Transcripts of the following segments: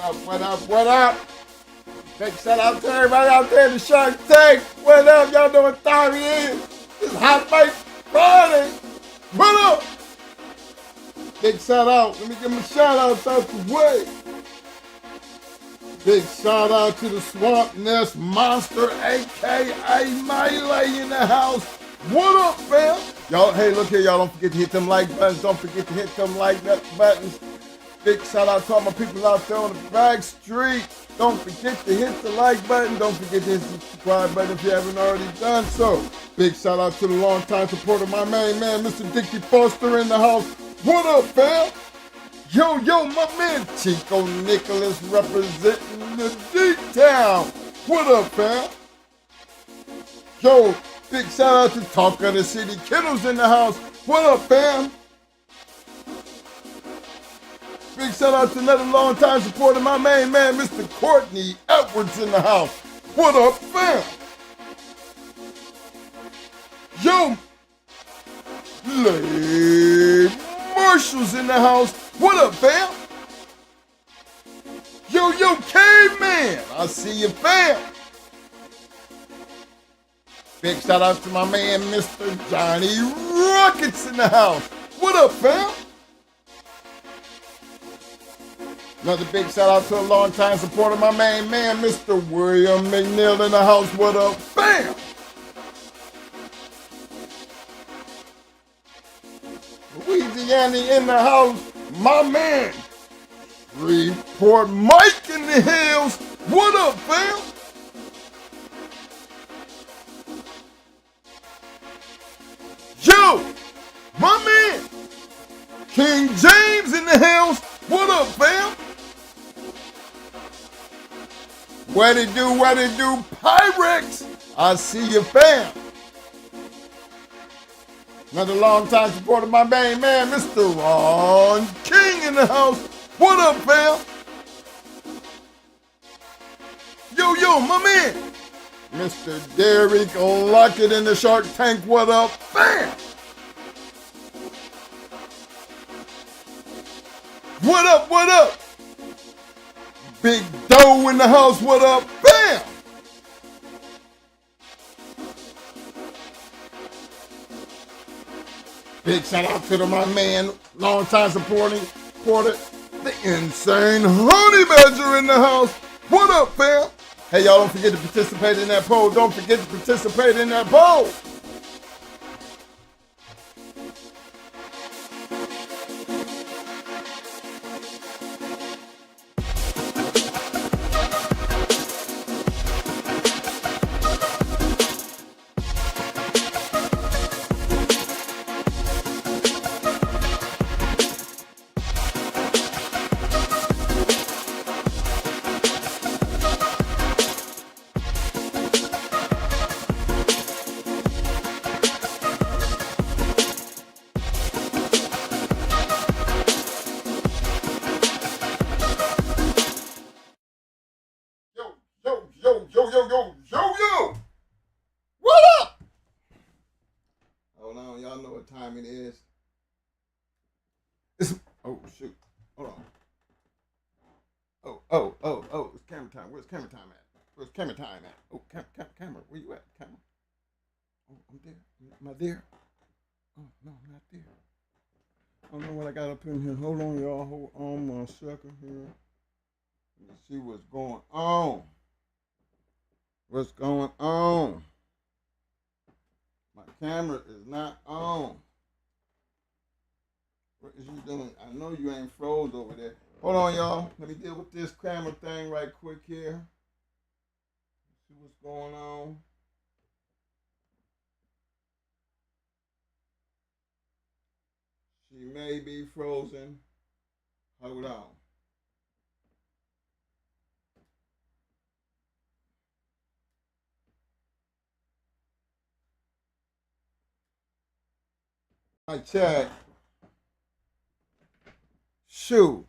What up? What up? Big shout out to everybody out there in the Shark Tank. What up? Y'all know what time it is. It's Hot Bite Friday. What up? Big shout out. Let me give them a shout out out the way. Big shout out to the Swamp Nest Monster, a.k.a. Melee in the house. What up, fam? Y'all, hey, look here, y'all. Don't forget to hit them like buttons. Don't forget to hit them like buttons. Big shout out to all my people out there on the back street. Don't forget to hit the like button. Don't forget to hit the subscribe button if you haven't already done so. Big shout out to the longtime supporter, my main man, Mr. Dickie Foster in the house. What up, fam? Yo, my man Chico Nicholas representing the D-Town. What up, fam? Yo, big shout out to Talk of the City, Kennels in the house. What up, fam? Big shout out to another long-time supporter, my main man, Mr. Courtney Edwards in the house. What up, fam? Yo, Lay Marshall's in the house. What up, fam? Yo, Caveman, I see you, fam. Big shout out to my man, Mr. Johnny Rockets in the house. What up, fam? Another big shout out to a longtime supporter, my main man, Mr. William McNeil in the house. What up, fam? Louisiana in the house, my man. Report Mike in the hills. What up, fam? Yo, my man. King James in the hills. What up, fam? What it do, Pyrex? I see you, fam. Another long-time supporter, my main man, Mr. Ron King in the house. What up, fam? Yo, my man. Mr. Derek Lockett in the Shark Tank. What up, fam? What up? Big Doe in the house. What up, fam? Big shout out to my man, long-time supporter, the Insane Honey Badger in the house. What up, fam? Hey, y'all, don't forget to participate in that poll. Don't forget to participate in that poll. Yo. What up? Hold on, y'all know what time it is. Oh, shoot. Hold on. Oh, it's camera time. Where's camera time at? Oh, camera. Where you at, camera? Oh, I'm there. Am I there? Oh, no, I'm not there. I don't know what I got up in here. Hold on, y'all. Hold on 1 second here. Let me see what's going on. What's going on? My camera is not on. What is you doing? I know you ain't froze over there. Hold on, y'all. Let me deal with this camera thing right quick here. See what's going on. She may be frozen. Hold on. I check. Shoot.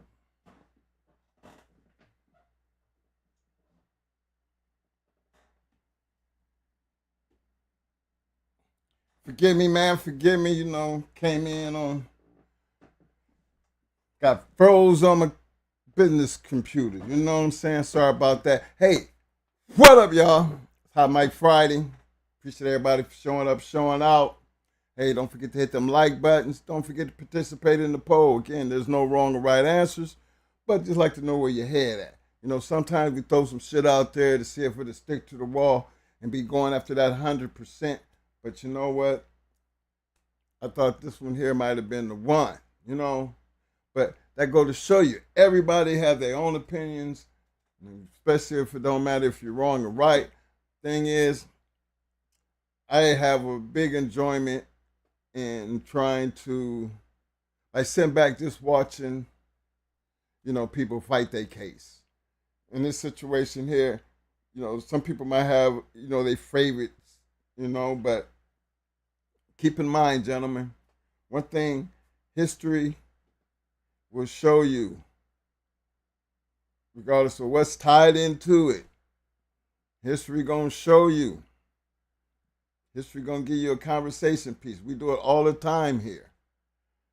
Forgive me, man. Forgive me. Came in on. Got froze on my business computer. You know what I'm saying? Sorry about that. Hey, what up, y'all? Hot Mike Friday. Appreciate everybody for showing up, showing out. Hey, don't forget to hit them like buttons. Don't forget to participate in the poll. Again, there's no wrong or right answers, but just like to know where your head at. You know, sometimes we throw some shit out there to see if it'll stick to the wall and be going after that 100%. But you know what? I thought this one here might have been the one, you know. But that go to show you, everybody have their own opinions, especially if it don't matter if you're wrong or right. Thing is, I have a big enjoyment in trying to, I sit back just watching, you know, people fight their case. In this situation here, you know, some people might have, you know, their favorites, you know, but keep in mind, gentlemen, one thing, history will show you, regardless of what's tied into it, history gonna show you. History gonna give you a conversation piece. We do it all the time here.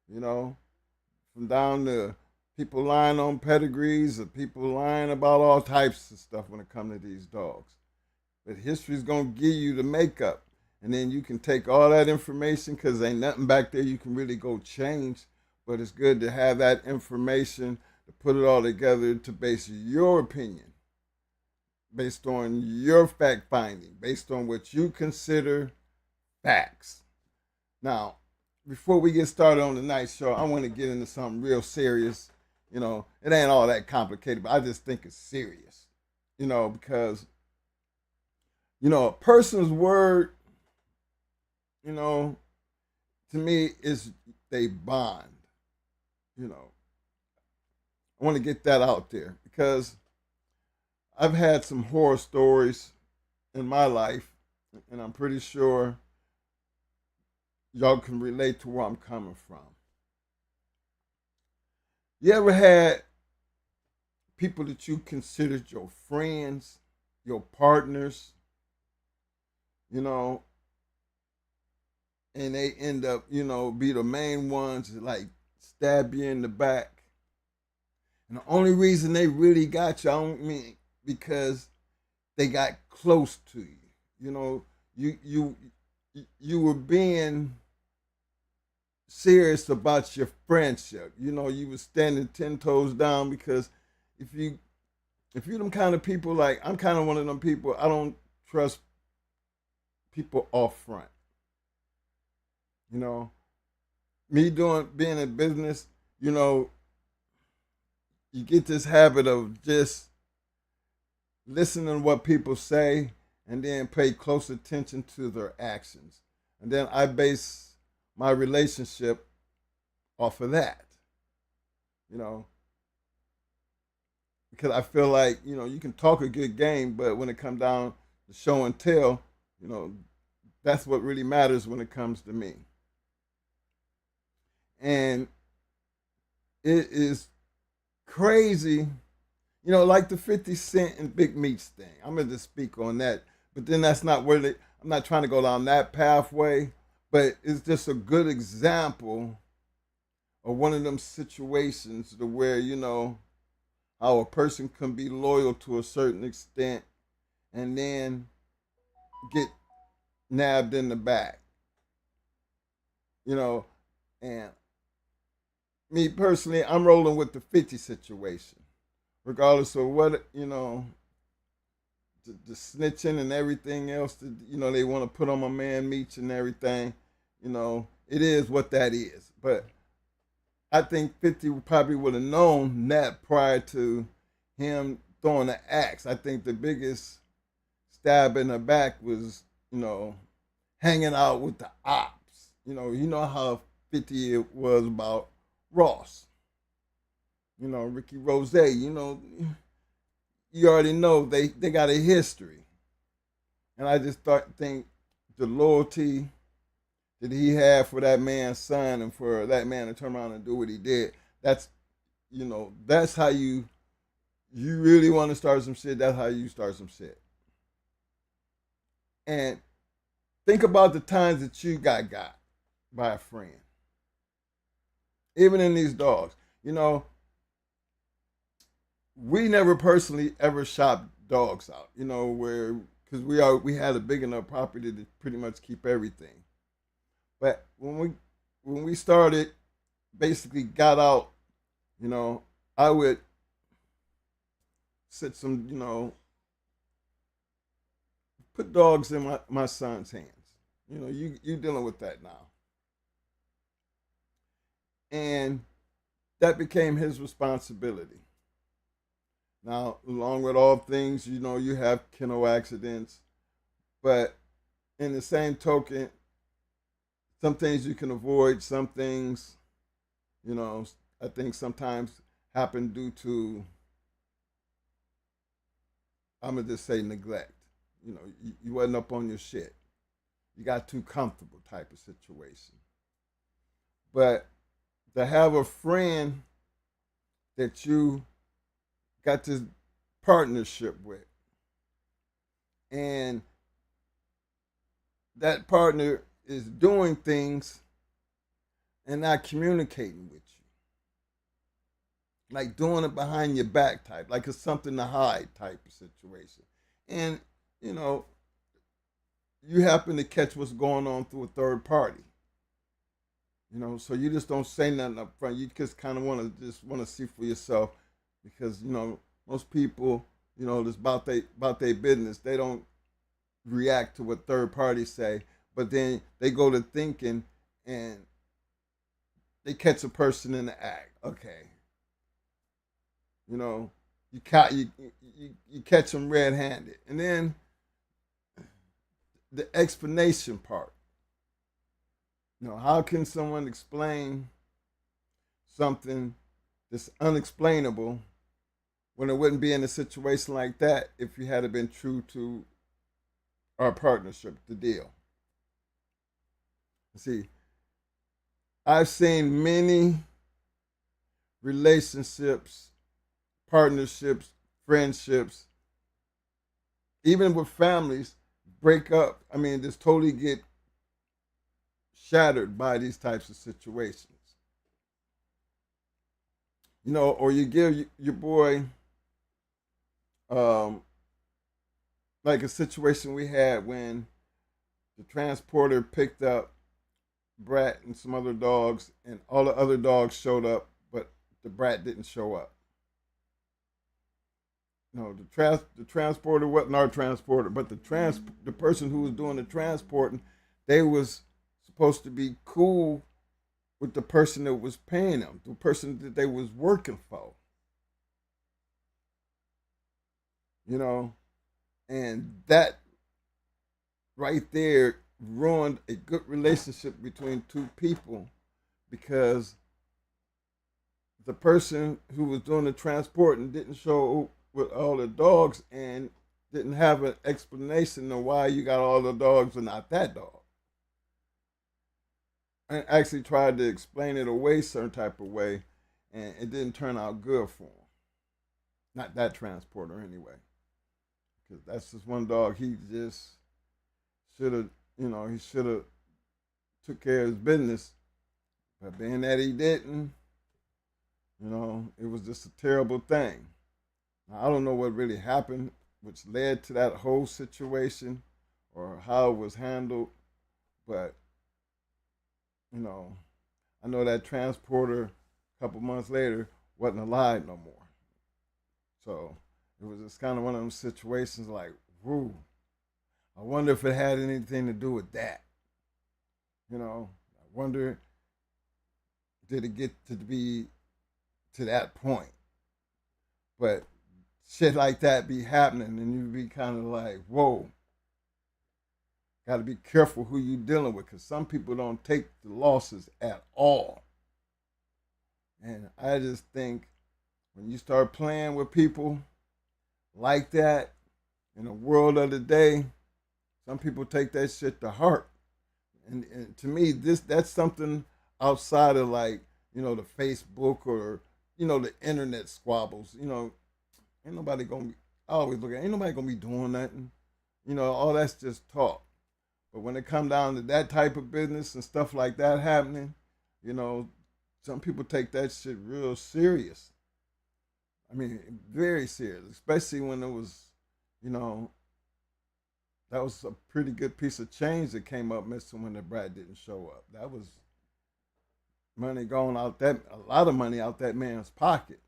You know, from down to people lying on pedigrees or people lying about all types of stuff when it comes to these dogs. But history's gonna give you the makeup. And then you can take all that information, because ain't nothing back there you can really go change. But it's good to have that information to put it all together to base your opinion, based on your fact finding, based on what you consider facts. Now, before we get started on tonight's show, I want to get into something real serious. You know, it ain't all that complicated, but I just think it's serious. You know, because, you know, a person's word, you know, to me is they bond. You know, I want to get that out there because I've had some horror stories in my life, and I'm pretty sure y'all can relate to where I'm coming from. You ever had people that you considered your friends, your partners, you know, and they end up, you know, be the main ones that like stab you in the back? And the only reason they really got you, I don't mean because they got close to you. You know, you were being serious about your friendship. You know, you were standing 10 toes down, because if you them kind of people, like I'm kind of one of them people, I don't trust people off front. You know, me being in business, you know, you get this habit of just listening to what people say and then pay close attention to their actions. And then I base my relationship off of that. You know, because I feel like, you know, you can talk a good game, but when it comes down to show and tell, you know, that's what really matters when it comes to me. And it is crazy, you know, like the 50 Cent and Big Meats thing. I'm going to speak on that, but then that's not where I'm not trying to go down that pathway, but it's just a good example of one of them situations to where, you know, how a person can be loyal to a certain extent and then get nabbed in the back. You know, and me personally, I'm rolling with the 50 situation. Regardless of what, you know, the snitching and everything else that, you know, they want to put on my man Meech and everything, you know, it is what that is. But I think 50 probably would have known that prior to him throwing the axe. I think the biggest stab in the back was, you know, hanging out with the ops. You know how 50 was about Ross. You know, Ricky Rose, you know, you already know they got a history. And I just think the loyalty that he had for that man's son and for that man to turn around and do what he did, that's, you know, that's how you really want to start some shit, that's how you start some shit. And think about the times that you got by a friend. Even in these dogs, you know, we never personally ever shopped dogs out, you know, where because we had a big enough property to pretty much keep everything. But when we started, basically got out, you know, I would set some, you know, put dogs in my son's hands. You know, you dealing with that now, and that became his responsibility. Now, along with all things, you know, you have kennel accidents, but in the same token, some things you can avoid, some things, you know, I think sometimes happen due to, I'm gonna just say neglect. You know, you wasn't up on your shit. You got too comfortable type of situation. But to have a friend that you got this partnership with, and that partner is doing things and not communicating with you, like doing it behind your back type, like it's something to hide type of situation. And, you know, you happen to catch what's going on through a third party. You know, so you just don't say nothing up front. You just kind of want to see for yourself, because you know most people, you know, it's about their business. They don't react to what third parties say, but then they go to thinking and they catch a person in the act. Okay, you know, you catch them red-handed, and then the explanation part. You know, how can someone explain something that's unexplainable when it wouldn't be in a situation like that if you had been true to our partnership, the deal? See, I've seen many relationships, partnerships, friendships, even with families, break up. I mean, just totally get shattered by these types of situations. You know, or you give your boy, um, like a situation we had when the transporter picked up Brat and some other dogs, and all the other dogs showed up, but the Brat didn't show up. No, the transporter wasn't our transporter, but the person who was doing the transporting, they was supposed to be cool with the person that was paying them, the person that they was working for. You know, and that right there ruined a good relationship between two people, because the person who was doing the transporting didn't show with all the dogs and didn't have an explanation of why you got all the dogs and not that dog. I actually tried to explain it away certain type of way, and it didn't turn out good for him. Not that transporter anyway, because that's just one dog. He just should have, you know, he should have took care of his business, but being that he didn't, you know, it was just a terrible thing. Now, I don't know what really happened, which led to that whole situation, or how it was handled, but you know, I know that transporter a couple months later wasn't alive no more. So it was just kind of one of those situations like, whoo, I wonder if it had anything to do with that. You know, I wonder, did it get to be to that point? But shit like that be happening, and you be kind of like, whoa, got to be careful who you dealing with, because some people don't take the losses at all. And I just think when you start playing with people like that in the world of the day, some people take that shit to heart. And to me, that's something outside of, like, you know, the Facebook or, you know, the internet squabbles. You know, ain't nobody gonna be. I always look at, ain't nobody gonna be doing nothing. You know, all that's just talk. But when it come down to that type of business and stuff like that happening, you know, some people take that shit real serious. I mean, very serious, especially when it was, you know, that was a pretty good piece of change that came up missing when the brat didn't show up. That was money going out that a lot of money out that man's pocket,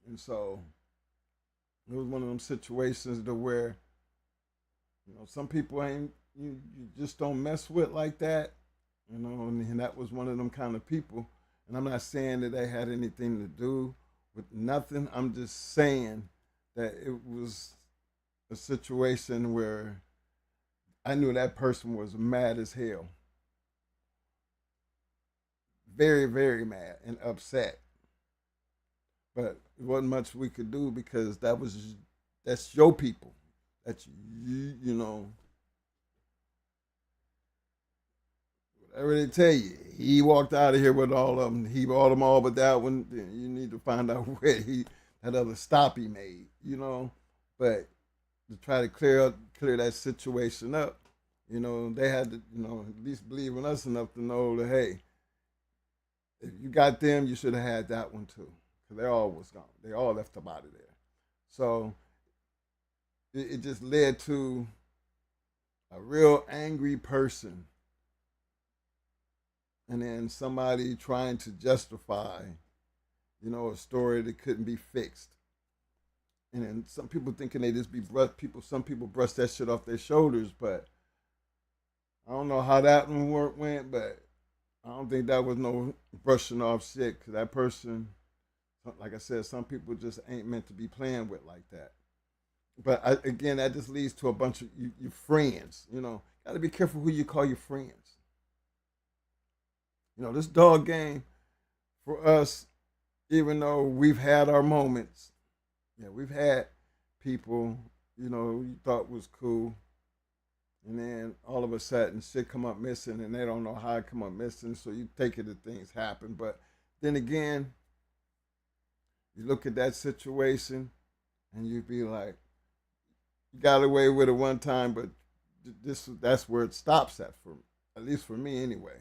and so it was one of them situations to where some people ain't you just don't mess with like that, and that was one of them kind of people. And I'm not saying that they had anything to do with nothing. I'm just saying that it was a situation where I knew that person was mad as hell, very, very mad and upset. But it wasn't much we could do because that's your people. That's whatever they tell you. He walked out of here with all of them. He bought them all, but that one, you need to find out where that other stop he made. But to try to clear that situation up, they had to, at least believe in us enough to know that, hey, if you got them, you should have had that one too, because they all was gone. They all left the body there. So it just led to a real angry person, and then somebody trying to justify, a story that couldn't be fixed. And then some people thinking they just be some people brush that shit off their shoulders, but I don't know how that one went, but I don't think that was no brushing off shit, because that person, like I said, some people just ain't meant to be playing with like that. But again, that just leads to a bunch of your friends. Got to be careful who you call your friends. This dog game for us, even though we've had our moments, yeah, we've had people, you thought was cool, and then all of a sudden shit come up missing, and they don't know how it come up missing, so you take it that things happen. But then again, you look at that situation, and you be like, you got away with it one time, but that's where it stops at least for me anyway.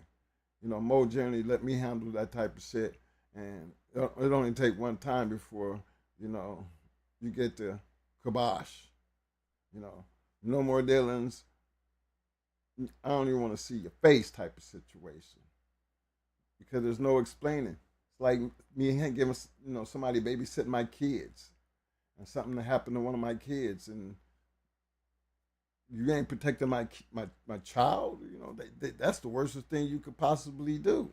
Mo generally let me handle that type of shit, and it only take one time before you get the kibosh. No more dealings. I don't even want to see your face type of situation, because there's no explaining. It's like me giving somebody babysitting my kids, and something that happened to one of my kids, and you ain't protecting my child. That's the worst thing you could possibly do.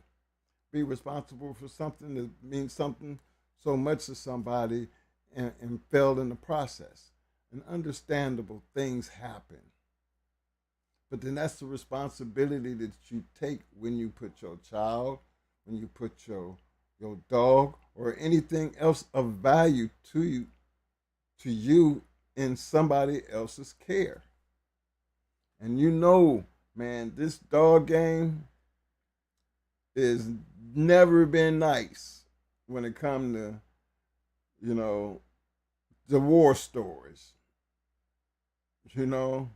Be responsible for something that means something so much to somebody, and fail in the process. And understandable, things happen. But then that's the responsibility that you take when you put your child, when you put your dog, or anything else of value to you in somebody else's care. And man, this dog game is never been nice when it comes to, the war stories. The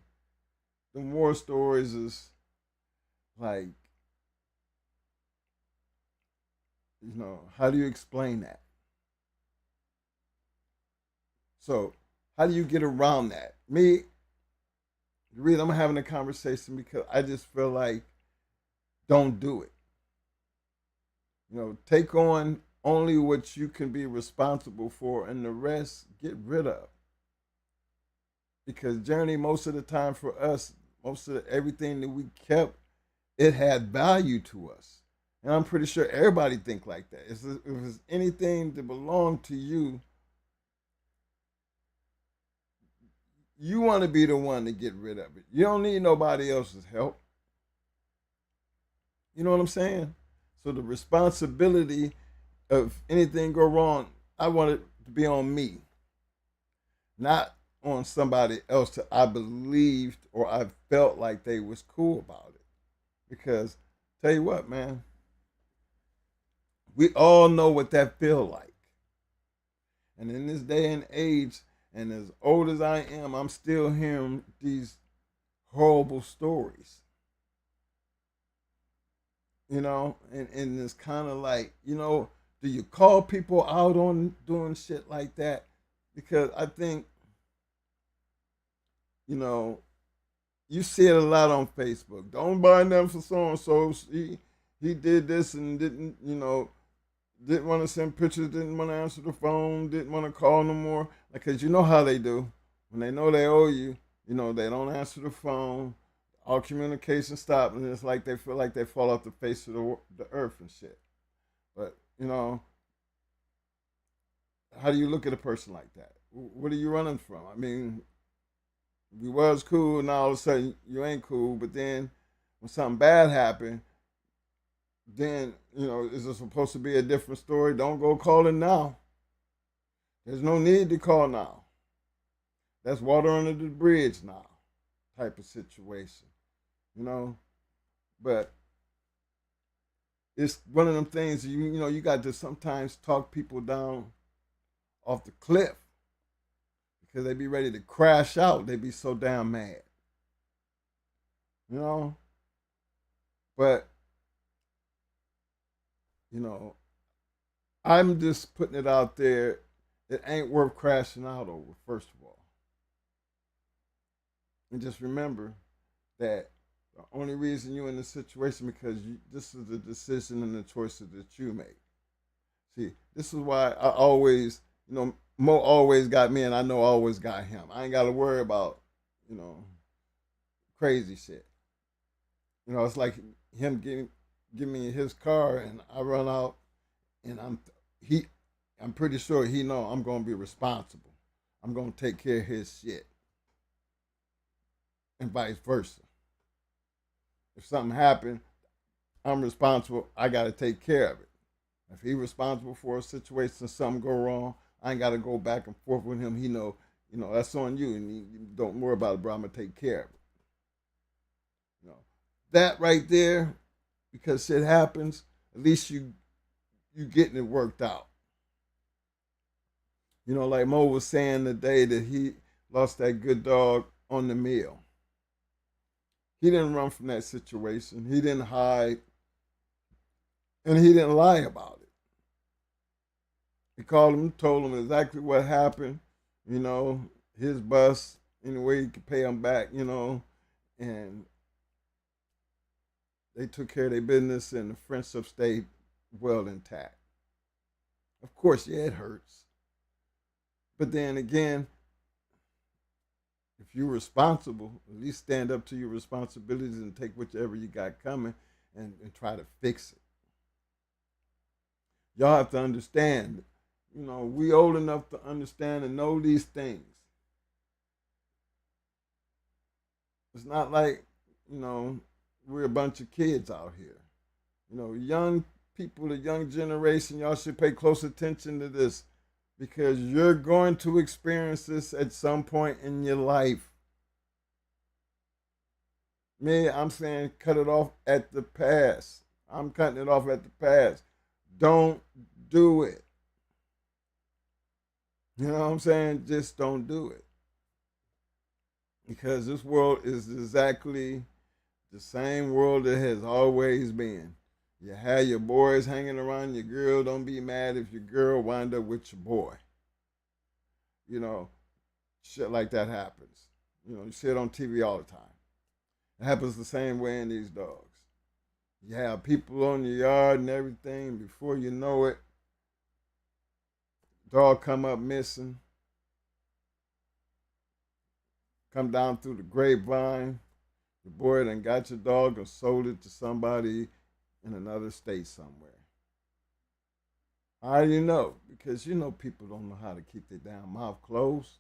war stories is like, how do you explain that? So, how do you get around that? Me, the reason I'm having a conversation, because I just feel like, don't do it. Take on only what you can be responsible for, and the rest get rid of. Because journey, most of the time for us, most of everything that we kept, it had value to us, and I'm pretty sure everybody think like that. If it's anything that belonged to you, you want to be the one to get rid of it. You don't need nobody else's help. You know what I'm saying? So the responsibility of anything go wrong, I want it to be on me, not on somebody else that I believed or I felt like they was cool about it. Because tell you what, man, we all know what that feel like. And in this day and age, and as old as I am, I'm still hearing these horrible stories. And it's kind of like, Do you call people out on doing shit like that? Because I think, you know, you see it a lot on Facebook. Don't buy nothing for so and so. He did this and didn't, didn't want to send pictures, didn't want to answer the phone, didn't want to call no more. Because you know how they do. When they know they owe you, they don't answer the phone. All communication stops, and it's like they feel like they fall off the face of the earth and shit. But, how do you look at a person like that? What are you running from? I mean, you was cool, and all of a sudden you ain't cool. But then when something bad happened, then is it supposed to be a different story? Don't go calling now. There's no need to call now. That's water under the bridge now, type of situation, But it's one of them things you got to sometimes talk people down off the cliff because they be ready to crash out. They be so damn mad, But I'm just putting it out there. It ain't worth crashing out over, first of all. And just remember that the only reason you're in this situation because this is the decision and the choices that you make. See, this is why I always, Mo always got me and I know I always got him. I ain't got to worry about, crazy shit. It's like him give me his car and I run out and I'm pretty sure he know I'm going to be responsible. I'm going to take care of his shit. And vice versa. If something happened, I'm responsible. I got to take care of it. If he's responsible for a situation, something go wrong, I ain't got to go back and forth with him. He know, that's on you, and you don't worry about it, bro. I'm gonna take care of it. That right there, because shit happens. At least you getting it worked out. Like Mo was saying the day that he lost that good dog on the meal. He didn't run from that situation. He didn't hide. And he didn't lie about it. He called him, told him exactly what happened, his bus, any way he could pay him back, and they took care of their business and the friendship stayed well intact. Of course, yeah, it hurts. But then again, if you're responsible, at least stand up to your responsibilities and take whichever you got coming and try to fix it. Y'all have to understand, we old enough to understand and know these things. It's not like, we're a bunch of kids out here. Young people, the young generation, y'all should pay close attention to this because you're going to experience this at some point in your life. Me, I'm saying cut it off at the pass. I'm cutting it off at the pass. Don't do it. You know what I'm saying? Just don't do it. Because this world is exactly the same world that has always been. You have your boys hanging around your girl. Don't be mad if your girl wind up with your boy. Shit like that happens. You see it on TV all the time. It happens the same way in these dogs. You have people on your yard and everything. Before you know it, dog come up missing. Come down through the grapevine. The boy done got your dog and sold it to somebody in another state somewhere. How do you know? Because people don't know how to keep their damn mouth closed.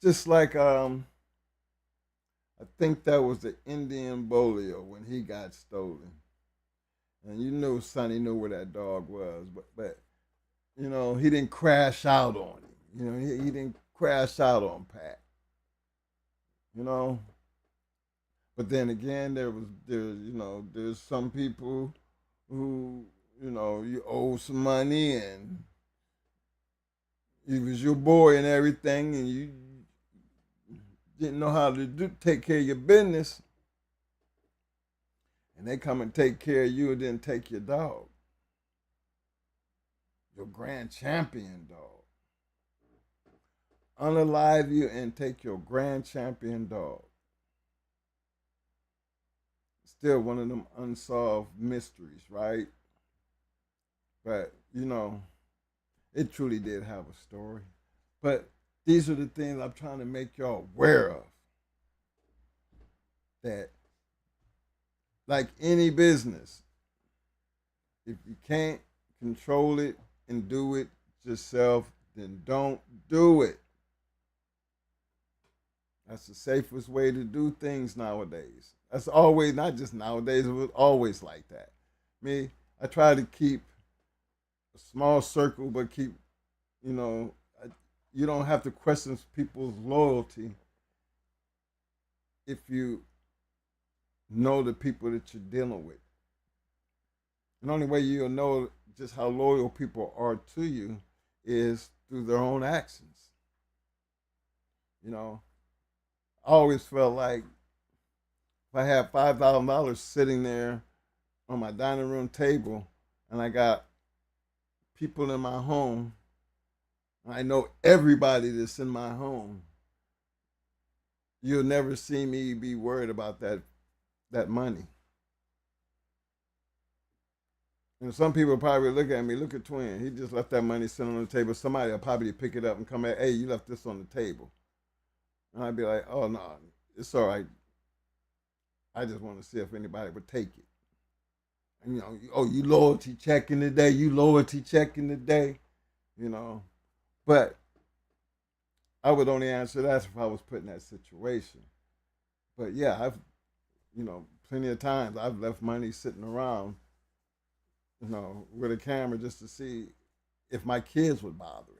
Just like I think that was the Indian Bolio when he got stolen. And Sonny knew where that dog was, but he didn't crash out on him. He didn't crash out on Pat. But then again, there's some people who, you owe some money and he was your boy and everything, and you didn't know how to take care of your business. and they come and take care of you and then take your dog, your grand champion dog. Unalive you and take your grand champion dog. Still one of them unsolved mysteries, right? But, it truly did have a story. But these are the things I'm trying to make y'all aware of. That, like any business, if you can't control it and do it yourself, then don't do it. That's the safest way to do things nowadays. That's always, not just nowadays, it was always like that. Me, I try to keep a small circle, but keep, you don't have to question people's loyalty if you know the people that you're dealing with. And the only way you'll know just how loyal people are to you is through their own actions. I always felt like if I had $5,000 sitting there on my dining room table and I got people in my home, and I know everybody that's in my home, you'll never see me be worried about that money. And some people probably look at me, look at Twin. He just left that money sitting on the table. Somebody will probably pick it up and come back, hey, you left this on the table. And I'd be like, oh, no, it's all right. I just want to see if anybody would take it. And, you loyalty checking today, you loyalty checking today, But I would only answer that if I was put in that situation. But yeah, I've, plenty of times I've left money sitting around, with a camera just to see if my kids would bother it.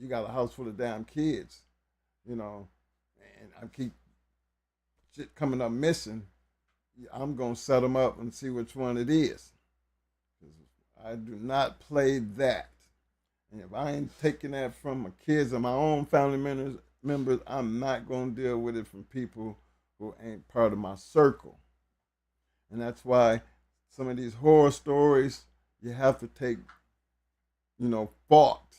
You got a house full of damn kids, and I keep shit coming up missing. I'm going to set them up and see which one it is. I do not play that. And if I ain't taking that from my kids or my own family members, I'm not going to deal with it from people who ain't part of my circle. And that's why some of these horror stories, you have to take, fault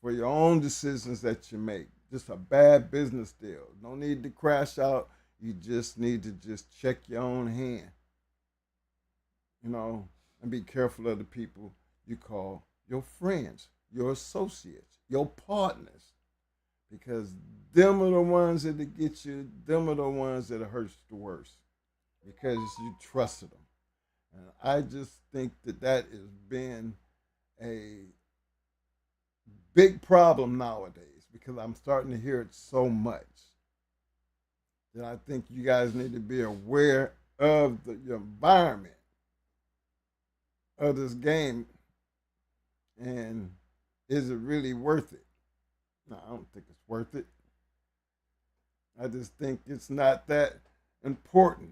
for your own decisions that you make. Just a bad business deal. No need to crash out. You just need to just check your own hand, and be careful of the people you call your friends, your associates, your partners, because them are the ones that get you, them are the ones that hurt the worst, because you trusted them. And I just think that has been a big problem nowadays, because I'm starting to hear it so much that I think you guys need to be aware of your environment of this game, and is it really worth it? No, I don't think it's worth it. I just think it's not that important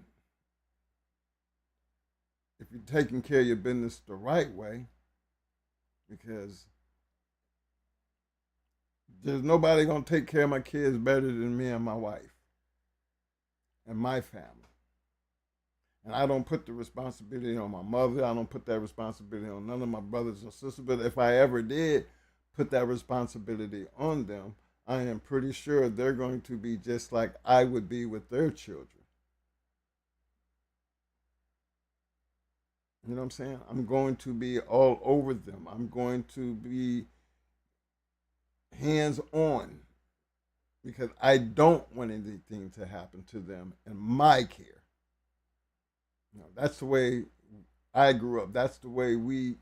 if you're taking care of your business the right way, because there's nobody going to take care of my kids better than me and my wife and my family. And I don't put the responsibility on my mother. I don't put that responsibility on none of my brothers or sisters. But if I ever did put that responsibility on them, I am pretty sure they're going to be just like I would be with their children. You know what I'm saying? I'm going to be all over them. I'm going to be hands on, because I don't want anything to happen to them in my care. That's the way I grew up. That's the way we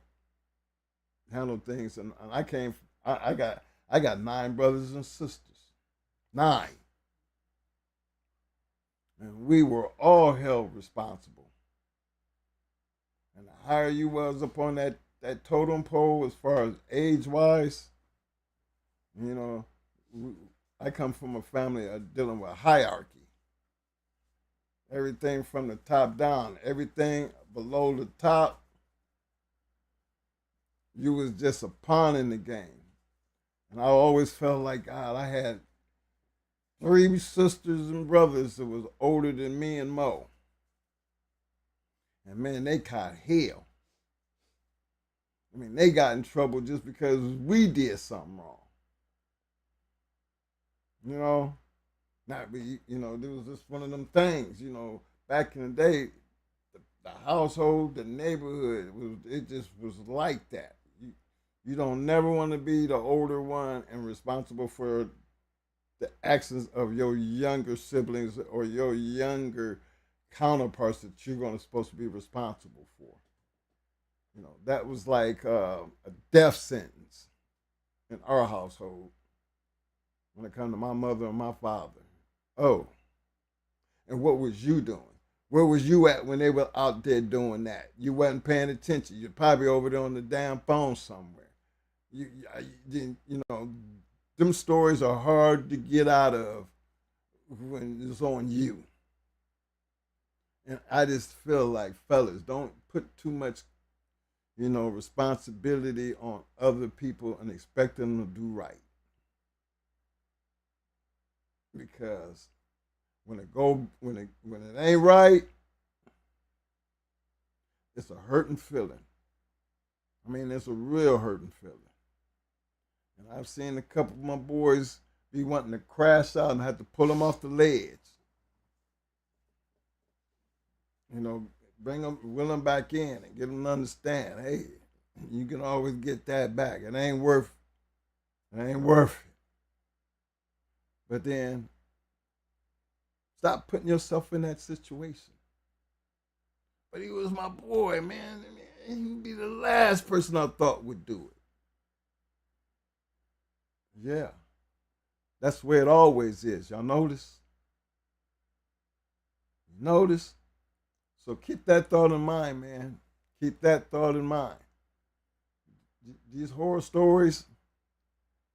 handle things. And I got 9 brothers and sisters. 9. And we were all held responsible. And the higher you was up on that totem pole as far as age-wise, I come from a family dealing with hierarchy. Everything from the top down, everything below the top, you was just a pawn in the game. And I always felt like, God, I had three sisters and brothers that was older than me and Mo. And man, they caught hell. I mean, they got in trouble just because we did something wrong. You know, not be, you know, there was just one of them things. You know, back in the day, the household, the neighborhood it just was like that. You don't never want to be the older one and responsible for the actions of your younger siblings or your younger counterparts that you're going to supposed to be responsible for. You know, that was like a death sentence in our household when it comes to my mother and my father. Oh, and what was you doing? Where was you at when they were out there doing that? You wasn't paying attention. You're probably over there on the damn phone somewhere. You know, them stories are hard to get out of when it's on you. And I just feel like, fellas, don't put too much, you know, responsibility on other people and expect them to do right. Because when it ain't right, it's a hurting feeling. I mean, it's a real hurting feeling. And I've seen a couple of my boys be wanting to crash out and have to pull them off the ledge. You know, bring them, will them back in and get them to understand, hey, you can always get that back. It ain't worth it. But then stop putting yourself in that situation. But he was my boy, man. He'd be the last person I thought would do it. Yeah. That's the way it always is. Y'all notice? Notice? So keep that thought in mind, man. Keep that thought in mind. These horror stories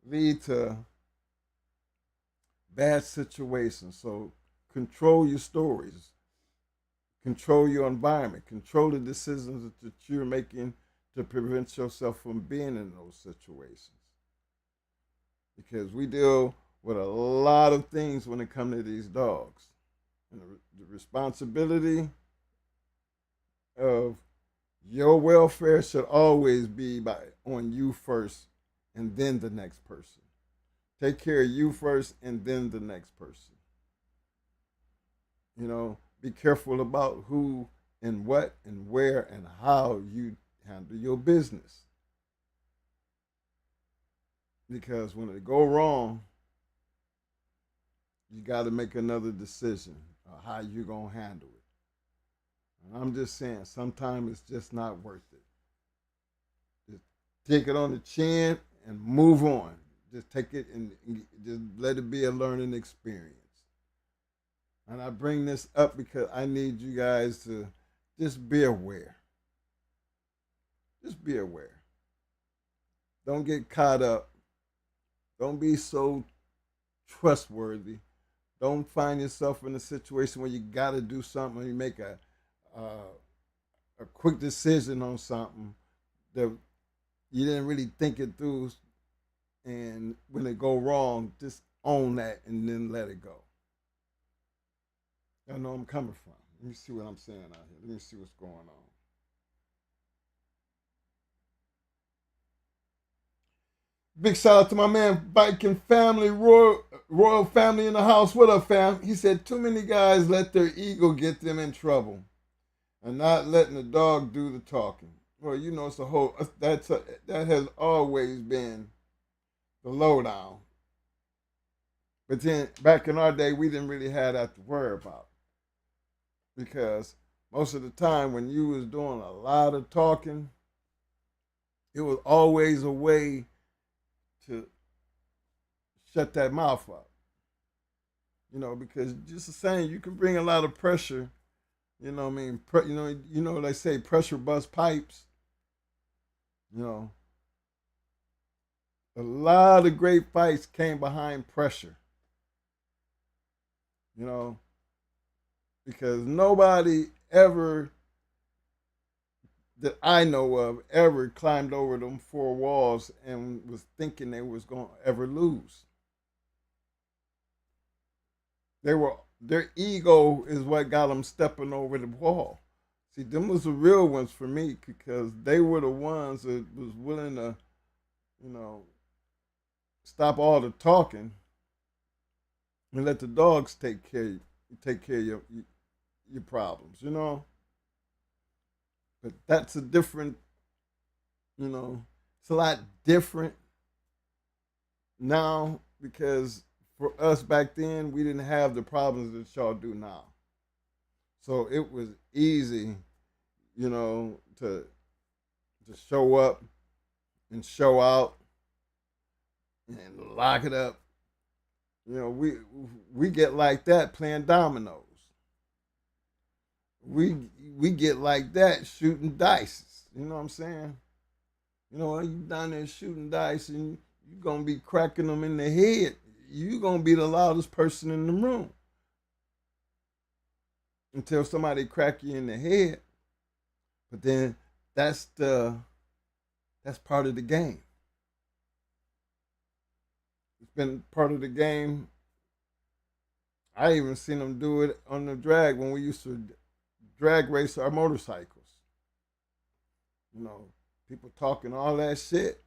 lead to bad situations. So control your stories. Control your environment. Control the decisions that you're making to prevent yourself from being in those situations. Because we deal with a lot of things when it comes to these dogs. And the responsibility of your welfare should always be on you first and then the next person. Take care of you first and then the next person. You know, be careful about who and what and where and how you handle your business. Because when it go wrong, you got to make another decision of how you're going to handle it. And I'm just saying, sometimes it's just not worth it. Just take it on the chin and move on. Just take it and just let it be a learning experience. And I bring this up because I need you guys to just be aware. Just be aware. Don't get caught up. Don't be so trustworthy. Don't find yourself in a situation where you got to do something and you make a quick decision on something that you didn't really think it through, and when it go wrong, just own that and then let it go. I know I'm coming from. Let me see what I'm saying out here. Let me see what's going on. Big shout out to my man Viking family, royal family in the house. What up, fam? He said too many guys let their ego get them in trouble and not letting the dog do the talking. Well, you know, it's a whole that has always been the lowdown. But then back in our day, we didn't really have that to worry about because most of the time when you was doing a lot of talking, it was always a way to shut that mouth up. You know, because just the same, you can bring a lot of pressure. You know what I mean? You know they say pressure bust pipes. You know, a lot of great fights came behind pressure. You know, because nobody ever that I know of ever climbed over them four walls and was thinking they was going to ever lose. their ego is what got them stepping over the wall. See, them was the real ones for me because they were the ones that was willing to, you know, stop all the talking and let the dogs take care of your problems, you know. But that's a different, you know, it's a lot different now because for us back then we didn't have the problems that y'all do now. So it was easy, you know, to show up and show out and lock it up. You know, we get like that playing dominoes. We we get like that shooting dice. You know what I'm saying? You know, you down there shooting dice and you gonna be cracking them in the head. You gonna be the loudest person in the room until somebody crack you in the head. But then that's the that's part of the game. It's been part of the game. I even seen them do it on the drag when we used to drag race our motorcycles. You know, people talking all that shit.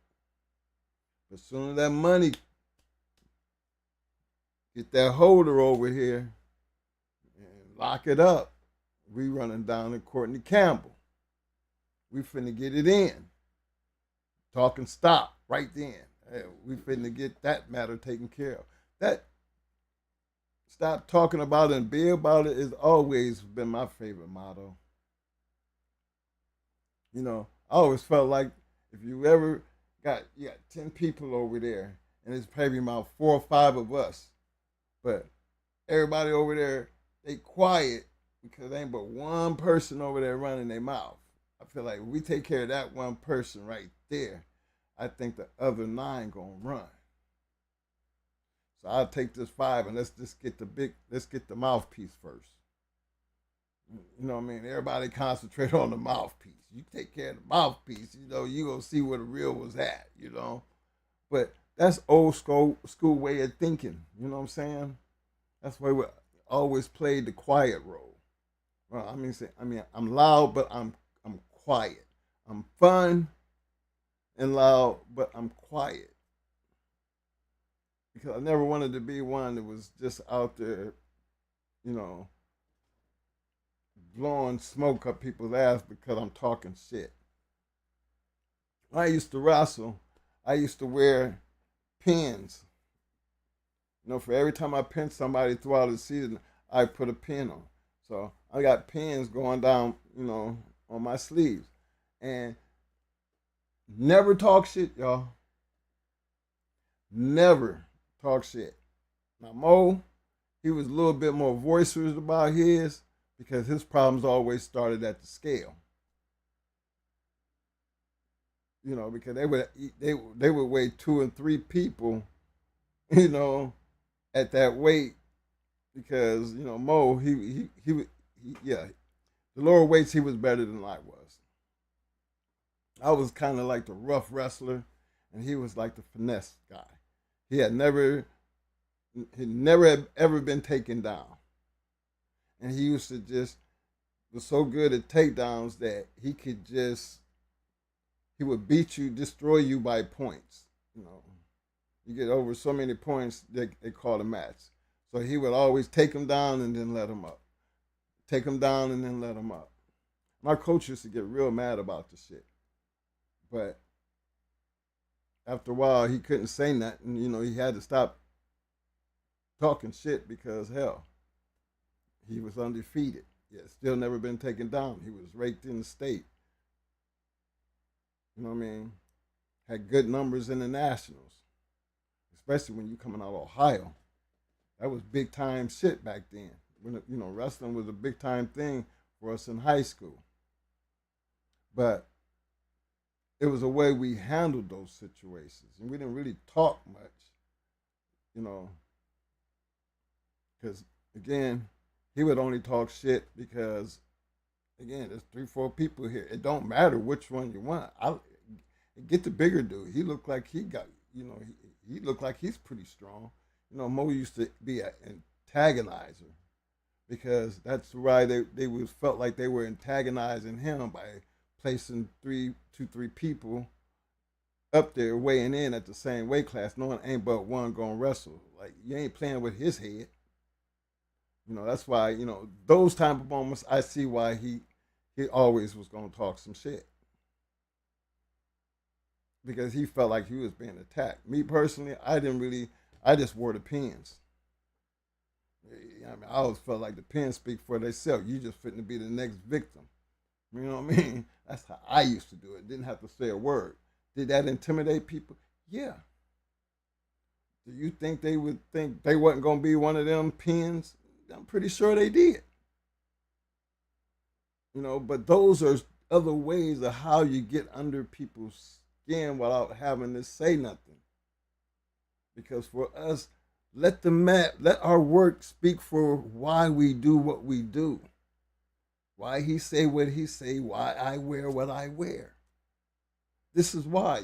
But as soon as that money get that holder over here and lock it up, we running down to Courtney Campbell. We finna get it in. Talking stop right then. Hey, we finna get that matter taken care of. That stop talking about it and be about it has always been my favorite motto. You know, I always felt like if you ever you got 10 people over there and it's probably about 4 or 5 of us, but everybody over there, they quiet because there ain't but one person over there running their mouth. I feel like if we take care of that one person right there, I think the other 9 gonna run. So I'll take this 5 and let's just get let's get the mouthpiece first. You know what I mean? Everybody concentrate on the mouthpiece. You take care of the mouthpiece, you know, you gonna see where the real was at, you know. But that's old school way of thinking. You know what I'm saying? That's why we always played the quiet role. Well, I'm loud, but I'm quiet. I'm fun and loud, but I'm quiet. Because I never wanted to be one that was just out there, you know, blowing smoke up people's ass because I'm talking shit. When I used to wrestle, I used to wear pins. You know, for every time I pin somebody throughout the season, I put a pin on. So I got pins going down, you know, on my sleeves. And never talk shit, y'all. Never talk shit. Now Mo, he was a little bit more boisterous about his because his problems always started at the scale. You know, because they would weigh 2 and 3 people, you know, at that weight because you know Mo yeah, the lower weights he was better than I was. I was kind of like the rough wrestler, and he was like the finesse guy. He had never had ever been taken down, and he used to just was so good at takedowns that he would beat you, destroy you by points. You know, you get over so many points they call a match. So he would always take him down and then let him up. Take him down and then let him up. My coach used to get real mad about the shit. But after a while, he couldn't say nothing. You know, he had to stop talking shit because, hell, he was undefeated. Yeah, still never been taken down. He was ranked in the state. You know what I mean? Had good numbers in the nationals, especially when you coming out of Ohio. That was big time shit back then. When you know wrestling was a big time thing for us in high school. But it was a way we handled those situations, and we didn't really talk much, you know, because again, he would only talk shit because, again, there's 3, 4 people here. It don't matter which one you want. I get the bigger dude. He looked like he got, you know, he looked like he's pretty strong. You know, Mo used to be an antagonize her, because that's why they was felt like they were antagonizing him by placing two, three people up there weighing in at the same weight class, knowing ain't but one gonna wrestle. Like, you ain't playing with his head. That's why, those type of moments I see why he always was gonna talk some shit. Because he felt like he was being attacked. Me personally, I just wore the pins. I always felt like the pins speak for themselves. You just fitting to be the next victim. You know what I mean? That's how I used to do it. Didn't have to say a word. Did that intimidate people? Yeah. Do you think they would think they wasn't going to be one of them pins? I'm pretty sure they did. But those are other ways of how you get under people's skin without having to say nothing. Because for us, let our work speak for why we do what we do. Why he say what he say, why I wear what I wear. This is why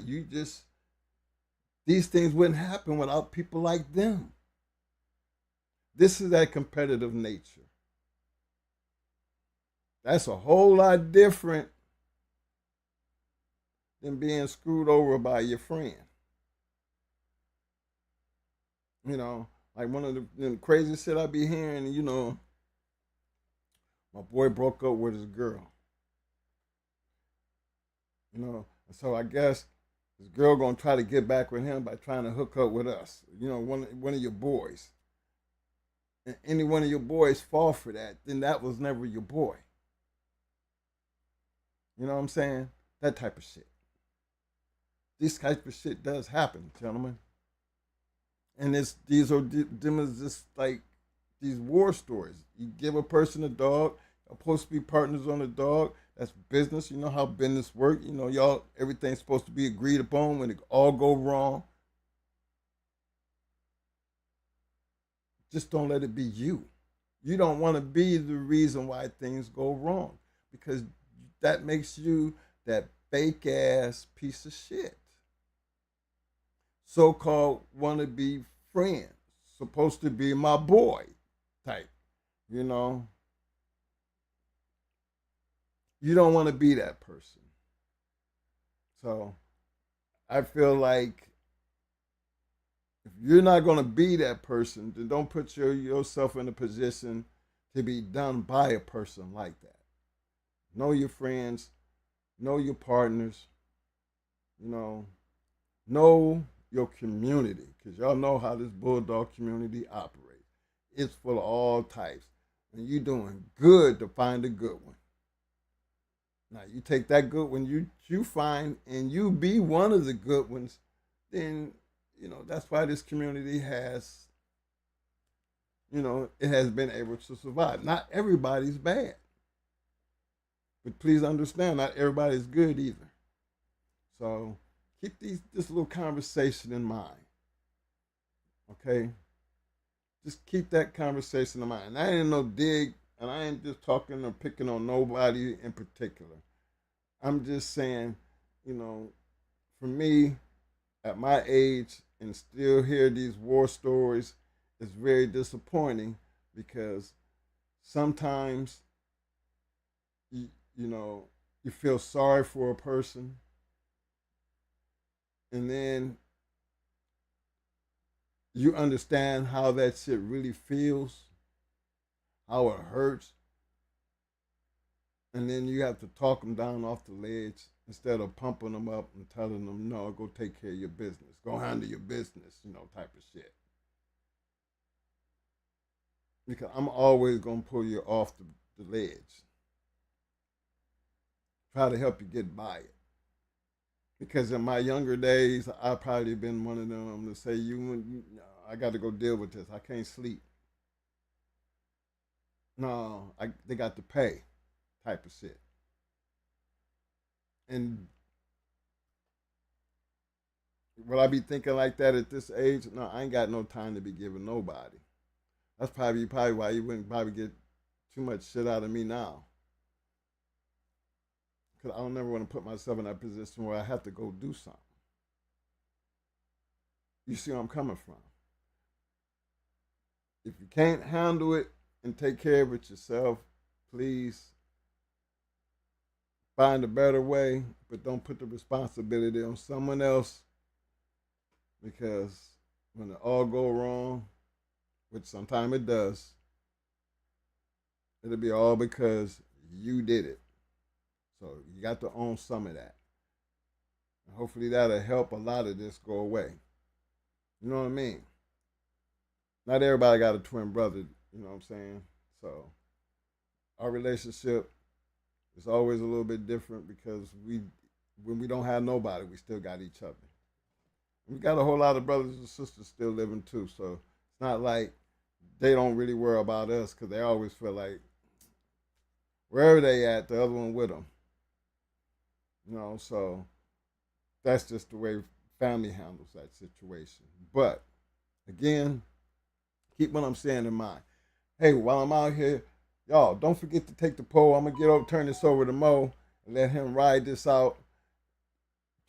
these things wouldn't happen without people like them. This is that competitive nature. That's a whole lot different than being screwed over by your friend. Like one of the crazy shit I be hearing, my boy broke up with his girl. And so I guess this girl gonna try to get back with him by trying to hook up with us. One of your boys. And any one of your boys fall for that, then that was never your boy. You know what I'm saying? That type of shit. This type of shit does happen, gentlemen. And these are just like these war stories. You give a person a dog, you're supposed to be partners on a dog. That's business. You know how business work. Y'all, everything's supposed to be agreed upon. When it all go wrong, just don't let it be you. You don't want to be the reason why things go wrong, because that makes you that fake ass piece of shit. So-called wannabe friend, supposed to be my boy type. You don't want to be that person. So I feel like if you're not going to be that person, then don't put yourself in a position to be done by a person like that. Know your friends, know your partners, know your community, because y'all know how this bulldog community operates. It's full of all types, and you're doing good to find a good one. Now, you take that good one you find, and you be one of the good ones, then, that's why this community has, it has been able to survive. Not everybody's bad. But please understand, not everybody's good either. So keep this little conversation in mind. Okay? Just keep that conversation in mind. And I ain't no dig, and I ain't just talking or picking on nobody in particular. I'm just saying, for me, at my age, and still hear these war stories is very disappointing, because sometimes you feel sorry for a person, and then you understand how that shit really feels, how it hurts, and then you have to talk them down off the ledge instead of pumping them up and telling them, no, go take care of your business, go handle your business, type of shit. Because I'm always gonna pull you off the ledge, try to help you get by it. Because in my younger days, I probably been one of them to say, I got to go deal with this. I can't sleep. No, they got to pay, type of shit. And will I be thinking like that at this age? No, I ain't got no time to be giving nobody. That's probably why you wouldn't probably get too much shit out of me now. Because I don't never want to put myself in that position where I have to go do something. You see where I'm coming from? If you can't handle it and take care of it yourself, please find a better way, but don't put the responsibility on someone else, because when it all go wrong, which sometimes it does, it'll be all because you did it. So you got to own some of that. And hopefully that'll help a lot of this go away. You know what I mean? Not everybody got a twin brother, you know what I'm saying? So our relationship is always a little bit different because when we don't have nobody, we still got each other. We got a whole lot of brothers and sisters still living too, so it's not like they don't really worry about us because they always feel like wherever they at, the other one with them. You know, so that's just the way family handles that situation. But again, keep what I'm saying in mind. Hey, while I'm out here, y'all don't forget to take the poll. I'm gonna turn this over to Mo and let him ride this out.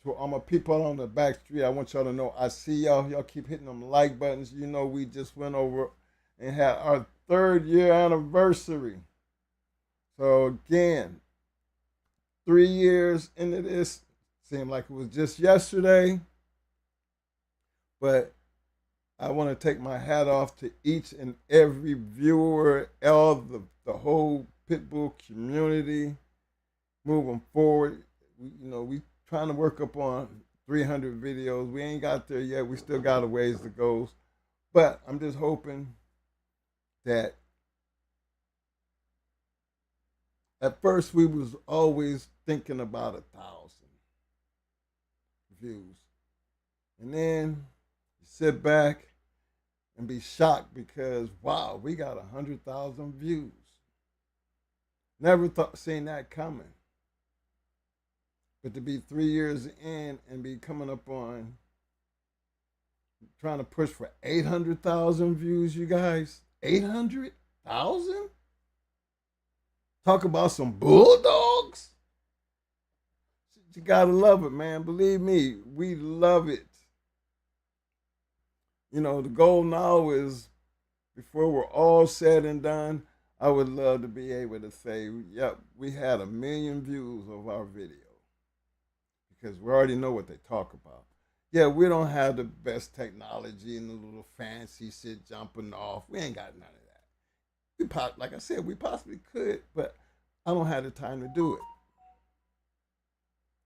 To all my people on the back street, I want y'all to know I see y'all. Y'all keep hitting them like buttons. You know we just went over and had our 3rd year anniversary. So again, 3 years into this, seemed like it was just yesterday. But I want to take my hat off to each and every viewer, all the whole Pitbull community moving forward. We trying to work up on 300 videos. We ain't got there yet. We still got a ways to go. But I'm just hoping that at first we was always thinking about 1,000 views. And then you sit back and be shocked because, wow, we got 100,000 views. Never seen that coming. But to be 3 years in and be coming up on trying to push for 800,000 views, you guys, 800,000? Talk about some bulldogs. You gotta love it, man. Believe me, we love it. The goal now is, before we're all said and done, I would love to be able to say, yep, we had 1 million views of our video. Because we already know what they talk about. Yeah, we don't have the best technology and the little fancy shit jumping off. We ain't got none of that. Like I said, we possibly could, but I don't have the time to do it.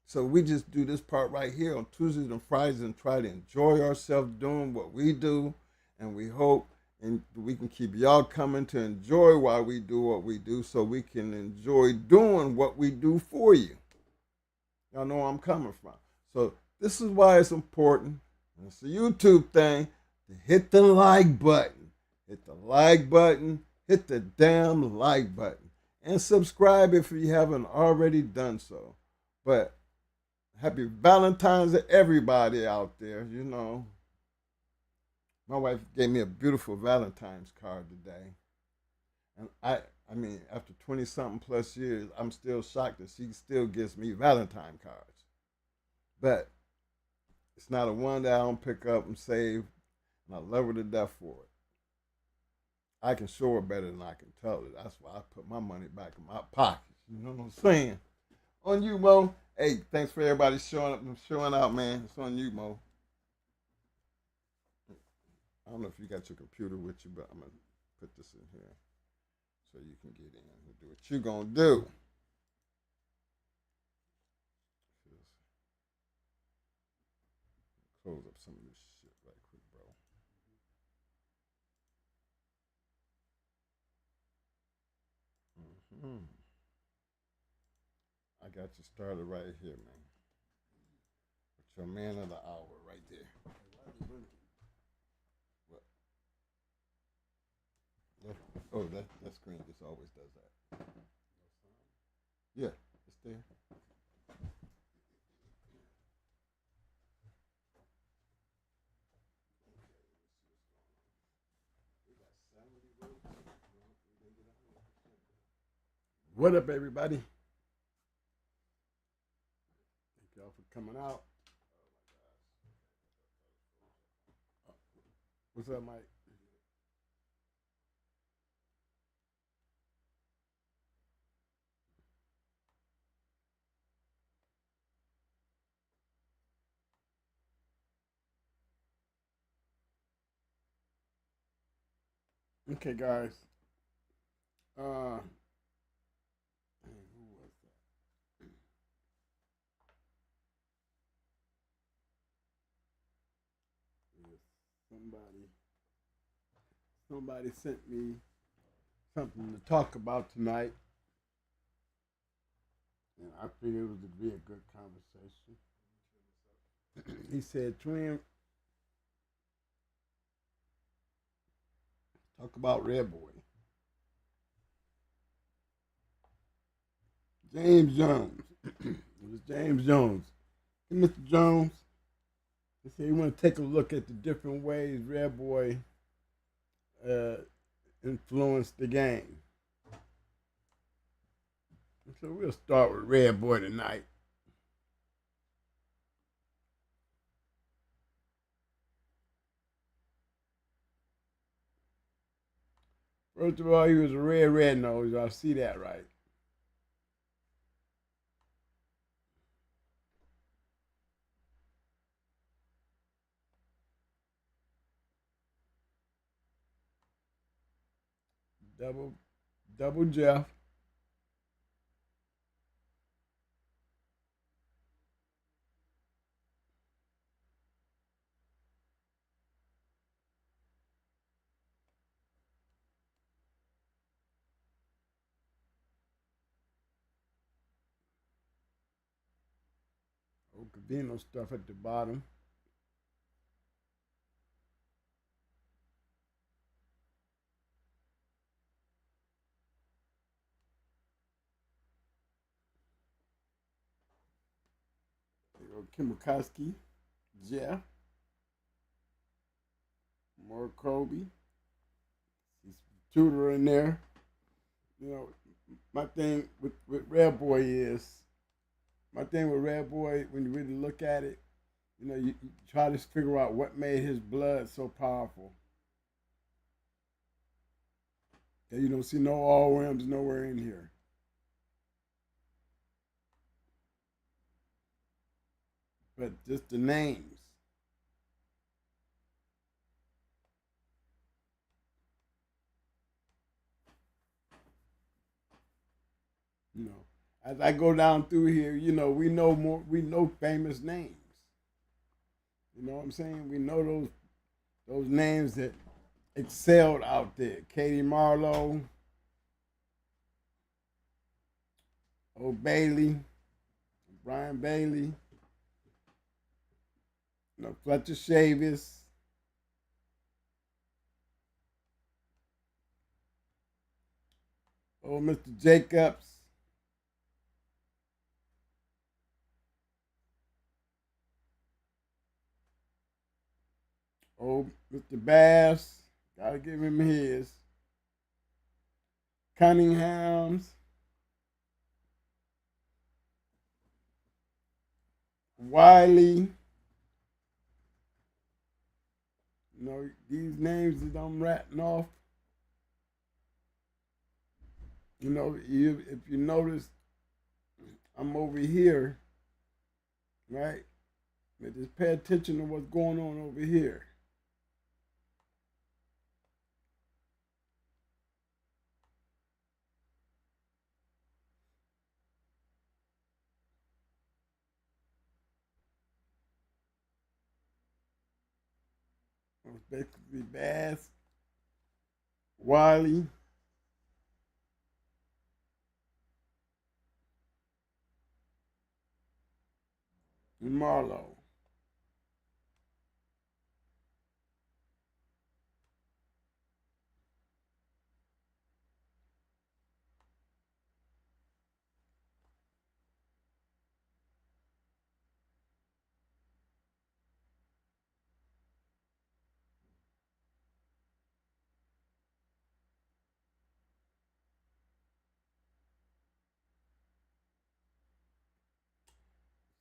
So we just do this part right here on Tuesdays and Fridays and try to enjoy ourselves doing what we do. And we hope and we can keep y'all coming to enjoy while we do what we do, so we can enjoy doing what we do for you. Y'all know where I'm coming from. So this is why it's important. And it's a YouTube thing to hit the like button. Hit the like button. Hit the damn like button. And subscribe if you haven't already done so. But happy Valentine's to everybody out there. My wife gave me a beautiful Valentine's card today. And I mean, after 20-something plus years, I'm still shocked that she still gives me Valentine cards. But it's not a one that I don't pick up and save, and I love her to death for it. I can show her better than I can tell her. That's why I put my money back in my pocket. You know what I'm saying? On you, Mo. Hey, thanks for everybody showing up and showing out, man. It's on you, Mo. I don't know if you got your computer with you, but I'm going to put this in here so you can get in and do what you gonna do. Close up some of this shit right quick, bro. I got you started right here, man. With your man of the hour right there. What? Oh, that screen just always does that. Yeah, it's there. What up, everybody? Thank y'all for coming out. What's up, Mike? Okay, guys. Uh, who was that? Yes, somebody, somebody sent me something to talk about tonight, and I figured it would be a good conversation. He said, "Twin, talk about Red Boy, James Jones." It was James Jones. Hey, Mr. Jones. He said he want to take a look at the different ways Red Boy uh, influenced the game. So we'll start with Red Boy tonight. First of all, he was a red nose. I see that right. Double, double Jeff. Ocavino stuff at the bottom. There go Kimikoski, Jeff, more COLBY. He's tutor in there. You know, my thing with Red Boy is my thing with Red Boy when you really look at it. You try to figure out what made his blood so powerful. That you don't see no ROMs nowhere in here. But just the names. You know, as I go down through here, we know famous names. You know what I'm saying? We know those names that excelled out there. Katie Marlowe, O'Bailey, Brian Bailey, Fletcher Chavis, Mr. Jacobs, Mr. Bass, gotta give him his. Cunningham's, Wiley. These names that I'm ratting off. If you notice, I'm over here, right? But just pay attention to what's going on over here. It's basically Bass, Wiley, and Marlowe.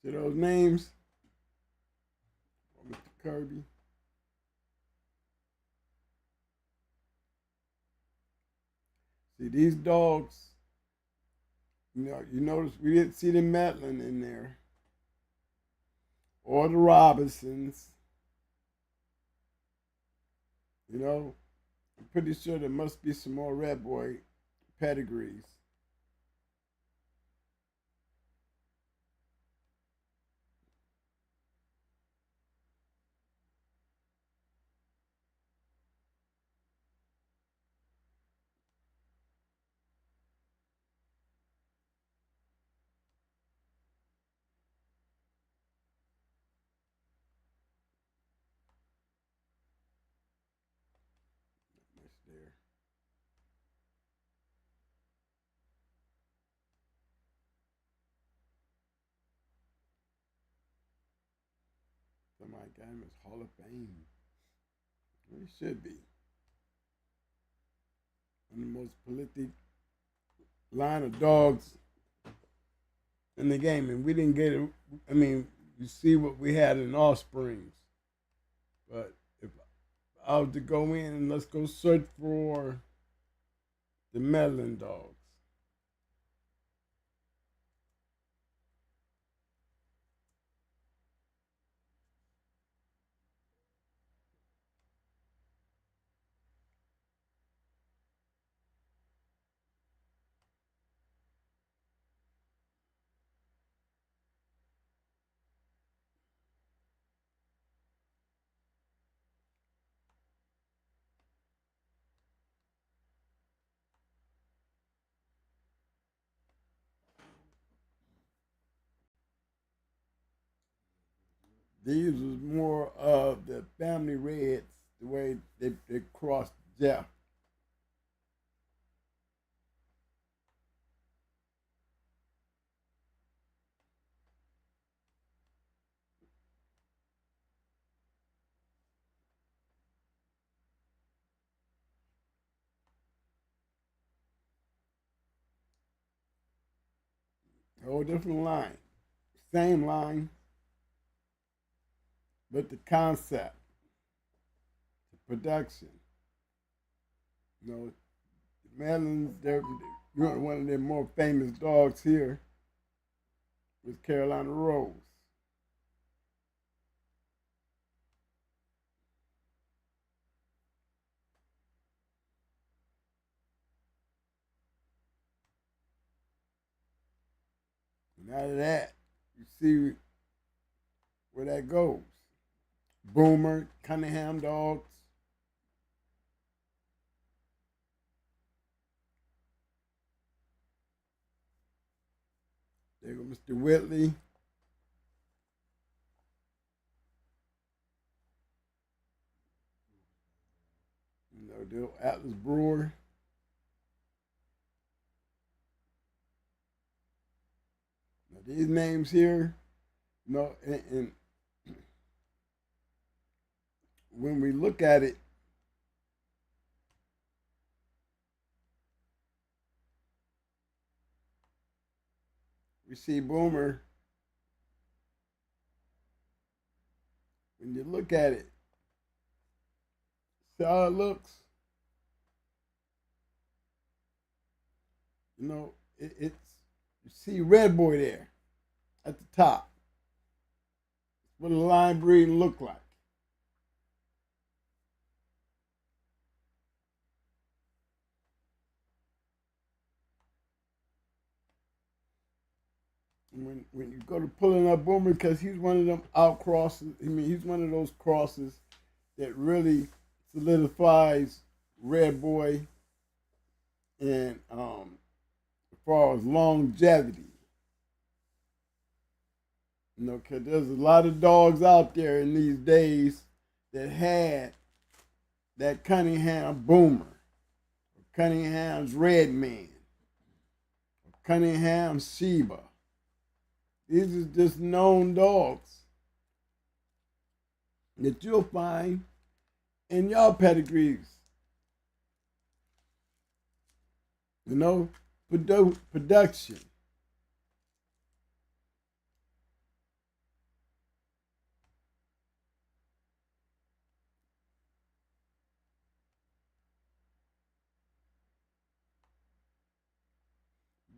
See those names? Mr. Kirby. See these dogs. You notice we didn't see the Matlin in there, or the Robinsons. You know, I'm pretty sure there must be some more Red Boy pedigrees. Much there. Somebody got him as Hall of Fame. Well, he should be. One of the most prolific line of dogs in the game. And we didn't get it. I mean, you see what we had in Offsprings. But if I was to go in and let's go search for the Medlin dogs. These was more of the family reds, the way they crossed Jeff. A whole different line. Same line, but the concept, the production. You know, the Medlins, they're one of their more famous dogs here was Carolina Rose. And out of that, you see where that goes. Boomer, Cunningham dogs. There go Mr. Whitley. You know, the Atlas Brewer. Now these names here, you know, and when we look at it, we see Boomer. When you look at it, see how it looks. You know, it's you see Red Boy there at the top. What a line breed look like. When you go to pulling up Boomer, because he's one of them out crosses. I mean, he's one of those crosses that really solidifies Red Boy and as far as longevity. You know, because there's a lot of dogs out there in these days that had that Cunningham Boomer, or Cunningham's Red Man, or Cunningham's Sheba. These are just known dogs that you'll find in your pedigrees. You know, production.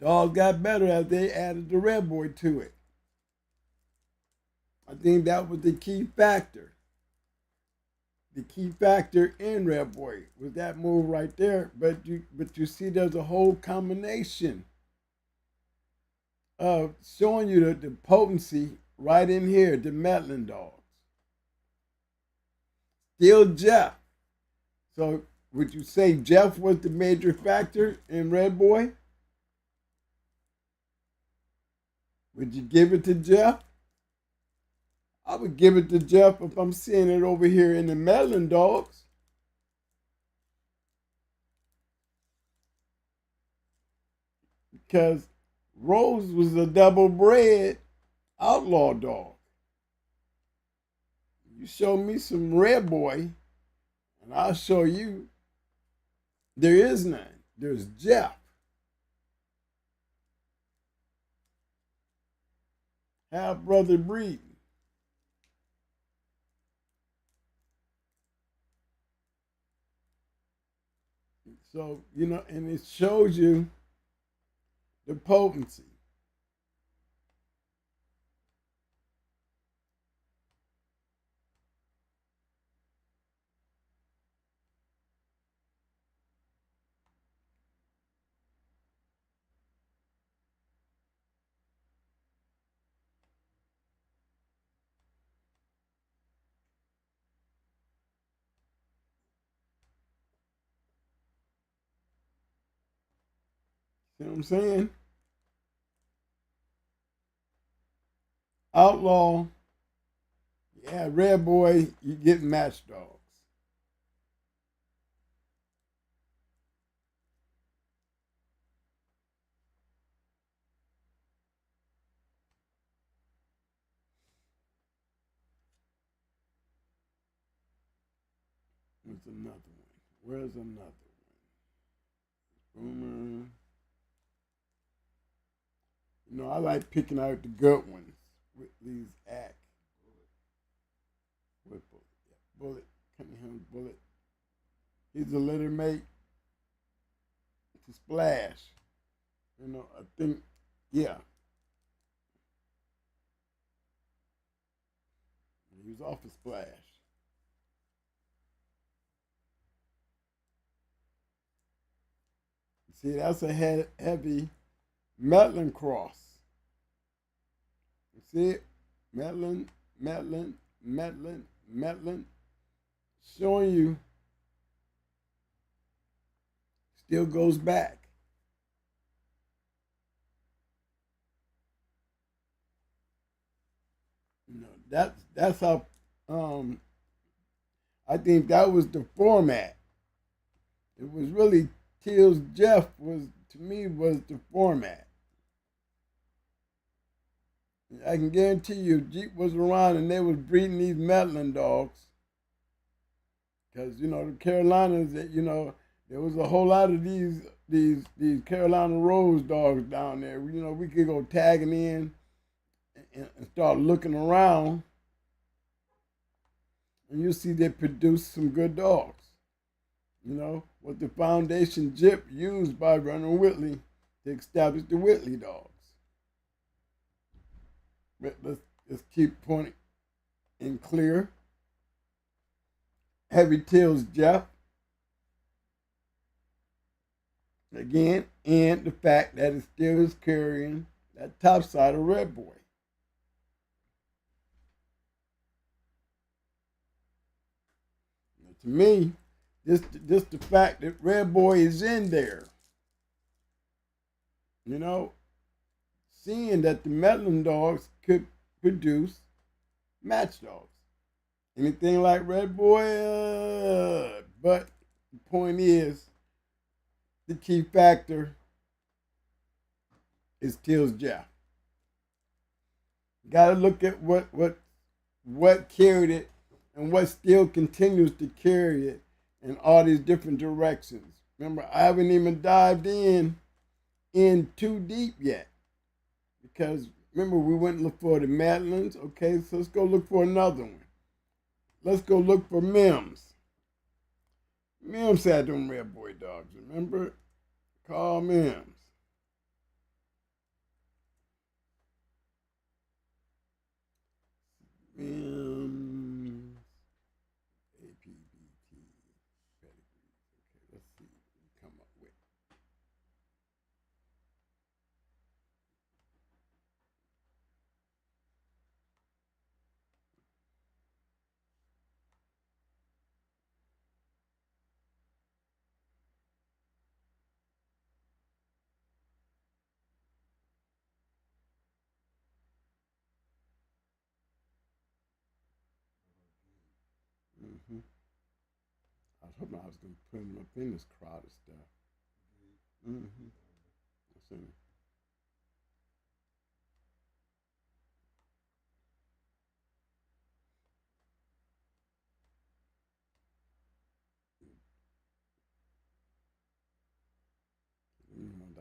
Dogs got better as they added the Red Boy to it. I think that was the key factor. the key factor in Red Boy was that move right there. But you see, there's a whole combination of showing you the potency right in here, the Metlin dogs. Still Jeff. So would you say Jeff was the major factor in Red Boy? Would you give it to Jeff? I would give it to Jeff if I'm seeing it over here in the Metlin dogs. Because Rose was a double bred outlaw dog. You show me some Red Boy, and I'll show you there is none. There's Jeff. Half brother breed. So, and it shows you the potency. See what I'm saying? Outlaw, yeah, Red Boy, you get match dogs. Where's another one? Where's another one? Boomer. I like picking out the good ones with these acts. With Bullet. Yeah, Bullet. Cunningham Bullet. He's a litter mate to Splash. I think, yeah. He was off of Splash. See, that's a heavy Metlin cross. You see it? Metlin, Metlin, Metlin, Metlin. Showing you still goes back. That's how I think that was the format. It was really Till's Jeff was the format. I can guarantee you, if Jeep was around and they was breeding these Metlin dogs, because the Carolinas, that there was a whole lot of these Carolina Rose dogs down there. We could go tagging in and start looking around, and you see they produce some good dogs. What the foundation Jip used by Runner Whitley to establish the Whitley dogs. But let's keep pointing in clear. Heavy Tails Jeff. Again, and the fact that it still is carrying that top side of Red Boy. Now, to me, just the fact that Red Boy is in there. Seeing that the Metlin dogs could produce match dogs. Anything like Red Boy, but the point is, the key factor is Till's Jeff. Got to look at what carried it and what still continues to carry it in all these different directions. Remember, I haven't even dived in too deep yet, because remember, we went and looked for the Matlins. Okay, so let's go look for another one. Let's go look for M.M.M. M.M.M had them Red Boy dogs, remember? Call M.M.M. M.M.M. APBT. I was hoping I was going to put him up in this crowd of stuff. Mm-hmm.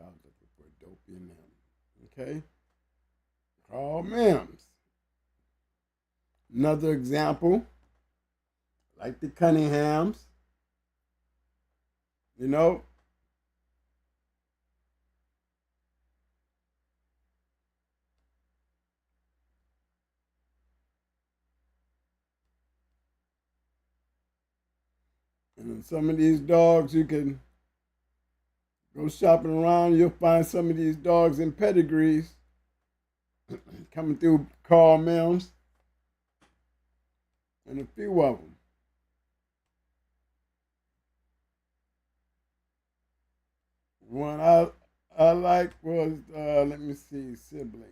I was looking for a dope in them. Okay. Carl Mims. Another example, like the Cunninghams. You know, and some of these dogs you can go shopping around, you'll find some of these dogs in pedigrees coming through Carl Mims and a few of them. One I like was, let me see, Sibling.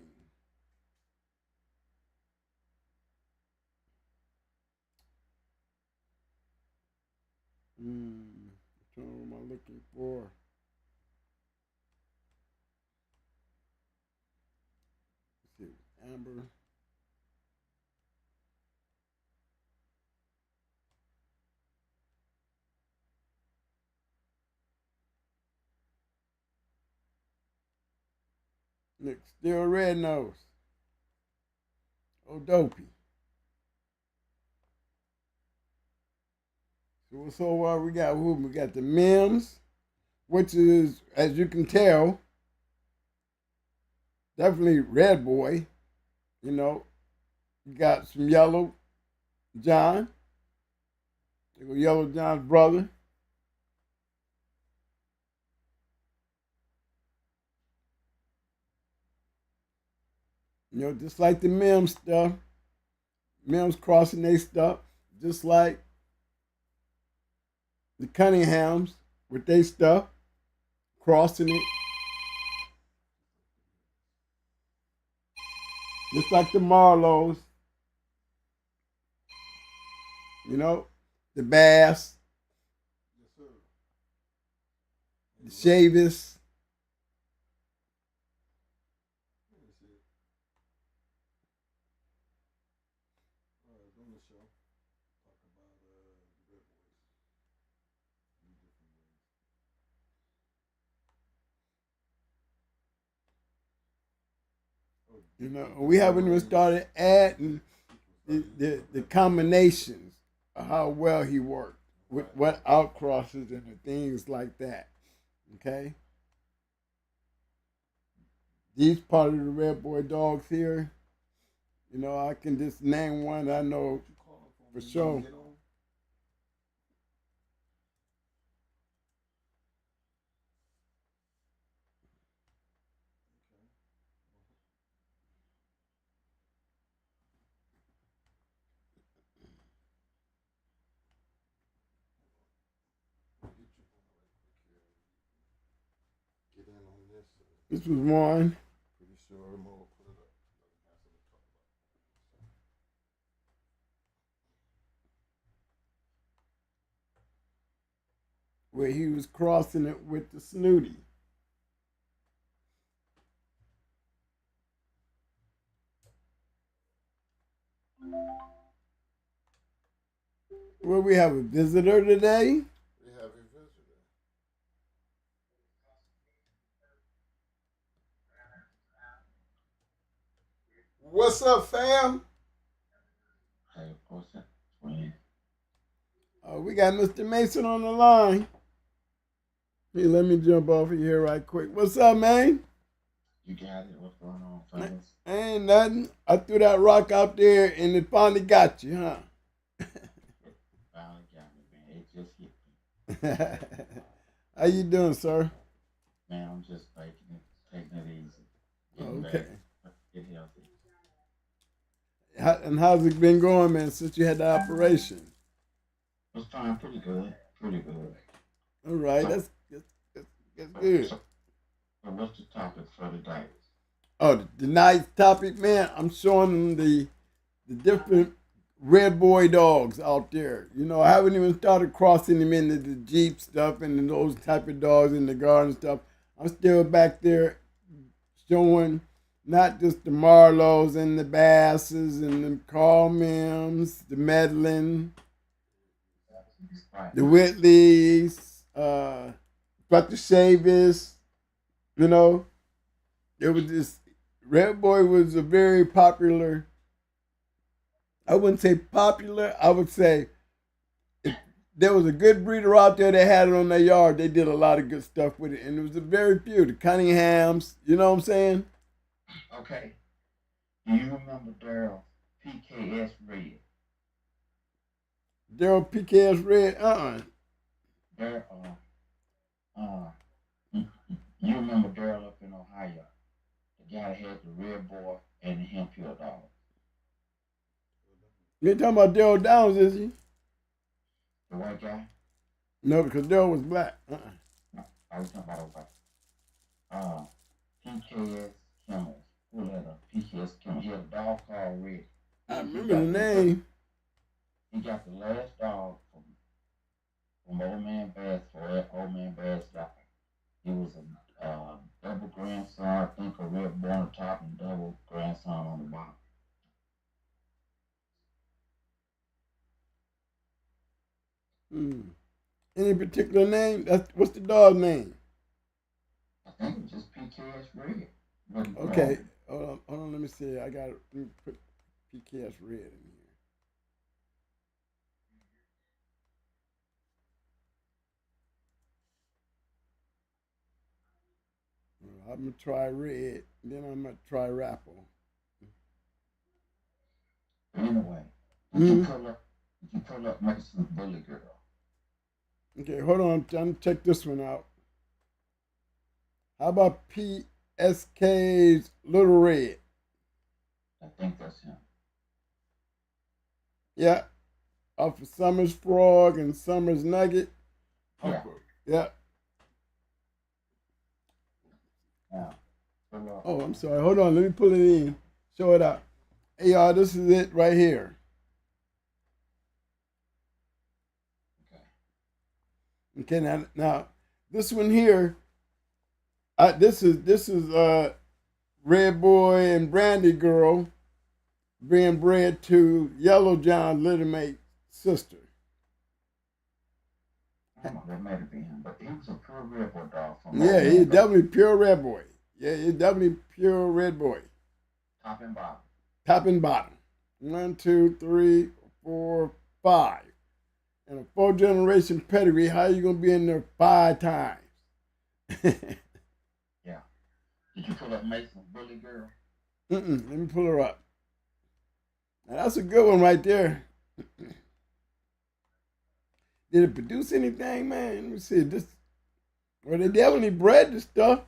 Which one am I looking for? Let's see, Amber. Nick, still red nose. Oh, dopey. So we got who? We got the Mims, which is, as you can tell, definitely red boy. You know, you got some yellow John. Yellow John's brother. You know, just like the Mims stuff. Mims crossing their stuff, just like the Cunninghams with their stuff, crossing it. Just like the Marlows, you know, the Bass, the Chavis. You know, we haven't even started adding the combinations of how well he worked with what outcrosses and the things like that. Okay, these part of the red boy dogs here, you know, I can just name one I know for sure. This was one. Pretty sure I'm gonna put it up. Where he was crossing it with the Snooty. Well, we have a visitor today. We have a visitor. What's up, fam? Hey, what's up, We got Mr. Mason on the line. Hey, let me jump off of here right quick. What's up, man? You got it? What's going on, fellas? Ain't nothing. I threw that rock out there and it finally got you, huh? Finally got me, man. It just hit me. How you doing, sir? Man, I'm just taking it easy. Okay. Get healthy. And how's it been going, man, since you had the operation? It's fine, pretty good. Pretty good. All right, So, that's good. So what's the topic for today? Oh, the night's topic, man. I'm showing them the different red boy dogs out there. You know, I haven't even started crossing them into the Jeep stuff and those type of dogs in the garden stuff. I'm still back there showing not just the Marlows and the Basses and the Carl Mims, the Medlin, the Whitleys, but the Shavis, you know. It was just, Red Boy was a very popular, I wouldn't say popular, I would say if there was a good breeder out there that had it on their yard, they did a lot of good stuff with it. And it was a very few, the Cunninghams, you know what I'm saying? Okay. Do you remember Daryl PKS Red? Daryl PKS Red, Daryl, you remember Daryl up in Ohio? The guy that had the red boy and the hemp-field dog. You ain't talking about Daryl Downs, is he? The white guy? No, because Daryl was black. No, I was talking about PKS Kennels. Who had a PKS Kennels? He had a dog called Red. I remember the name. He got the last dog from Old Man Bass for Old Man Bass died. He was a double grandson, I think a red boy on the top and double grandson on the bottom. Any particular name? What's the dog's name? I think it was just PKS Red. Okay, hold on, let me see. Let me put PKS Red in here. I'm gonna try Red, then I'm gonna try Rapple. Anyway, you pull up Mason Bully Girl. Okay, hold on. I'm trying to check this one out. How about PSK's Little Red? I think that's him. Yeah. Off of Summer's Frog and Summer's Nugget. Yeah. Yeah. Yeah. Oh, I'm sorry. Hold on. Let me pull it in. Show it out. Hey, y'all, this is it right here. Okay, now this one here, this is Red Boy and Brandy Girl being bred to Yellow John's little mate sister. That might have been him, but he was a pure red boy dog. Yeah, he's definitely pure Red Boy. Yeah, he's definitely pure Red Boy. Top and bottom. Top and bottom. 1, 2, 3, 4, 5. And a 4-generation pedigree, how you gonna be in there 5 times? Yeah. Did you pull up Mason's Bully Girl? Let me pull her up. Now that's a good one right there. Did it produce anything, man? Let me see. Well, they definitely bred the stuff.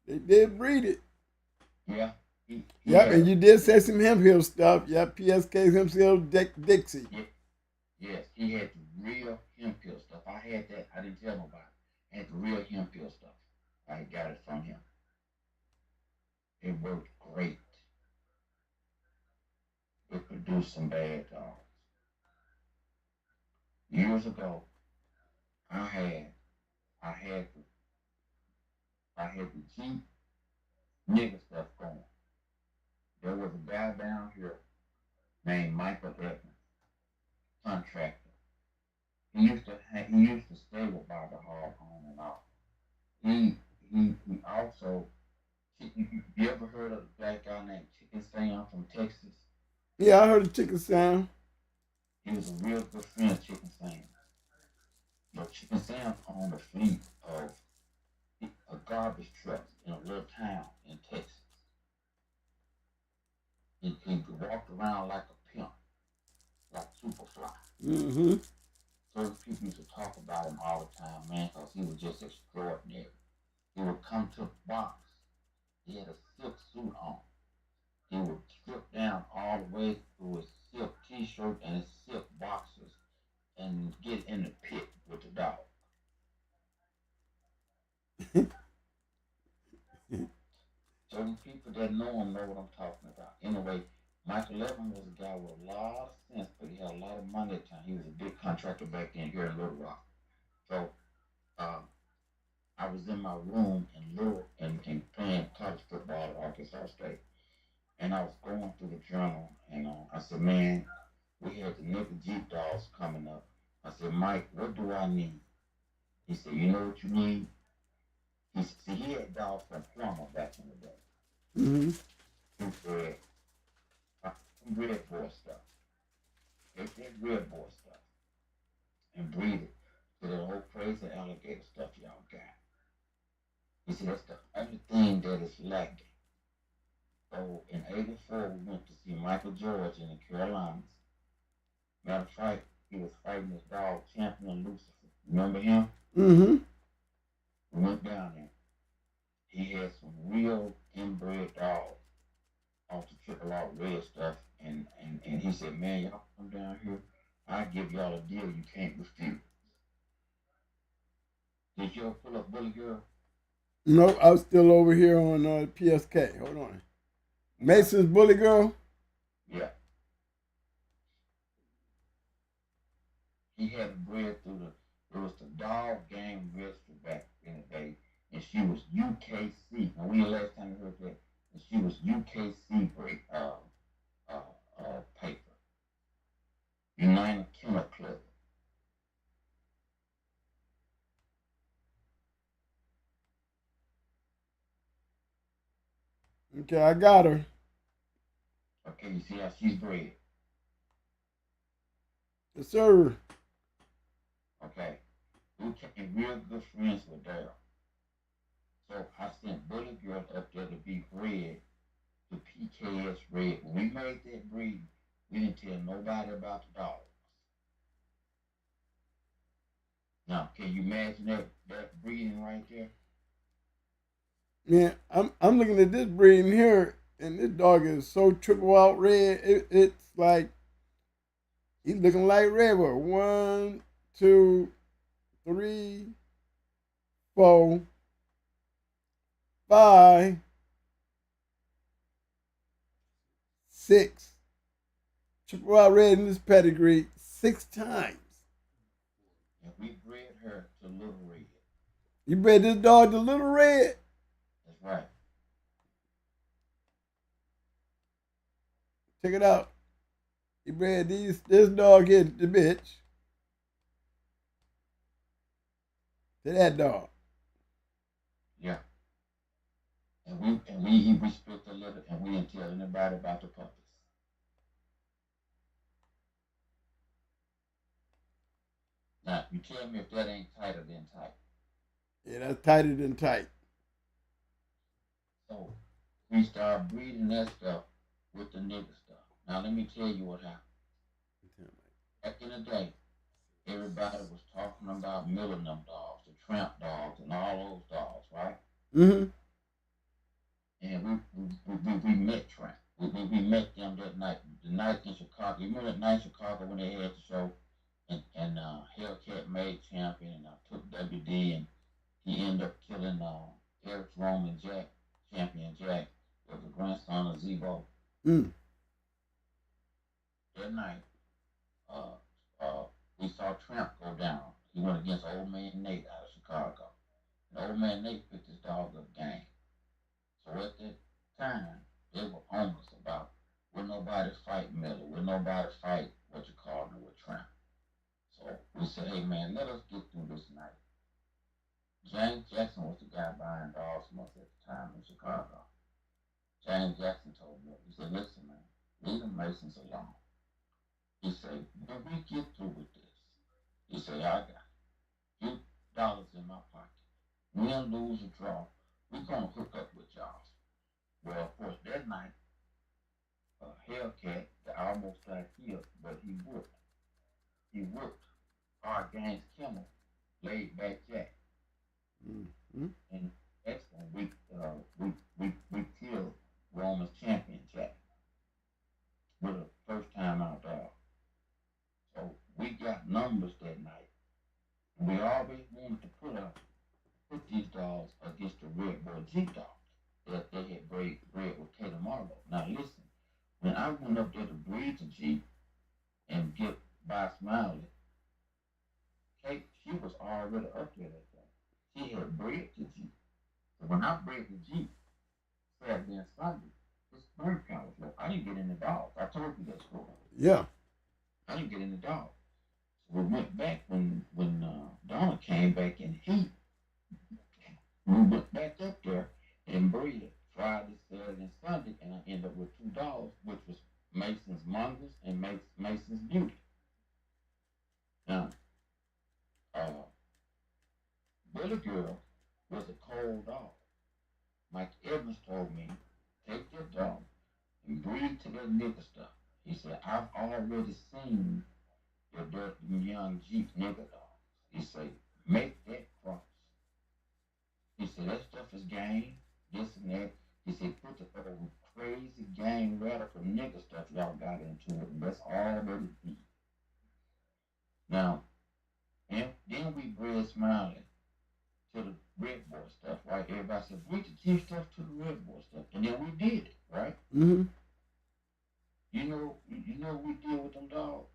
They did breed it. Yeah. Yep, and you did say some hemp hill stuff. Yep, PSK's hemp hill Dixie. Yeah. Yes, he had the real hemp hill stuff. I had that. I didn't tell nobody. I had the real hemp hill stuff. I got it from him. It worked great. It produced some bad dogs. Years ago, I had the Jeep nigga stuff going. There was a guy down here named Michael Evans, contractor. He used to stay with Bobby Hall on and off. He also, you ever heard of a black guy named Chicken Sam from Texas? Yeah, I heard of Chicken Sam. He was a real good friend of Chicken Sam. But Chicken Sam owned a fleet of a garbage trucks in a little town in Texas. He walked around like a pimp, like Superfly. Mm-hmm. Certain people used to talk about him all the time, man, because he was just extraordinary. He would come to the box. He had a silk suit on. He would strip down all the way through his silk t-shirt and his silk boxers and get in the pit with the dog. Certain people that know him know what I'm talking about. Anyway, Michael Evans was a guy with a lot of sense, but he had a he was a big contractor back then here in Little Rock. So I was in my room and playing college football at Arkansas State. And I was going through the journal, and I said, man, we had the nigga Jeep dolls coming up. I said, Mike, what do I need? He said, you know what you need? He said, see, he had dolls from Plumber back in the day. Mm-hmm. Some red boy stuff. Take that red boy stuff and breathe it to that old crazy alligator stuff y'all got. He said, that's the only thing that is lacking. So in '84, we went to see Michael George in the Carolinas. Matter of fact, he was fighting his dog, Champion Lucifer. Remember him? Mm-hmm. We went down there. He had some real inbred dogs off the triple R red stuff. And he said, man, y'all come down here. I'll give y'all a deal you can't refuse. Did you ever pull up Bully Girl? Nope, I was still over here on PSK. Hold on. Mason's Bully Girl? Yeah. He had a bred through it was the dog game register back in the day, and she was UKC. Now, when the last time you heard that? And she was UKC break, paper. United Kennel Club. Okay, I got her. Okay, you see how she's bred? Yes, sir. Okay. We became real good friends with Daryl. So I sent Bully Girl up there to be bred to PKS Red. When we made that breed, we didn't tell nobody about the dogs. Now, can you imagine that breeding right there? Yeah, I'm looking at this breeding here, and this dog is so triple out red. It's like he's looking like Redboy. 1, 2, 3, 4, 5, 6. Triple out red in this pedigree 6 times. And we bred her to Little Red. You bred this dog to Little Red? That's right. Check it out. You bred this dog here, the bitch, to that dog. Yeah. And we split the litter, and we didn't tell anybody about the puppies. Now, you tell me if that ain't tighter than tight. Yeah, that's tighter than tight. So we started breeding that stuff with the nigger stuff. Now let me tell you what happened. Back in the day, everybody was talking about milling them dogs, the tramp dogs, and all those dogs, right? Mm-hmm. And we met Tramp. We met them that night, the night in Chicago. You remember that night in Chicago when they had the show? And Hellcat made champion, and I took WD, and he ended up killing Eric's ROM and Jack, champion Jack, was the grandson of Zebo. Mm. That night, we saw Tramp go down. He went against Old Man Nate out of Chicago. And Old Man Nate picked his dog up game. So at that time, they were on us about, will nobody fight Miller? Will nobody fight what you call him with Tramp? So we said, hey man, let us get through this night. James Jackson was the guy buying dogs from us at the time in Chicago. James Jackson told me, he said, listen man, leave the Masons alone. He said, when we get through with this, he said, I got $few in my pocket. Win, lose, or draw, we're going to hook up with y'all. Well, of course, that night, Hellcat almost got killed, but he whooped. He whooped our gang's Kennel, laid back Jack. Mm-hmm. And that's when we killed Roman's champion Jack with a first time out dog. So we got numbers that night. And we always wanted to put these dogs against the Red Boy Jeep dog that they had bred with Taylor Marlowe. Now listen, when I went up there to breed the Jeep and get by Smiley, Kate, she was already up there that day. She had bred the Jeep. So when I bred the Jeep, Saturday and Sunday, this bird count was low. I didn't get any dogs. I told you that story. Yeah. I didn't get any dogs. So we went back when Donna came back in heat. We went back up there and bred Friday, Saturday, and Sunday, and I ended up with 2 dogs, which was Mason's Mongoose and Mason's Beauty. Now, Billy Girl was a cold dog. Mike Evans told me, take your dog and breed to that nigger stuff. He said, I've already seen your dirty young Jeep nigger dogs. He said, make that cross. He said, that stuff is game, this and that. He said, put the crazy gang radical nigger stuff y'all got into it, and that's already deep. Now, and then we bred Smiley to the Red Boy stuff, right? Everybody said, breed the Jeep stuff to the Red Boy stuff. And then we did it, right? Mm-hmm. You know what we did with them dogs?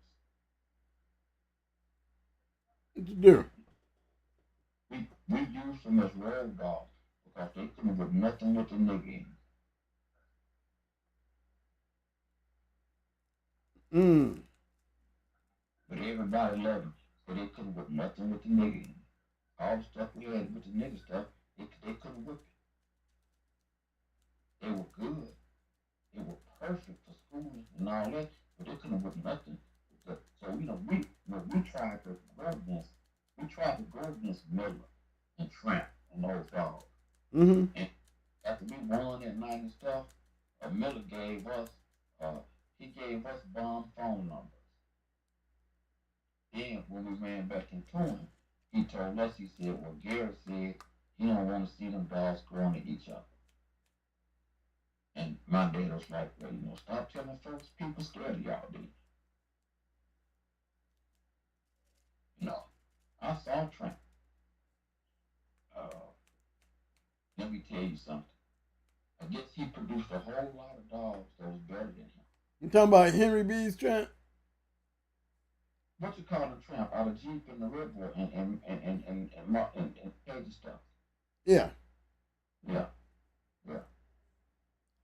What you do? We used them as road dogs because they couldn't whip nothing with the nigga in. Mm. But everybody loved them, so they couldn't whip nothing with the nigga in. All the stuff we had with the nigga stuff, they couldn't whip it. They were good. They were perfect for school and all that, but they couldn't whip nothing. So, we tried to go against Miller and Tramp and those dogs. Mm-hmm. And after we won that night and stuff, Miller gave us bomb phone numbers. Then when we ran back into him, he told us, he said, well, Gary said he don't want to see them dogs going to each other. And my dad was like, well, stop telling folks people scared of y'all, dude. I saw Trent. Let me tell you something. I guess he produced a whole lot of dogs that was better than him. You talking about Henry B's Trent? What you call him, Tramp? Out of Jeep and the Red Boy and Cajun stuff. Yeah. Yeah.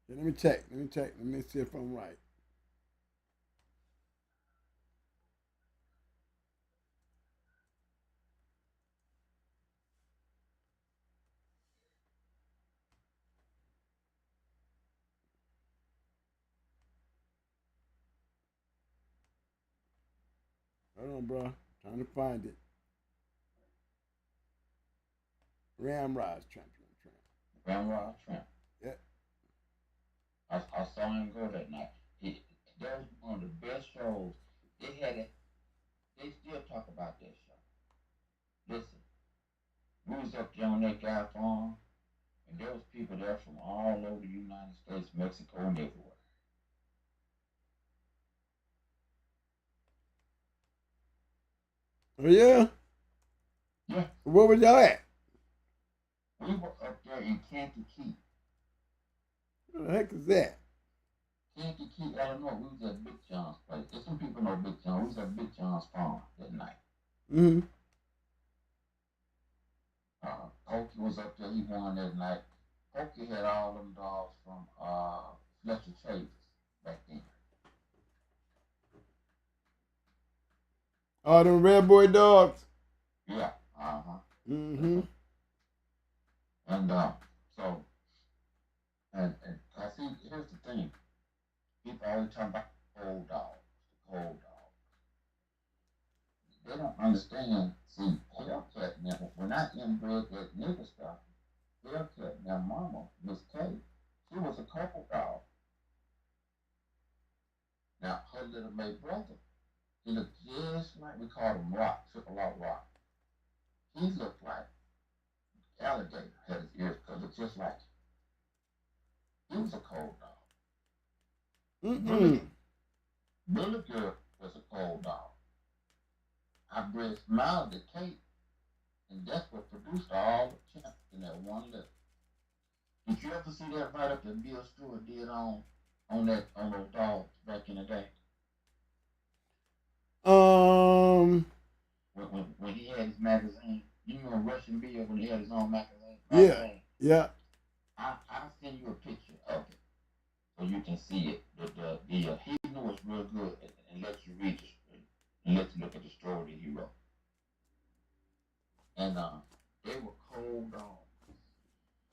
Let me check. Let me see if I'm right. Hold on, bro. Trying to find it. Ramrod's Trent. Ramrod Tramp. Yeah. I saw him go that night. That was one of the best shows. They had it. They still talk about that show. Listen, we was up there on that guy farm, and there was people there from all over the United States, Mexico, and everywhere. Oh, yeah? Yeah. Where was y'all at? We were up there in Kankakee. What the heck is that? Kankakee, Illinois. We was at Big John's place. There's some people know Big John. We was at Big John's farm that night. Mm-hmm. Pokey was up there. He won that night. Pokey had all them dogs from Fletcher Chase back then. All them Red Boy dogs. Yeah. Mm-hmm. And so, and I see, here's the thing. People always talk about cold dogs, the cold dogs. They don't understand. See, Hellcat, now, when I inbred that nigga stuff, Hellcat, now mama, Miss K, she was a couple dog. Now, her little May brother, he looked just like, we called him Rock, Triple R Rock. He looked like alligator, had his ears cut, looked just like him. He was a cold dog. Mm-mm. Billy Girl was a cold dog. I bred Smile to Kate, and that's what produced all the champs in that one lip. Did you ever see that write up that Bill Stewart did on those dogs back in the day? When he had his magazine, you know Russian Bill when he had his own magazine. Yeah. I'll send you a picture of it so you can see it. He knew it's real good and let you read it and let you look at the story that he wrote. And they were cold dogs.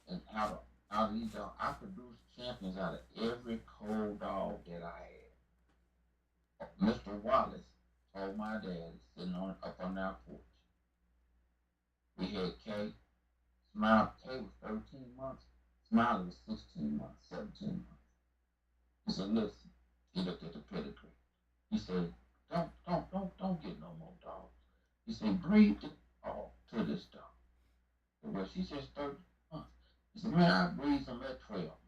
And out of these dogs, I produced champions out of every cold dog that I had. Mr. Wallace told my dad sitting up on our porch. We had Kay. Smile, Kay was 13 months. Smiley was 16 months, 17 months. He said, listen, he looked at the pedigree. He said, don't get no more dogs. He said, breed the dog to this dog. Well, she said 30 months. He said, man, I breed them at 12 months.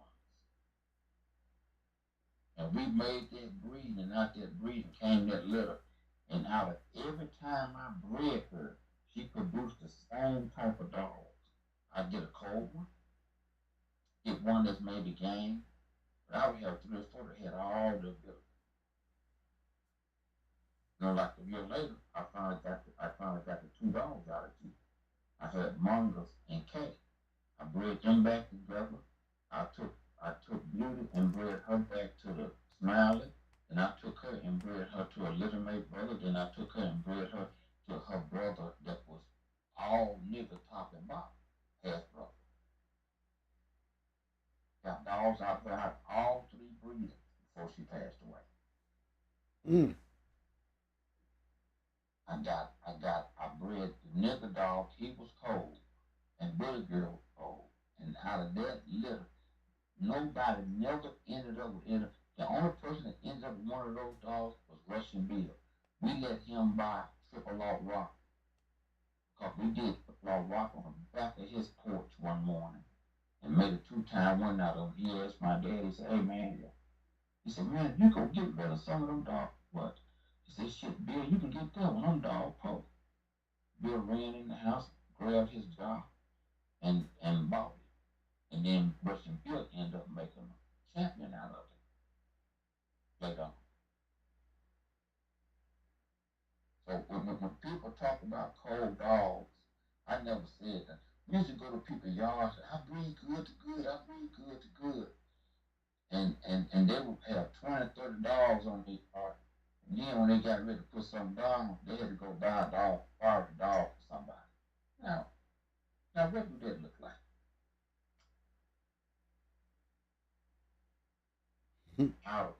And we made that breeding, and out that breeding came that litter. And out of every time I bred her, she produced the same type of dogs. I get a cold one, get one that's maybe game, but I would have 3 or 4 that had all the ability. You know, like a year later, I finally got the 2 dogs out of you. I had Mongoose and Kay. I bred them back together. I took Beauty and bred her back to the Smiley. Then I took her and bred her to a little mate brother. Then I took her and bred her to her brother that was all nigger top and bottom, half brother. Got dogs out there, all 3 breeding before she passed away. I bred the nigger dog, he was cold, and Billy Girl was cold. And out of that litter, nobody never ended up with any. The only person that ended up with one of those dogs was Russian Bill. We let him buy Triple Law Rock. Because we did Triple Law Rock on the back of his porch one morning and made a 2-time win out of him. He asked my dad, he said, hey man, he said, man, you go get rid of some of them dogs. What? He said, shit, Bill, you can get that one. I'm dog post. Bill ran in the house, grabbed his dog, and bought it. And then Russian Bill ended up making a champion out of it later on. So when people talk about cold dogs, I never said that. We used to go to people's yards, I breed good to good, I breed good to good. And they would have 20, 30 dogs on their yard. And then when they got ready to put something down, they had to go buy a dog, borrow a dog for somebody. Now what do that look like? Out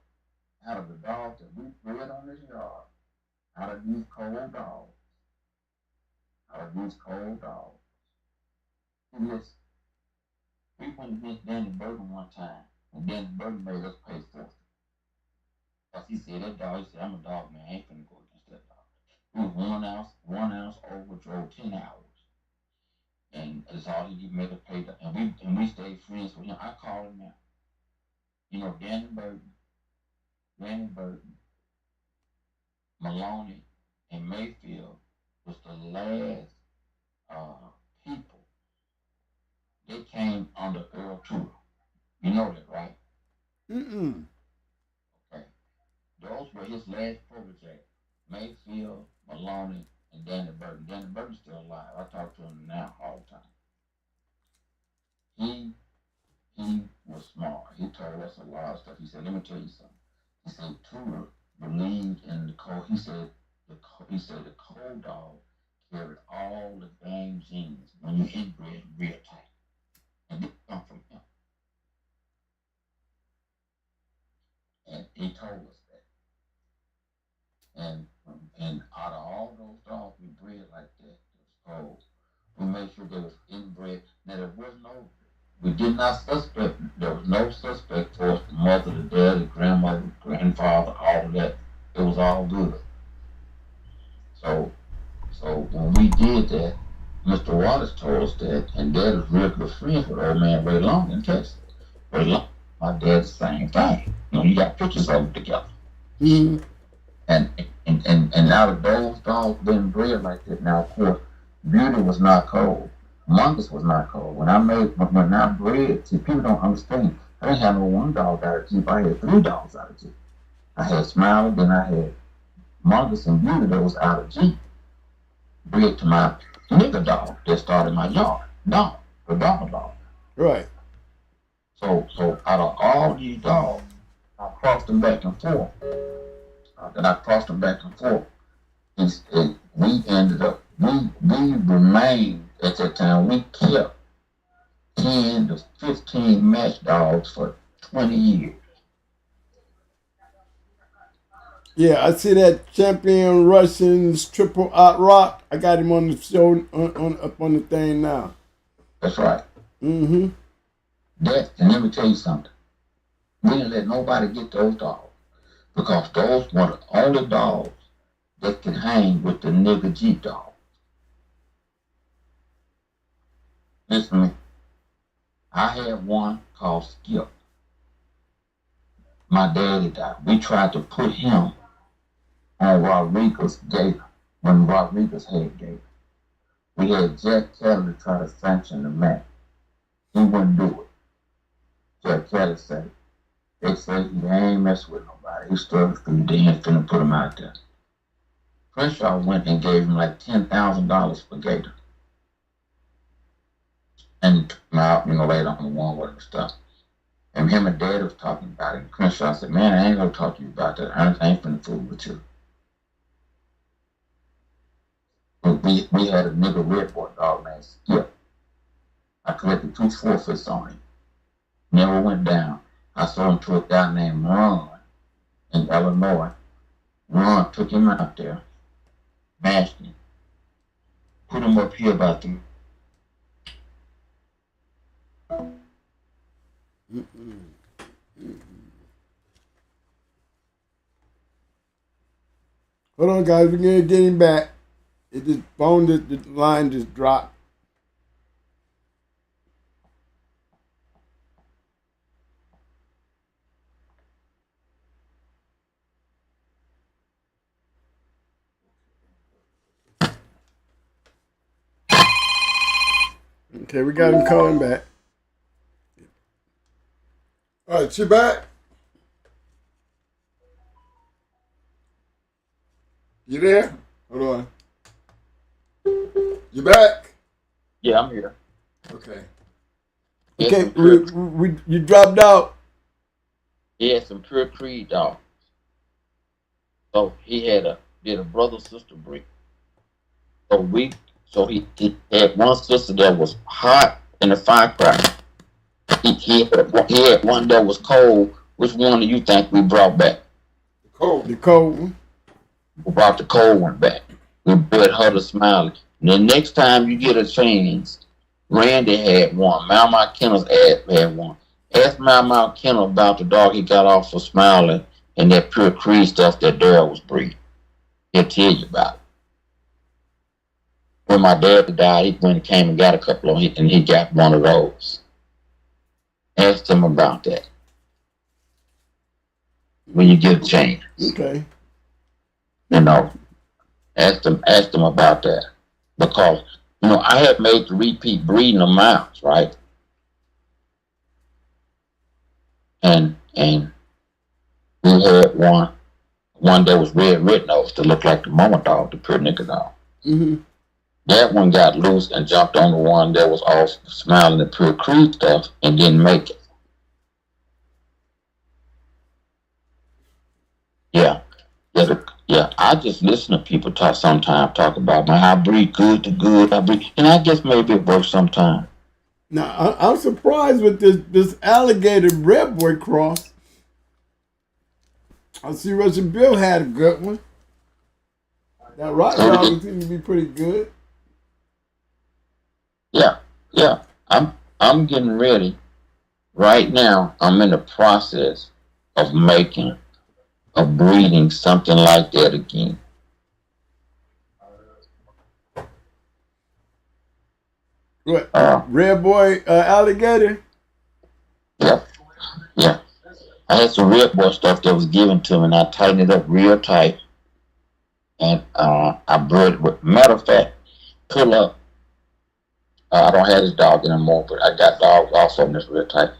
of the dogs that we bred on this yard, out of these cold dogs, listen, we went against Danny Burton one time, and Danny Burton made us pay for it. Because he said, that dog, he said, I'm a dog, man, I ain't finna go against that dog. It was 1 ounce over, drove 10 hours. And that's all he did, make us pay. And we stayed friends with him. I call him now. You know, Danny Burton, Maloney, and Mayfield was the last people. They came on the Earl Tour. You know that, right? Okay. Those were his last protege. Mayfield, Maloney, and Danny Burton. Danny Burton's still alive. I talk to him now all the time. He was smart. He told us a lot of stuff. He said, let me tell you something. He said, Tudor believed in the cold. He said the cold dog carried all the game genes when you inbred real tight. And it come from him. And he told us that. And out of all those dogs we bred like that was cold, we made sure they was inbred. Now we did not suspect, there was no suspect for us, the mother, the dad, the grandmother, grandfather, all of that. It was all good. So when we did that, Mr. Waters told us that, and Dad was real good friends with old man Ray Long in Texas. Ray Long, my dad, the same thing. You know, you got pictures of them together. And out of those dogs being bred like that, now of course, Beauty was not cold. Mongoose was not cold. When I bred, see, people don't understand. I didn't have no 1 dog out of Jeep. I had 3 dogs out of Jeep. I had Smiley, then I had Marcus and Beauty that was out of Jeep bred to my nigga dog that started my yard. Dog, the dog. Right. So out of all these dogs, I crossed them back and forth. We ended up, we remained at that time, we kept 10 to 15 match dogs for 20 years. Yeah, I see that champion Russians triple out rock. I got him on the show up on the thing now. That's right. Mm-hmm. And let me tell you something. We didn't let nobody get those dogs because those were the only dogs that can hang with the nigga Jeep dog. Listen to me. I had one called Skip. My daddy died. We tried to put him on Rodriguez Gator when Rodriguez had Gator. We had Jack Kelly try to sanction the match. He wouldn't do it. Jack Kelly said, they said he ain't mess with nobody. He started from the dance and put him out there. Crenshaw went and gave him like $10,000 for Gator. And took him out, later on the one with him stuff. And him and Dad was talking about it. And Crenshaw said, man, I ain't gonna talk to you about that. I ain't finna fool with you. But we had a nigga redboy dog named Skip. I collected 2 forfeits on him. Never went down. I sold him to a guy named Ron in Illinois. Ron took him out there, mashed him, put him up here about them. Hold on, guys. We're gonna get him back. It just the line just dropped. Okay, we got him calling back. All right, you back? You there? Hold on. You back? Yeah, I'm here. Okay. Okay, you dropped out. He had some pure creed dogs. So he did a brother sister breed. So he had one sister that was hot in the firecracker. He had one that was cold. Which one do you think we brought back? The cold one. We brought the cold one back. We bred her to Smiley. And the next time you get a chance, Randy had one. Mount Kennels had one. Ask Mount Kennel about the dog he got off for Smiley and that pure creed stuff that Daryl was breeding. He'll tell you about it. When my dad died, he went and came and got a couple of them, and he got one of those. Ask him about that when you get a chance. Okay. Ask them about that. Because, I had made the repeat breeding amounts, right? And we had one that was red nose that looked like the mama dog, the pure nigga dog. Mm-hmm. That one got loose and jumped on the one that was off Smiling the pure creed stuff and didn't make it. Yeah. I just listen to people sometimes talk about I breed good to good. And I guess maybe it works sometimes. Now I'm surprised with this alligator redboy cross. I see Russian Bill had a good one. That rock dog seemed to be pretty good. Yeah. I'm getting ready. Right now, I'm in the process of breeding something like that again. What? Redboy alligator? Yeah. I had some redboy stuff that was given to me, and I tightened it up real tight. And I bred it with. Matter of fact, pull up. I don't have this dog anymore, but I got dogs also in this real tight.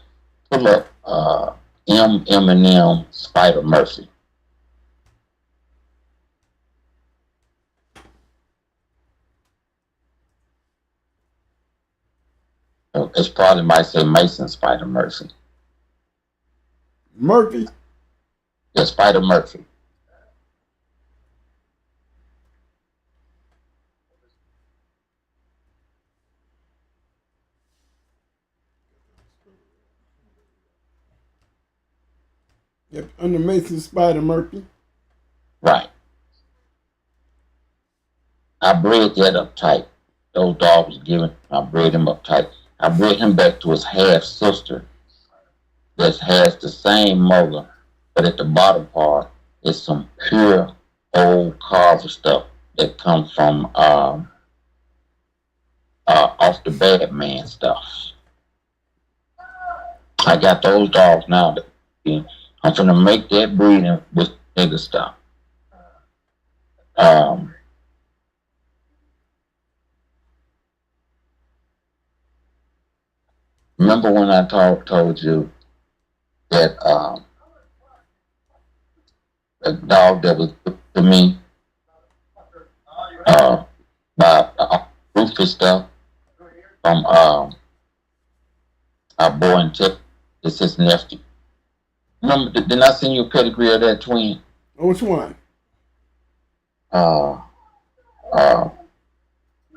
Pull up. M.M. Spider Murphy. It's probably might say Mason Spider Murphy. Murphy? Yeah, Spider Murphy. Yep, under Mason Spider Murphy. Right. I bred that uptight. Those dogs was given. I bred him uptight. I bred him back to his half sister that has the same mother, but at the bottom part is some pure old carver stuff that comes from off the bad man stuff. I got those dogs now. I'm gonna make that breeding with nigga stuff. Remember when I told you that a dog that was to me by Rufus stuff from our boy in Texas, it's his nephew. Remember, didn't I send you a pedigree of that twin? Which one? The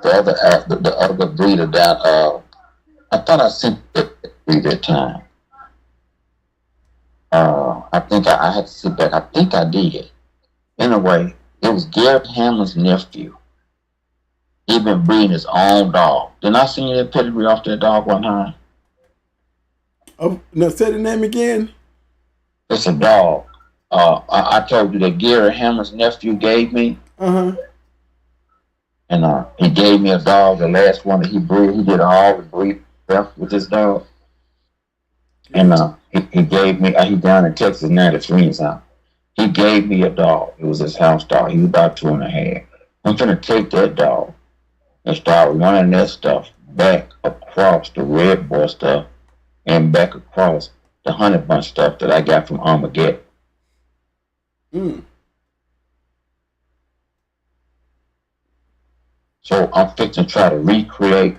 other breeder down. I thought I sent it that time. I think I had to sit back. I think I did. Anyway, it was Garrett Hammond's nephew. He been breeding his own dog. Didn't I send you that pedigree off that dog one time? Oh, now say the name again. It's a dog. I told you that Garrett Hammond's nephew gave me. Uh-huh. And he gave me a dog, the last one that he bred. He did all the breed stuff with his dog. And he gave me, he down in Texas now at a friend's house. He gave me a dog. It was his house dog. He was about 2.5. I'm going to take that dog and start running that stuff back across the Red Boy stuff and back across the Honey Bunch stuff that I got from Armageddon. So I'm fixing to try to recreate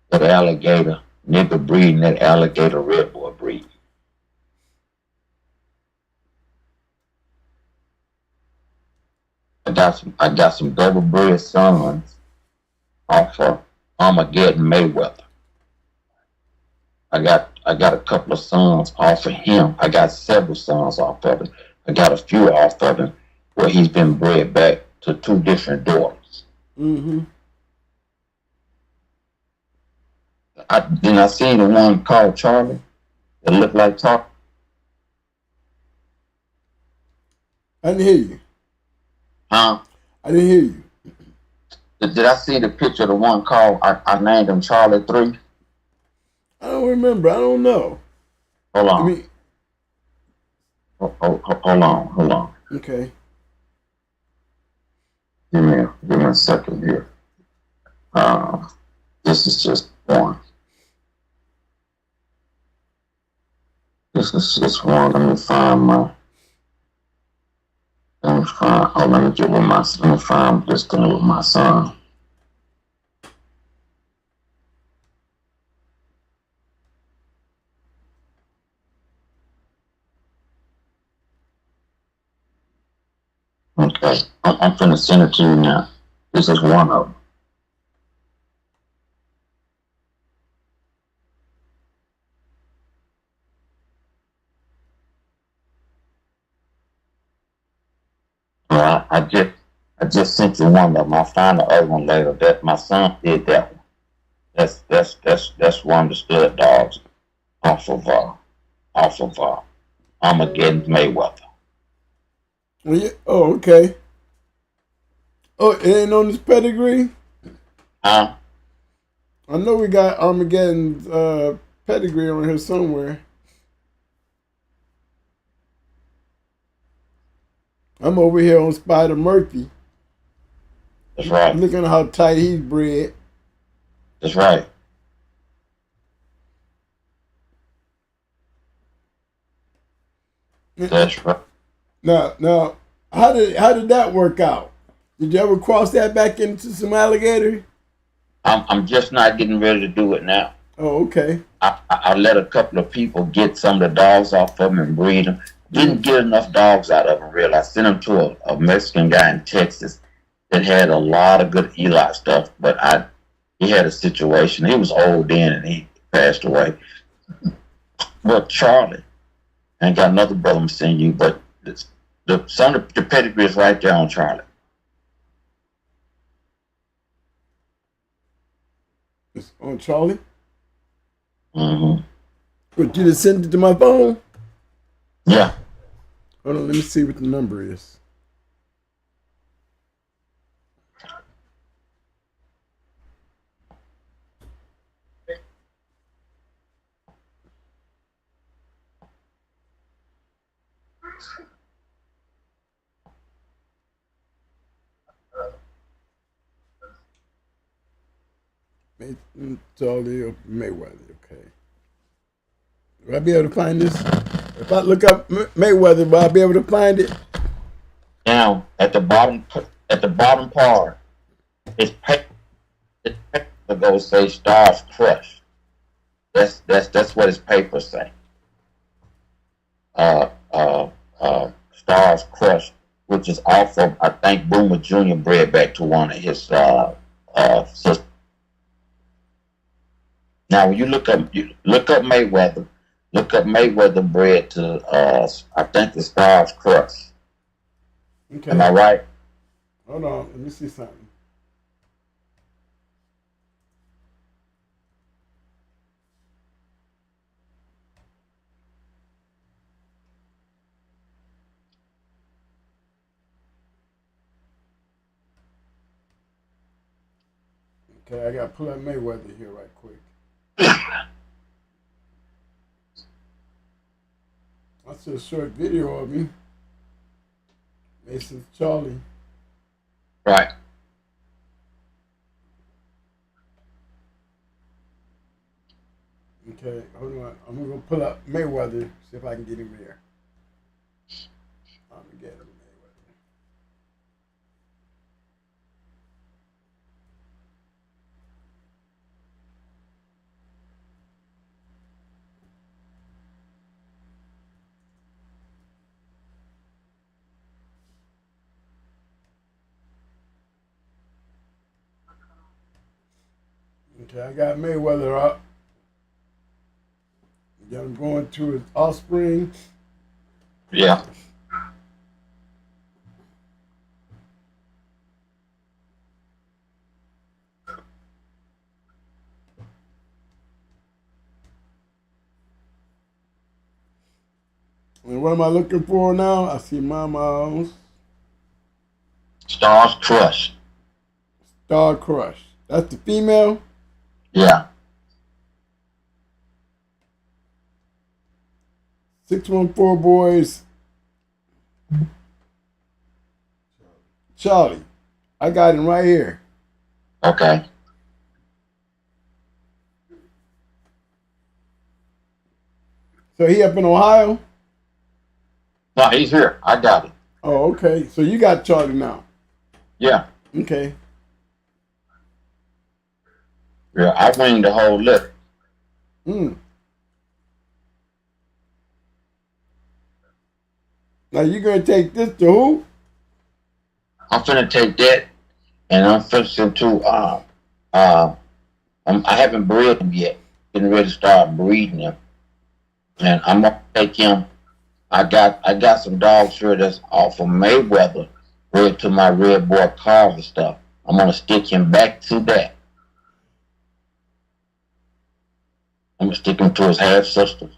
that alligator nigger breed and that alligator Red Boy breed. I got some double bred sons off of Armageddon Mayweather. I got a couple of sons off of him. I got several sons off of him. I got a few off of him where he's been bred back to 2 different daughters. Mm-hmm. I seen the one called Charlie that looked like Charlie. I didn't hear you. Huh? I didn't hear you. Did I see the picture of the one called, I named him Charlie 3? I don't remember. I don't know. Hold on. I mean, hold on. Okay. Give me a second here. This is just one. This is just one. Let me find this thing with my son. Okay, I'm finna send it to you now. This is one of them. Well, I just sent you one of them. I'll find the other one later. That my son did that one. That's one of the stud dogs off of Armageddon Mayweather. Well, yeah. Oh, okay. Oh, it ain't on this pedigree? Huh? I know we got Armageddon's pedigree on here somewhere. I'm over here on Spider Murphy. That's right. Looking at how tight he's bred. That's right. That's right. Now, how did that work out? Did you ever cross that back into some alligator? I'm just not getting ready to do it now. Oh, okay. I let a couple of people get some of the dogs off of them and breed them. Didn't get enough dogs out of them, really. I sent them to a Mexican guy in Texas that had a lot of good Eli stuff, but he had a situation. He was old then and he passed away. But Charlie, I ain't got another brother I'm sending you, but some of the pedigree is right there on Charlie. It's on Charlie. Mm-hmm. But you just send it to my phone? Yeah. Hold on, let me see what the number is. Charlie Mayweather, okay. Will I be able to find this? If I look up Mayweather, will I be able to find it? Now, at the bottom part, it's paper goes say Stars Crush. That's what his papers say. Stars Crush, which is off of, I think Boomer Jr. bred back to one of his sisters. Now, when you look up Mayweather, bred to I think the Stars Crush. Okay. Am I right? Hold on, let me see something. Okay, I gotta pull up Mayweather here right quick. That's a short video of me. Mason's Charlie. Right. Okay, hold on. I'm gonna pull up Mayweather, see if I can get him here. I'm gonna get him Mayweather. Okay, I got Mayweather up. Then I'm going to his offspring. Yeah. And what am I looking for now? I see Mama's Stars Crush. Star Crush. That's the female? Yeah. 614 boys. Charlie. I got him right here. Okay. So he up in Ohio? No, he's here. I got it. Oh, okay. So you got Charlie now. Yeah. Okay. Yeah, I winged the whole lip. Now you gonna take this to who? I'm finna take that and I'm fixing to I haven't bred him yet. Getting ready to start breeding him. And I'm gonna take him. I got some dogs here that's off of Mayweather, bred to my red boy Carver stuff. I'm gonna stick him back to that. I'm gonna stick him to his half sister.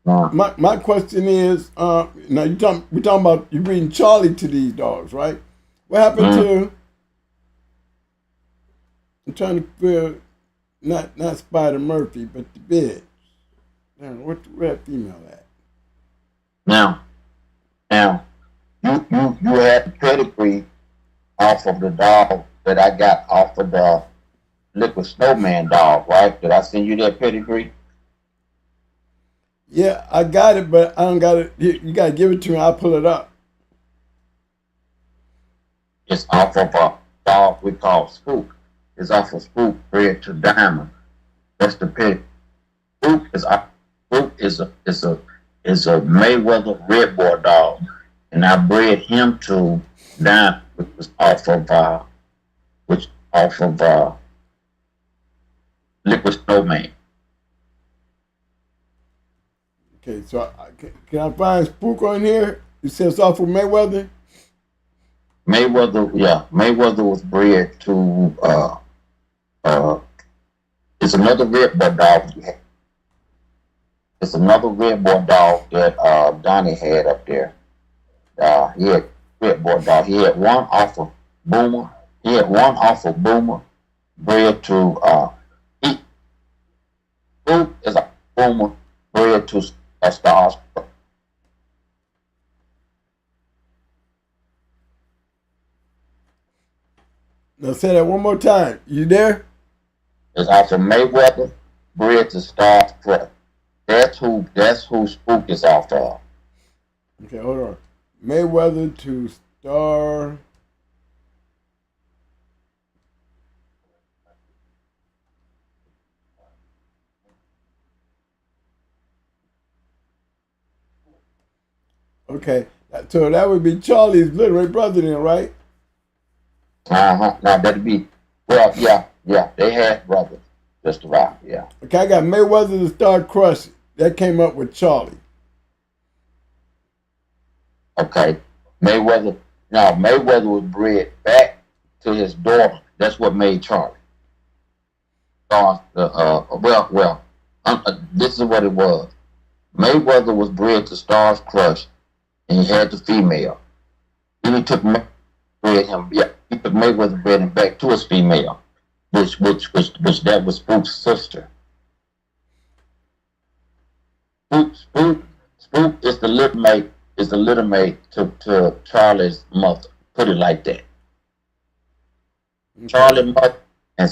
My question is, now we're talking about you bringing Charlie to these dogs, right? What happened to? I'm trying to feel not Spider Murphy, but the bitch. Damn, where that female at? Now, you had the pedigree off of the dog that I got off of the Liquid Snowman dog, right? Did I send you that pedigree? Yeah, I got it, but I don't got it. You got to give it to me. I'll pull it up. It's off of a dog we call Spook. It's off of Spook bred to Diamond. That's the pig. Spook is a Mayweather Red Boy dog, and I bred him to Diamond, which was off of Liquid Snowman. Okay, so can I find Spook on here? You said it's off of Mayweather? Mayweather was bred to it's another Red Boy dog. It's another Red Boy dog that Donnie had up there. He had Red Boy dog. He had one off of Boomer. Bred to Spook is a Boomer bred to Stars. Now say that one more time. You there? It's off of Mayweather bred to Stars. That's who Spook is off of. Okay, hold on. Mayweather to Star. Okay, so that would be Charlie's literary brother then, right? Now that'd be yeah. They had brothers, just about, yeah. Okay, I got Mayweather to Star Crush. That came up with Charlie. Okay, Mayweather was bred back to his daughter. That's what made Charlie. This is what it was. Mayweather was bred to Star's Crush, and he had the female. Then he took Mayweather bred him back to his female, which that was Spook's sister. Spook is the little mate to Charlie's mother. Put it like that. Okay. Charlie's mother and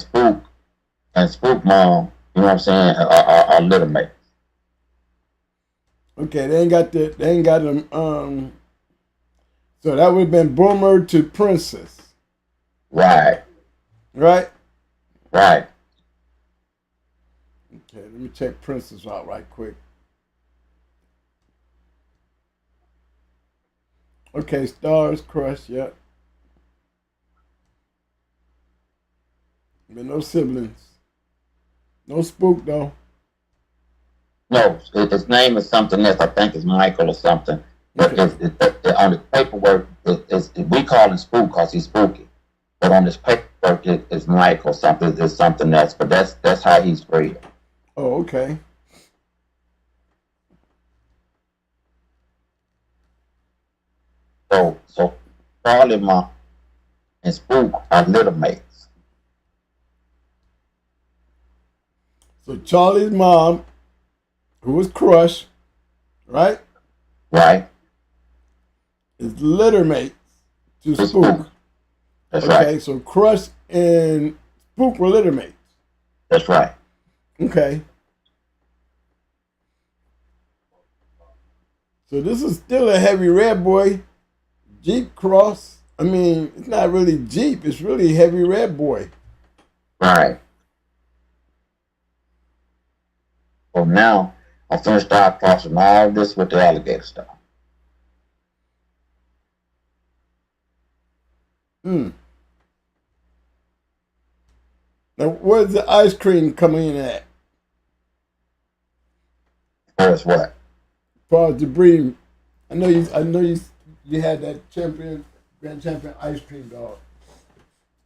Spook mom, you know what I'm saying, are little mates. Okay, they ain't got them. So that would have been Boomer to Princess. Right. Right. Right. Okay, let me check Princess out right quick. Okay, Stars Crush, yep. But no siblings. No Spook though. No, his name is something else. I think it's Michael or something. But okay. On the paperwork, we call him Spook because he's spooky. But on his paperwork, it's Michael something. It's something else. But that's how he's bred. Oh, okay. So Charlie Mom and Spook are little mates. So Charlie's mom, who was Crush, right? Right. Is litter mates to Spook. That's okay, right. Okay, so Crush and Spook were litter mates. That's right. Okay. So this is still a heavy red boy Jeep cross. I mean, it's not really Jeep. It's really heavy red boy. Right. Well, now I'm finna start crossing all this with the alligator stuff. Now, where's the ice cream coming in at? As what? As far as the breeding, I know you had that grand champion ice cream dog.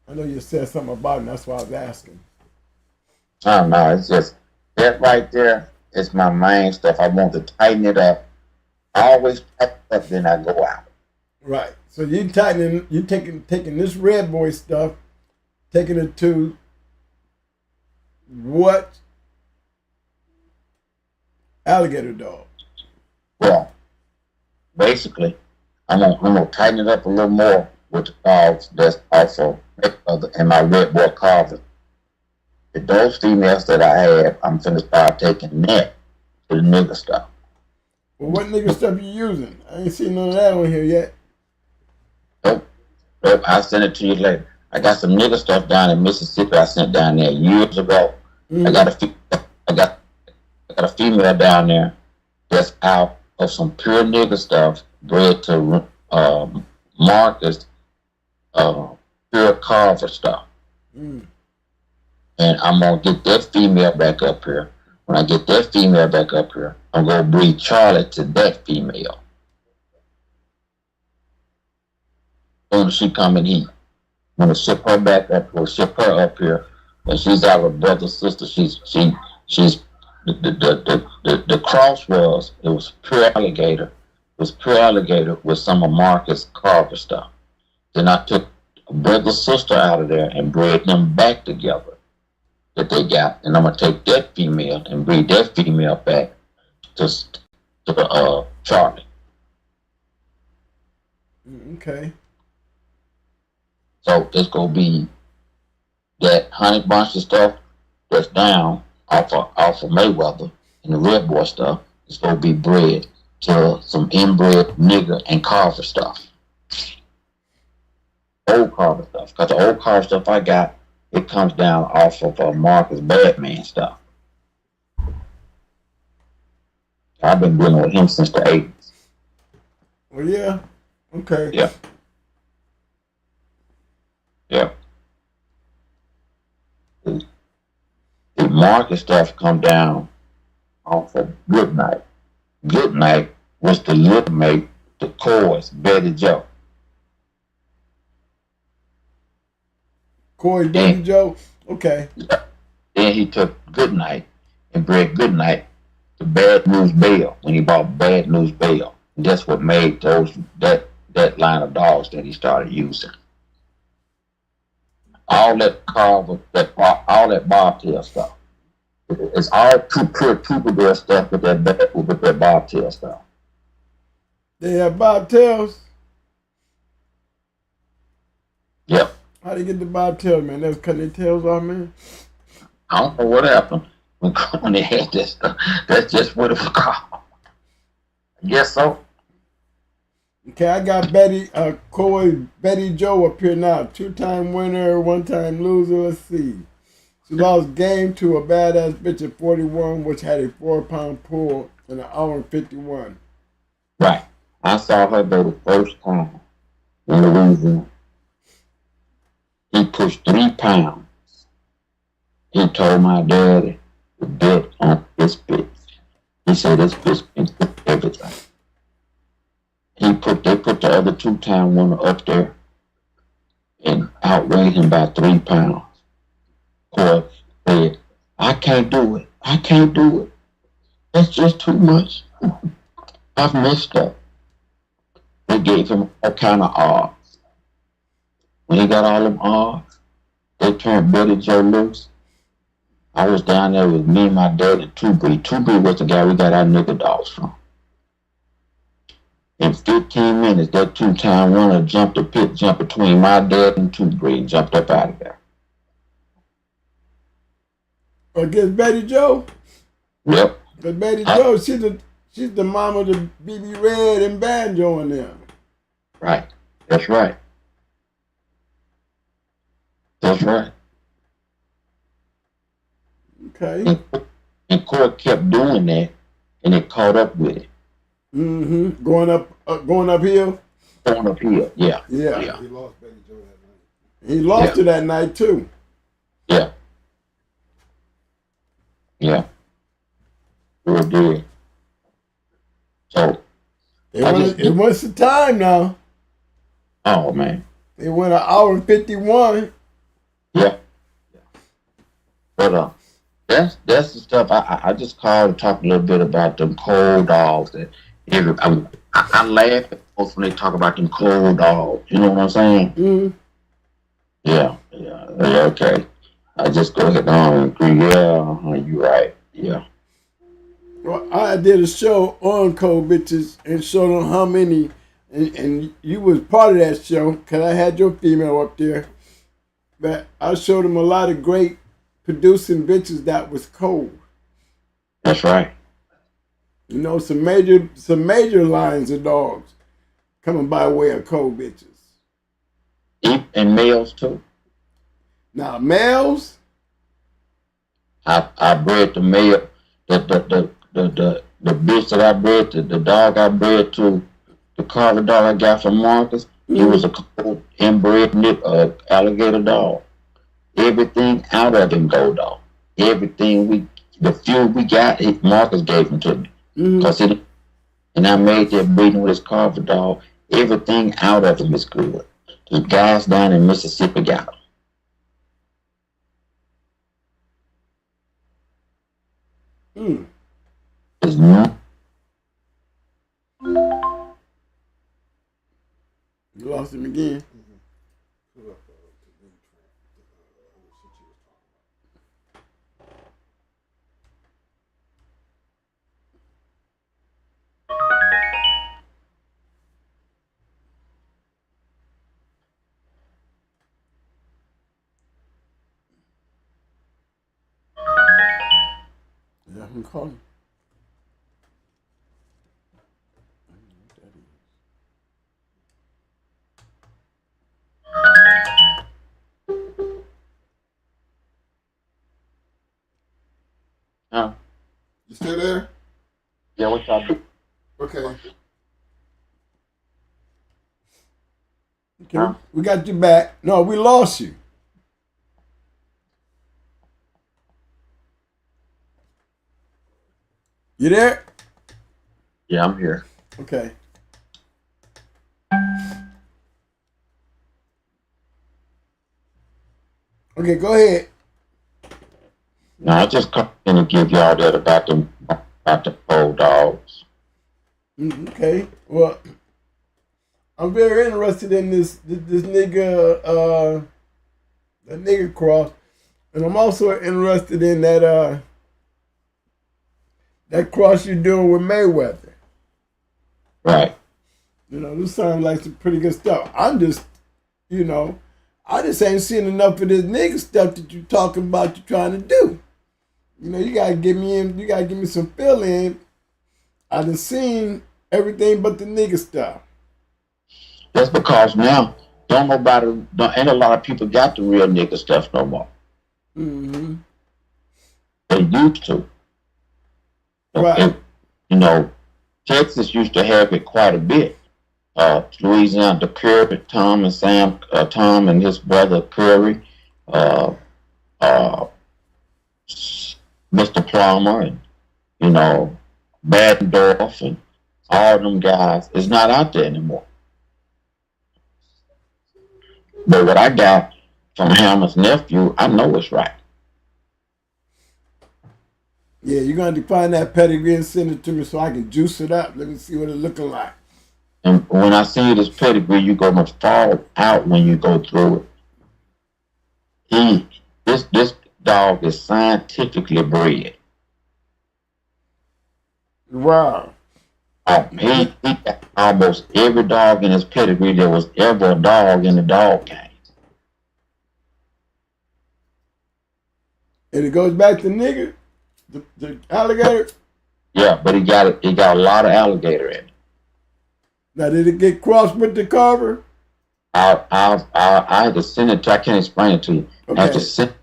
I know you said something about it, and that's why I was asking. Oh no, it's just that right there is my main stuff. I want to tighten it up. I always tighten it up, then I go out. Right. So you taking this red boy stuff, taking it to what alligator dog? Well, basically, I'm gonna tighten it up a little more with the dogs that's also in my red boy carving. Those females that I have, I'm finna start taking that to the nigga stuff. Well, what nigga stuff you using? I ain't seen none of that on here yet. Nope. I'll send it to you later. I got some nigga stuff down in Mississippi. I sent down there years ago. I got a female down there that's out of some pure nigga stuff, bred to Marcus pure carver stuff. And I'm gonna get that female back up here. When I get that female back up here, I'm gonna breed Charlie to that female. Soon as she come in here, I'm gonna ship her back up, or ship her up here. When she's out with brother, sister, she's the cross was pure alligator. It was pure alligator with some of Marcus Carver stuff. Then I took a brother, sister out of there and bred them back together that they got. And I'm gonna take that female and breed that female back to Charlie. Okay. So it's gonna be that honey bunch of stuff that's down off of Mayweather and the Red Boy stuff. It's gonna be bred to some inbred nigger and carver stuff. Old carver stuff. Because the old carver stuff I got, it comes down off of Marcus Badman stuff. I've been dealing with him since the 80s. Oh yeah? Okay. Yeah. Yeah. The Marcus stuff come down off of Goodnight. Goodnight was the little mate, the chorus, Betty Joe. Corey Betty Joe? Okay. Then he took Goodnight and bred Goodnight to Bad News Bell when he bought Bad News Bell. And that's what made that line of dogs that he started using. All that carver, all that bobtail stuff. It's all pure tubular stuff with that bobtail stuff. They have bobtails? Yep. How do you get the bobtail, man? They was cutting their tails off, man? I don't know what happened when they had that stuff. That's just what it was called. I guess so. Okay, I got Corey Betty Joe up here now. 2-time winner, 1-time loser. Let's see. She lost game to a badass bitch at 41, which had a 4-pound pull in an hour and 51. Right. I saw her go the first time in Louisiana. He pushed 3 pounds. He told my daddy to bet on this bitch. He said this bitch can do everything. They put the other 2-time winner up there and outweighed him by 3 pounds. Corey said, I can't do it. I can't do it. That's just too much. I've messed up. They gave him all kind of odds. When he got all them odds, they turned Betty Joe loose. I was down there with me, my dad, and Two-Bree. Two-Bree was the guy we got our nigga dogs from. In 15 minutes, that 2-time winner jumped the pit, jumped between my dad and Two-Bree, and jumped up out of there. Against Betty Joe? Yep. Because Betty Joe, she's the mama of the BB Red and Banjo in there. Right. That's right. That's right. Okay. And Corey kept doing that, and it caught up with it. Mm-hmm. Going uphill? Going uphill, yeah. Yeah. He lost Betty Joe that night. He lost her that night, too. Yeah. Yeah. Real good. So. It was the time now. Oh, man. They went an hour and 51. Yeah. But that's the stuff I just called to talk a little bit about them cold dogs that I laugh at folks when they talk about them cold dogs. You know what I'm saying? Mm-hmm. Yeah, okay. I just go ahead on and agree. Yeah, you're right. Yeah. Well, I did a show on cold bitches and showed them how many, and you was part of that show because I had your female up there. But I showed them a lot of great producing bitches that was cold. That's right. You know, some major lines of dogs coming by way of cold bitches. And males too. Now males. I bred the male, the bitch that I bred, the dog I bred to, the carver dog I got from Marcus. He was a cold inbred alligator dog. Everything out of him go dog. The few we got, Marcus gave them to me. And I made that breeding with his carver dog. Everything out of him is good. The guys down in Mississippi got them. It's not. You lost him again. Yeah, I'm calling. Huh? You still there? Yeah, what y'all do? Okay. Okay, we got you back. No, we lost you. You there? Yeah, I'm here. Okay. Okay, go ahead. No, I just come in to give y'all that about the old dogs. Okay. Well, I'm very interested in this nigga the nigga cross, and I'm also interested in that cross you're doing with Mayweather. Right. You know, this sounds like some pretty good stuff. I'm just, I just ain't seen enough of this nigga stuff that you talking about you trying to do. You gotta give me some fill in. I done seen everything but the nigga stuff. That's because now ain't a lot of people got the real nigga stuff no more. Mm-hmm. They used to. Right. Texas used to have it quite a bit. Louisiana, the Curry, Tom and his brother Curry, Mr. Plummer, and Baddendorf, and all them guys is not out there anymore. But what I got from Hammer's nephew, I know it's right. Yeah, you're gonna find that pedigree and send it to me so I can juice it up. Let me see what it's looking like. And when I see this pedigree, you're gonna fall out when you go through it. This dog is scientifically bred. Wow. He got almost every dog in his pedigree there was ever a dog in the dog game. And it goes back to nigga, the alligator. Yeah, but he got a lot of alligator in it. Now, did it get crossed with the carver? I had to send it to. I can't explain it to you. Okay. I have to send it.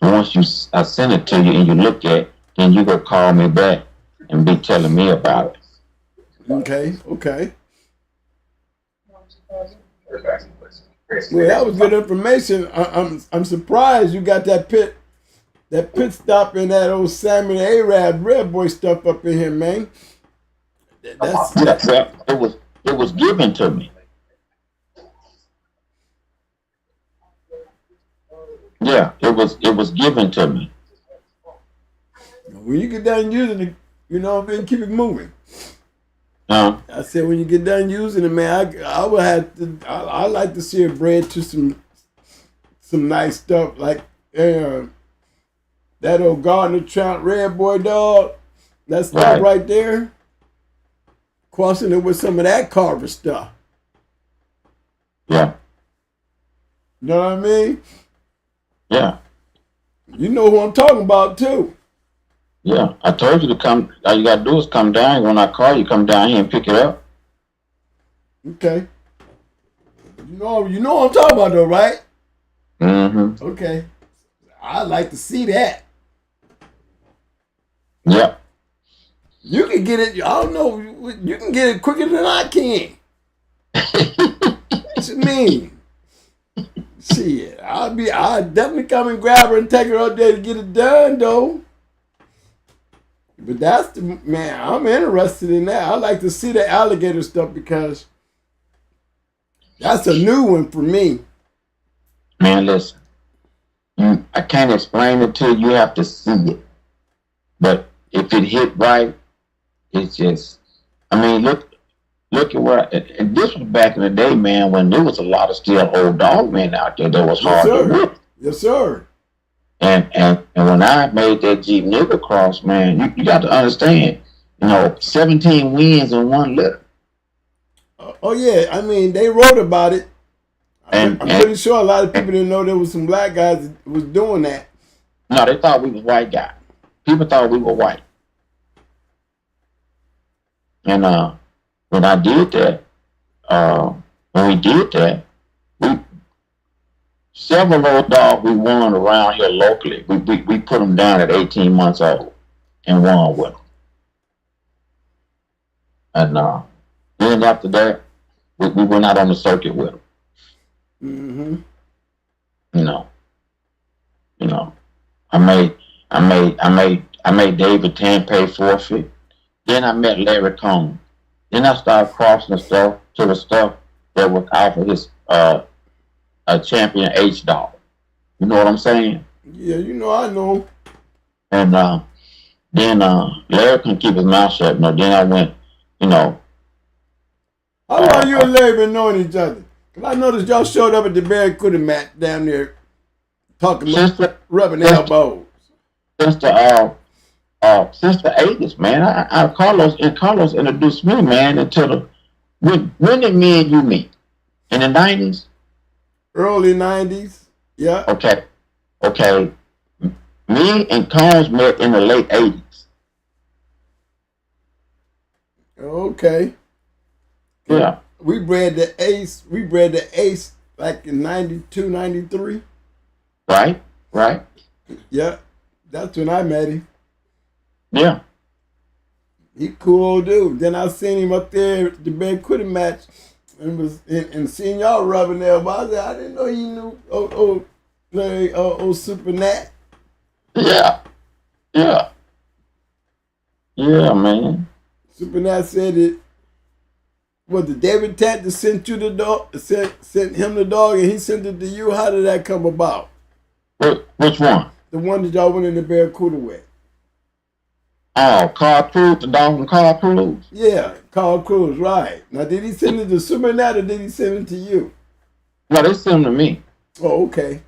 Once I send it to you and you look at it, then you go call me back and be telling me about it. Okay. Well, that was good information. I'm surprised you got that pit stop in that old Salmon Arab Red Boy stuff up in here, man. It was given to me. Yeah, it was given to me. When you get done using it, keep it moving. I said when you get done using it, man, I would have to. I like to see it bred to some nice stuff like that old Gardner Trout Red Boy dog. That stuff right there. Crossing it with some of that carver stuff. Yeah. You know what I mean? Yeah. You know who I'm talking about too. Yeah, I told you to come. All you gotta do is come down. When I call you, come down here and pick it up. Okay. You know what I'm talking about though, right? Mm-hmm. Okay. I'd like to see that. Yep. You can get it. I don't know. You can get it quicker than I can. What you mean? Shit, I'd definitely come and grab her and take her up there to get it done though. But that's the man. I'm interested in that. I like to see the alligator stuff because that's a new one for me. Man, listen. I can't explain it to you. You have to see it. But if it hit right, it's just. I mean, look at where. And this was back in the day, man, when there was a lot of still old dog men out there that was hard to whip. Yes, sir. And when I made that Jeep nigger cross, man, you got to understand, 17 wins in 1 litter. Oh yeah, I mean they wrote about it. I'm pretty sure a lot of people didn't know there was some black guys that was doing that. No, they thought we was white guys. People thought we were white. And when I did that, when we did that, several of those dogs we won around here locally. We put them down at 18 months old and won with them. And then after that, we went out on the circuit with them. Mm-hmm. I made David Tan pay forfeit. Then I met Larry Cohn. Then I started crossing the stuff to the stuff that was out of his a champion H dog. You know what I'm saying? Yeah, I know. And then Larry couldn't keep his mouth shut. Then I went, How long you and Larry been knowing each other? Cause I noticed y'all showed up at the Barracuda match down there, rubbing elbows. Since the 80s, man. Carlos introduced me, man, into when did me and you meet? In the 90s? Early 90s, yeah. Okay. Me and Combs met in the late 80s. Okay. Yeah. We bred the ace like in 92, 93. Right. Yeah. That's when I met him. Yeah. He cool old dude. Then I seen him up there at the Barracuda match and seeing y'all rubbing elbows. I didn't know he knew Larry, Super Nat. Yeah, man. Super Nat said it. Was the David Tat that sent you the dog? Sent him the dog, and he sent it to you. How did that come about? Which one? The one that y'all went in the Barracuda with. Oh, Carl Cruz, the dog from Carl Cruz. Yeah, Carl Cruz, right. Now, did he send it to Super Nat or did he send it to you? No, they sent them to me. Oh, okay.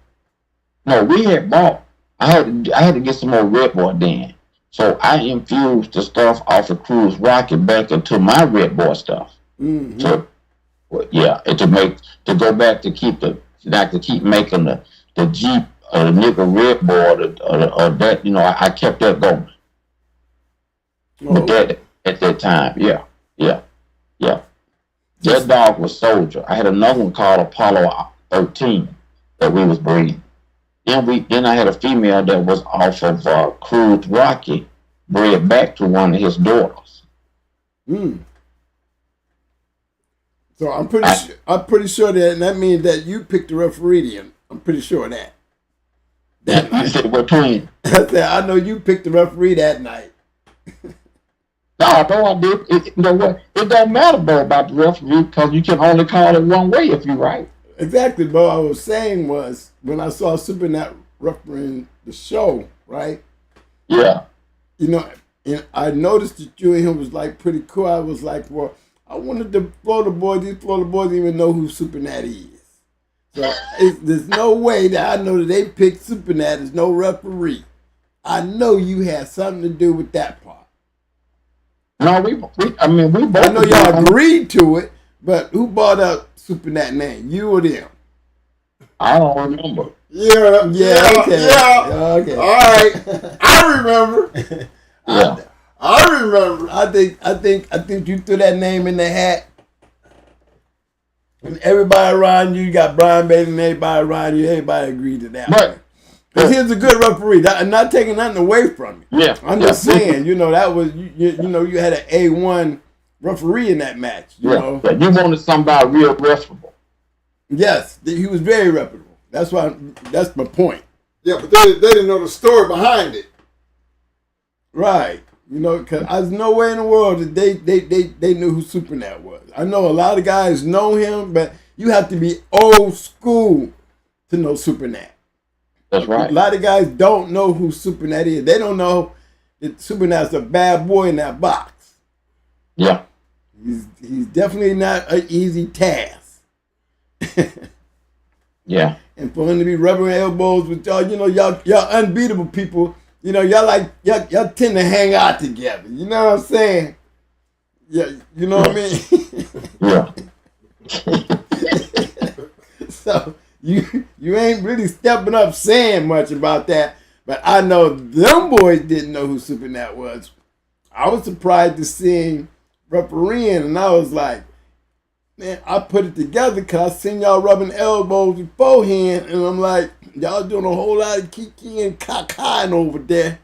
No, we had bought. I had to get some more Red Boy then. So I infused the stuff off of Cruz Rocket back into my Red Boy stuff. Mm-hmm. So, and to go back to keep making the Jeep nigga Red Boy or that, I kept that going. Oh. But that at that time, yeah. That dog was Soldier. I had another one called Apollo 13 that we was breeding. Then I had a female that was off of Cruz Rocky, bred back to one of his daughters. So I'm pretty sure that means that you picked the referee. I'm pretty sure of that. You said what twin? I know you picked the referee that night. No, I did. You know what? It don't matter, bro, about the referee because you can only call it one way if you're right. Exactly, bro. What I was saying was when I saw Super Nat refereeing the show, right? Yeah. And I noticed that you and him was like pretty cool. I was like, well, I wanted the Florida boys. These Florida boys didn't even know who Super Nat is. So there's no way that I know that they picked Super Nat as no referee. I know you had something to do with that part. No, we both. I know y'all agreed to it, but who brought up Super Nat name? You or them? I don't remember. Yeah, okay. Yeah. Okay. All right. I remember. Yeah. I remember. I think you threw that name in the hat. And everybody around you got Brian Bailey and everybody around you, everybody agreed to that. Right. Because he was a good referee. I'm not taking nothing away from him. Yeah. I'm just saying, that was, you know, you had an A1 referee in that match. You know? Yeah. You wanted somebody real reputable. Yes, he was very reputable. That's my point. Yeah, but they didn't know the story behind it. Right. You know, because there's no way in the world that they knew who Supernat was. I know a lot of guys know him, but you have to be old school to know Supernat. That's right. A lot of guys don't know who Supernat is. They don't know that Supernat's a bad boy in that box. Yeah. He's definitely not an easy task. Yeah. And for him to be rubbing elbows with y'all, you know, y'all unbeatable people. You know, y'all tend to hang out together. You know what I'm saying? Yeah, you know what I mean? Yeah. So you ain't really stepping up saying much about that. But I know them boys didn't know who Supernat was. I was surprised to see him refereeing, and I was like, man, I put it together because I seen y'all rubbing elbows beforehand, and I'm like, y'all doing a whole lot of kiki and cacaing over there.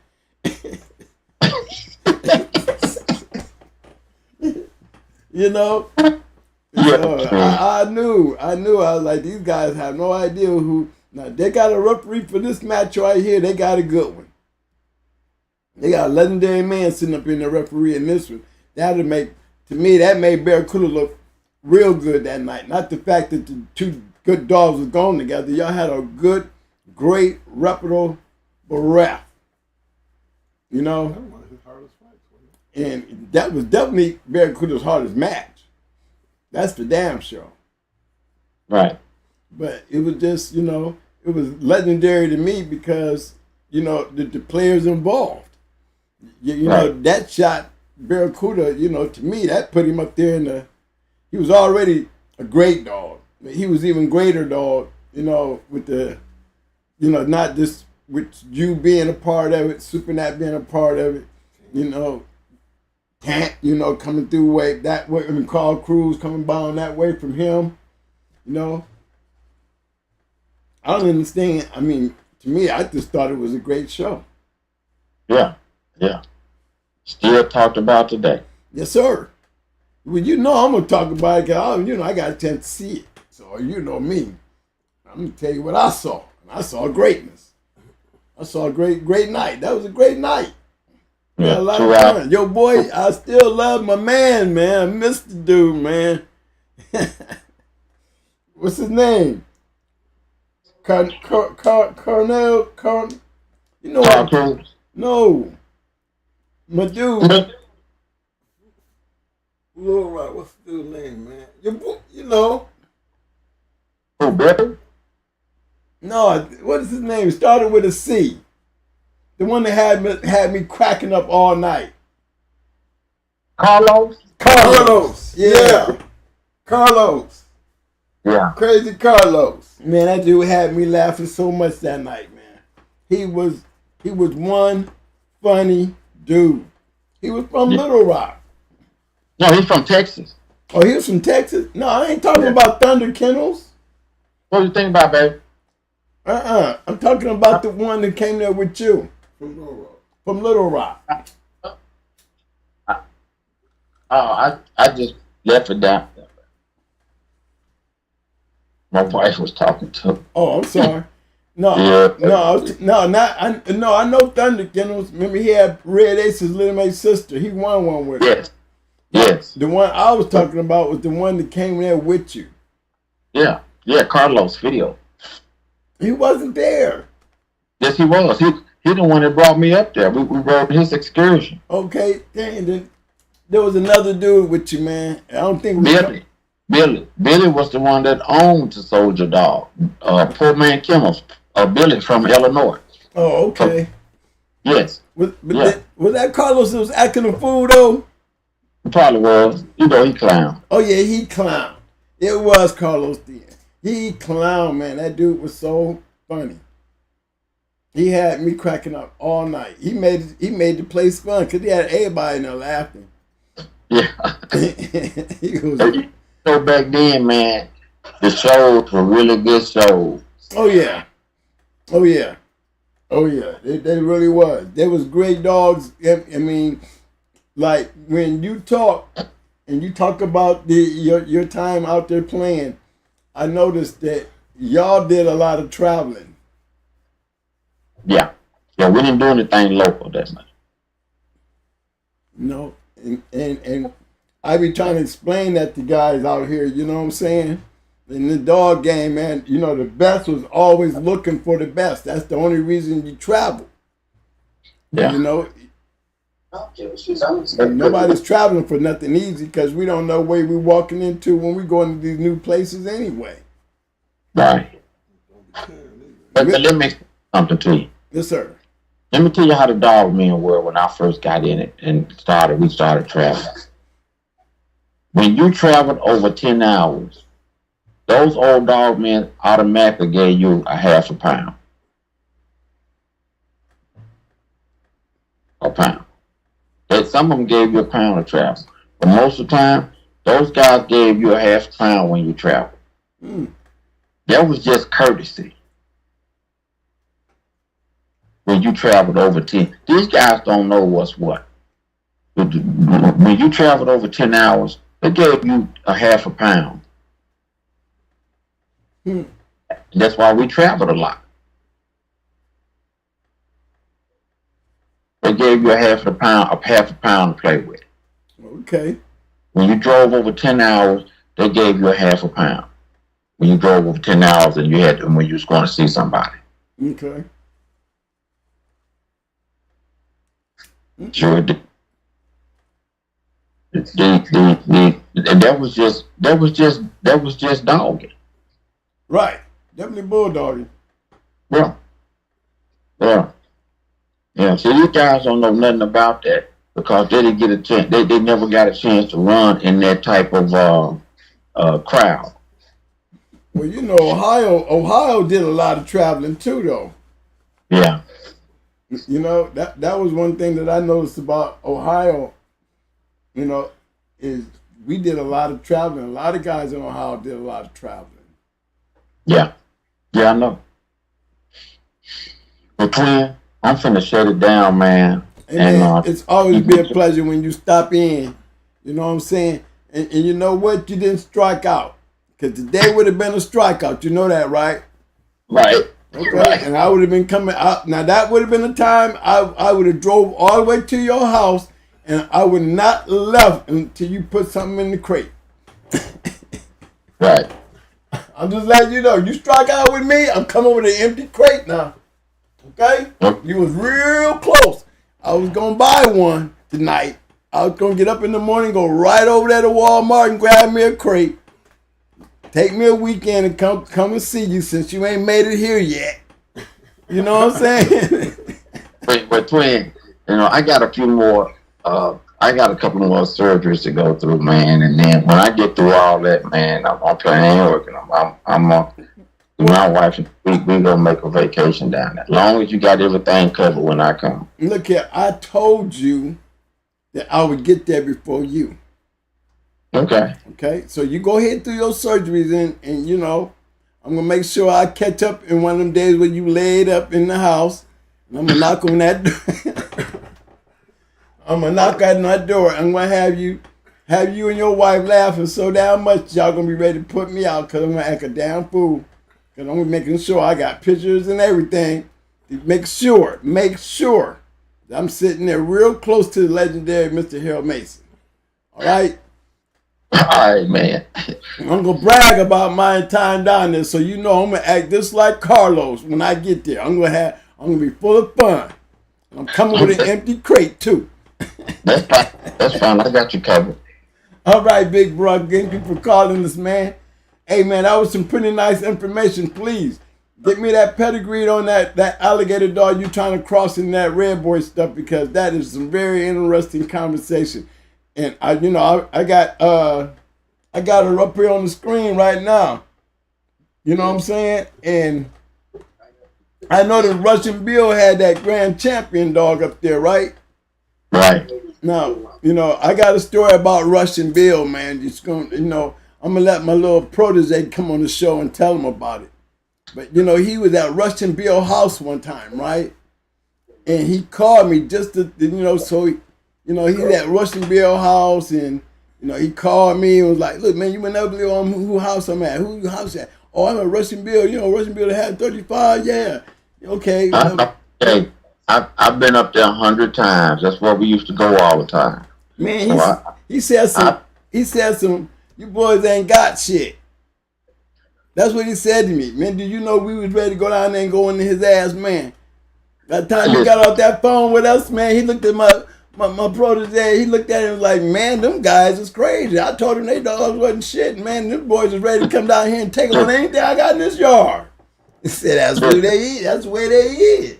You know? So I knew. I was like, these guys have no idea who. Now, they got a referee for this match right here. They got a good one. They got a legendary man sitting up in the referee in this one. That made Barracuda look real good that night. Not the fact that the two good dogs was going together. Y'all had a good, great, reputable ref. You know? That was one of his hardest fights, wasn't it? And that was definitely Barracuda's hardest match. That's for damn sure. Right. But it was just, you know, it was legendary to me because, you know, the players involved. You know, that shot Barracuda, you know, to me, that put him up there he was already a great dog. He was even greater dog, you know, with the, you know, not just with you being a part of it, Supernat being a part of it, you know, Tank, you know, coming through that way, I mean, Carl Cruz coming by on that way from him, you know. I don't understand. I mean, to me, I just thought it was a great show. Yeah. Yeah. Still talked about today. Yes, sir. Well, you know I'm going to talk about it because, you know, I got a chance to see it. So, you know me. I'm going to tell you what I saw. I saw greatness. I saw a great night. That was a great night. Yeah, a lot of fun. Yo, boy, I still love my man. I miss the dude, man. What's his name? Cornell. You know what? No. My dude. Little Rock, what's the dude's name, man? You know. Oh, Becker? No, what is his name? Started with a C. The one that had me cracking up all night. Carlos? Yeah. Carlos. Yeah. Crazy Carlos. Man, that dude had me laughing so much that night, man. He was one funny dude. He was from Little Rock. No, he's from Texas. Oh, he was from Texas? No, I ain't talking about Thunder Kennels. What do you think about, baby? I'm talking about the one that came there with you. From Little Rock. I just left it down. My wife was talking to him. Oh, I'm sorry. I know Thunder Kennels. Remember, he had Red Ace's little mate sister. He won one with her. Yes. The one I was talking about was the one that came there with you. Yeah, Carlos Video. He wasn't there. Yes, he was. He the one that brought me up there. We rode his excursion. Okay, dang. There was another dude with you, man. I don't think Billy was the one that owned the Soldier Dog. Poor man Kennels. Billy from Illinois. Oh, okay. Yes. Was that Carlos that was acting a fool though? Probably was. You know, he clown. Oh yeah, he clown. It was Carlos then. He clown, man. That dude was so funny. He had me cracking up all night. He made the place fun because he had everybody in there laughing. Yeah. He was, so back then, man, The shows were really good shows. Oh yeah, oh yeah, oh yeah. They really was. They was great dogs. I mean, like when you talk and you talk about your time out there playing, I noticed that y'all did a lot of traveling. Yeah. Yeah, we didn't do anything local that much. You know, and I be trying to explain that to guys out here. You know what I'm saying? In the dog game, man, you know, the best was always looking for the best. That's the only reason you travel. Yeah. You know, and nobody's traveling for nothing easy because we don't know where we're walking into when we go into these new places anyway. Right. But let me say something to you. Yes, sir. Let me tell you how the dog men were when I first got in it and we started traveling. When you traveled over 10 hours, those old dog men automatically gave you a half a pound. A pound. Some of them gave you a pound of travel. But most of the time, those guys gave you a half a pound when you traveled. That was just courtesy. When you traveled over 10, these guys don't know what's what. When you traveled over 10 hours, they gave you a half a pound. That's why we traveled a lot. They gave you a half a pound to play with. Okay. When you drove over 10 hours, they gave you a half a pound. When you drove over 10 hours and when you was going to see somebody. Okay. Sure did. That was just dogging. Right. Definitely bulldogging. Yeah. Yeah. Yeah. See, these guys don't know nothing about that because they didn't get a chance. They never got a chance to run in that type of crowd. Well, you know, Ohio did a lot of traveling too, though. Yeah. You know, that was one thing that I noticed about Ohio, you know, is we did a lot of traveling. A lot of guys in Ohio did a lot of traveling. Yeah. Yeah, I know. But twin, I'm finna shut it down, man. And it's always been a pleasure when you stop in. You know what I'm saying? And you know what? You didn't strike out. Because today would have been a strikeout. You know that, right? Right. Okay. Right. And I would have been coming out. Now, that would have been the time I would have drove all the way to your house, and I would not left until you put something in the crate. Right. I'm just letting you know. You strike out with me, I'm coming with an empty crate now. Okay? You was real close. I was going to buy one tonight. I was going to get up in the morning, go right over there to Walmart and grab me a crate. Take me a weekend and come and see you since you ain't made it here yet. You know what I'm saying? But twin, you know, I got a few more. I got a couple more surgeries to go through, man. And then when I get through all that, man, I'm planning on working. My wife, we gonna make a vacation down there. As long as you got everything covered when I come. Look here, I told you that I would get there before you. Okay. Okay, so you go ahead through your surgeries and you know, I'm gonna make sure I catch up in one of them days when you laid up in the house. And I'm gonna knock on that door. I'm gonna knock on that door. I'm gonna have you and your wife laughing so damn much y'all gonna be ready to put me out because I'm gonna act a damn fool. Because I'm making sure I got pictures and everything. To make sure that I'm sitting there real close to the legendary Mr. Harold Mason. All right? All right, man. I'm gonna brag about my time down there, so you know I'm gonna act just like Carlos when I get there. I'm gonna be full of fun. I'm coming with an empty crate too. That's fine. That's fine. I got you covered. All right, big bro. Thank you for calling us, man. Hey, man, that was some pretty nice information. Please get me that pedigree on that alligator dog you trying to cross in that red boy stuff because that is some very interesting conversation. And I got her up here on the screen right now. You know what I'm saying? And I know that Russian Bill had that grand champion dog up there, right? Right. Now, you know, I got a story about Russian Bill, man. I'm I'm gonna let my little protege come on the show and tell him about it. But you know, he was at Rushton Bill House one time, right? And he called me just to, you know, so he, you know, he's at Rushton Bill House, and you know, he called me and was like, "Look, man, you went up there on who house I'm at? Who house at? Oh, I'm at Rushton Bill. You know, Rushton Bill had 35. Yeah, okay. Hey, I've been up there 100 times. That's where we used to go all the time. Man, So he said some. You boys ain't got shit. That's what he said to me. Man, did you know we was ready to go down there and go into his ass, man? That time he got off that phone with us, man, he looked at my protege. He looked at him and was like, man, them guys is crazy. I told him they dogs wasn't shit. Man, them boys is ready to come down here and take on anything I got in this yard. He said, that's who they is. That's where they is.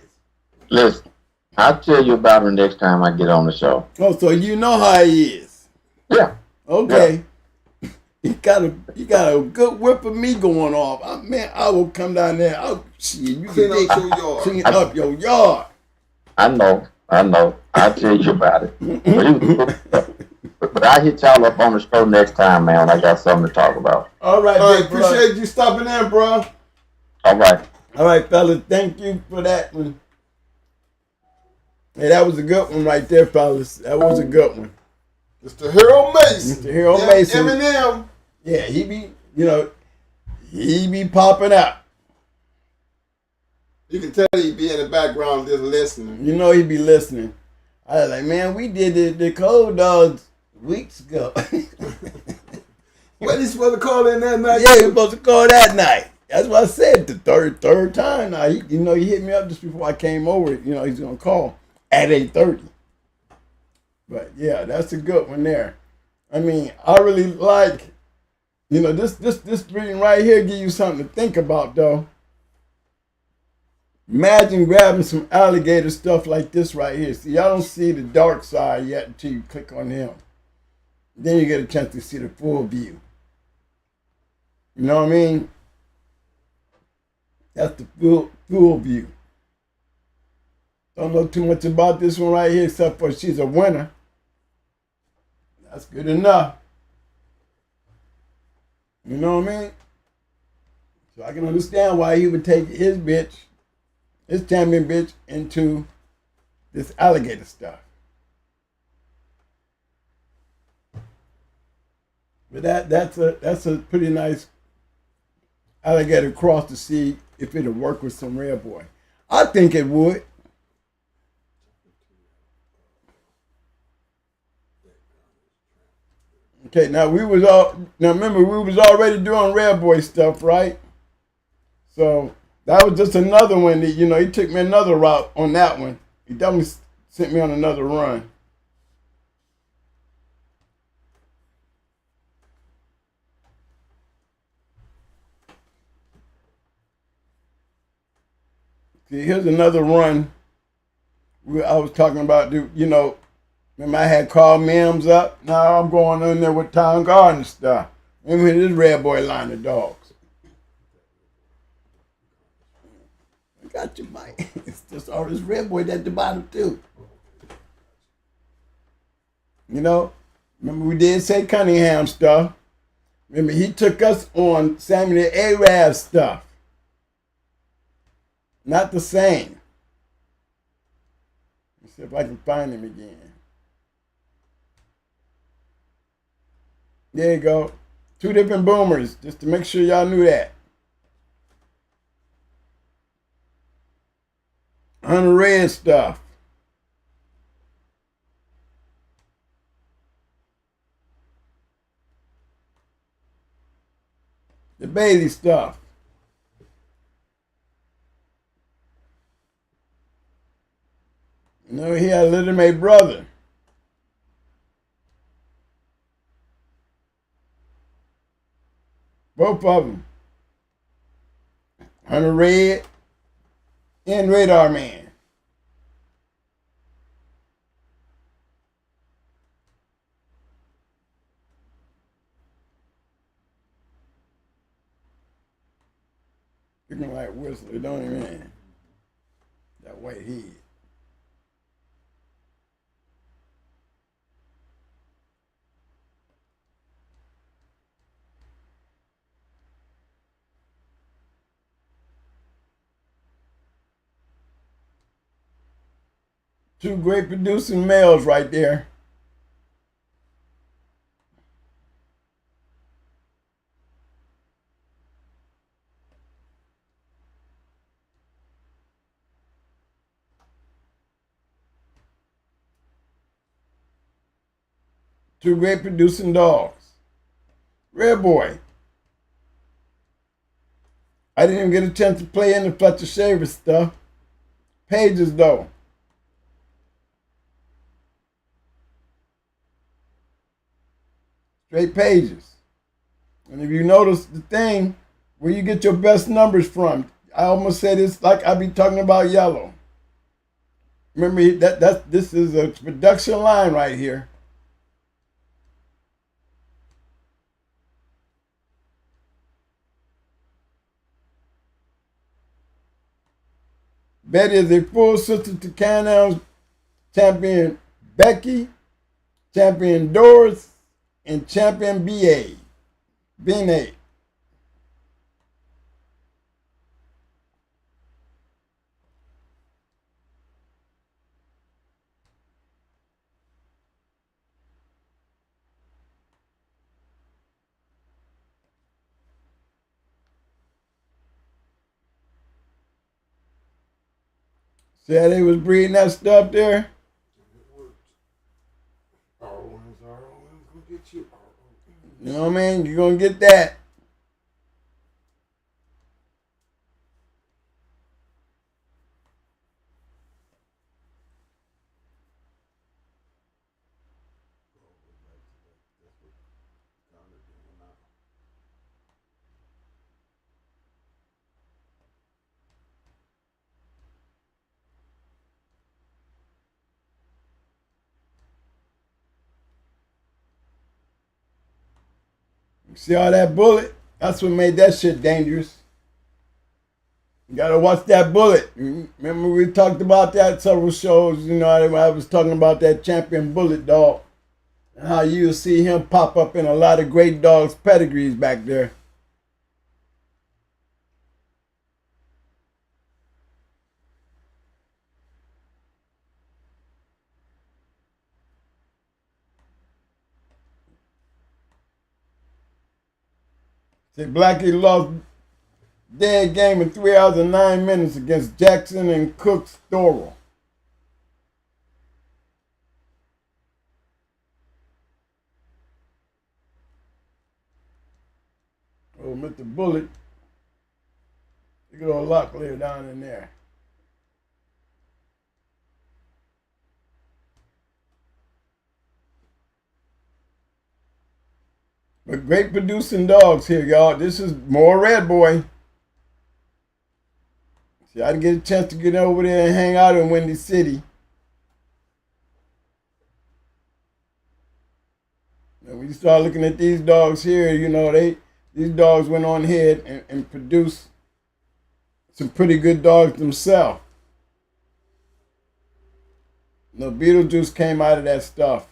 Listen, I'll tell you about him next time I get on the show. Oh, so you know how he is. Yeah. Okay. Yeah. He got a good whip of me going off. I will come down there. You clean up your yard. Clean up your yard. I know. I'll tell you about it. But I'll hit y'all up on the show next time, man. I got something to talk about. All right, appreciate you stopping in, bro. All right, fellas. Thank you for that one. Hey, that was a good one right there, fellas. That was a good one. Mr. Harold Mason. Mr. Harold Mason. M.M.M. Yeah, he be popping out. You can tell he be in the background just listening. You know he be listening. I was like, man, we did the Cold Dogs weeks ago. What he supposed to call in that night? Yeah, he was supposed to call that night. That's what I said. The third time now. He hit me up just before I came over. You know, he's gonna call at 8:30. But yeah, that's a good one there. I mean, I really like, you know, this reading right here give you something to think about though. Imagine grabbing some alligator stuff like this right here. See, y'all don't see the dark side yet until you click on him. Then you get a chance to see the full view. You know what I mean? That's the full view. Don't know too much about this one right here except for she's a winner. That's good enough. You know what I mean? So I can understand why he would take his champion bitch, into this alligator stuff. But that's a pretty nice alligator cross to see if it'll work with some Red Boy. I think it would. Okay, now remember we was already doing Red Boy stuff, right? So that was just another one that, you know, he took me another route on that one. He definitely sent me on another run. See, here's another run. I was talking about, you know, remember I had called M.M.M's up? Now I'm going in there with Town Garden stuff. Remember this Red Boy line of dogs. I got you, Mike. It's just all this Red Boy at the bottom too. You know, remember we did say Cunningham stuff. Remember he took us on Samuel Arab stuff. Not the same. Let's see if I can find him again. There you go. 2 different boomers, just to make sure y'all knew that. Hunter Red stuff. The Bailey stuff. You know, he had a Little May brother. Both of them. Hunter Red and Radar Man. Looking like Whistler, don't he, man? That white head. Two great producing males right there. Two great producing dogs. Red Boy. I didn't even get a chance to play in the Fletcher Shaver stuff. Pages though. Straight pages. And if you notice the thing, where you get your best numbers from, I almost said it's like I be talking about yellow. Remember this is a production line right here. Betty is a full sister to Kennels, champion Becky, champion Doris, and champion BA. BNA. See how they was breeding that stuff there? ROMs, gonna get you. You know what I mean? You're going to get that. See all that bullet? That's what made that shit dangerous. You gotta watch that bullet. Remember we talked about that several shows, you know, I was talking about that champion bullet dog. And how you'll see him pop up in a lot of great dogs' pedigrees back there. See, Blackie lost dead game in 3 hours and 9 minutes against Jackson and Cook's Doral. Oh, Mr. Bullet. Look at old Locklear down in there. But great producing dogs here, y'all. This is more Red Boy. See, I didn't get a chance to get over there and hang out in Windy City. And when you start looking at these dogs here, you know, these dogs went on ahead and produced some pretty good dogs themselves. No, Beetlejuice came out of that stuff.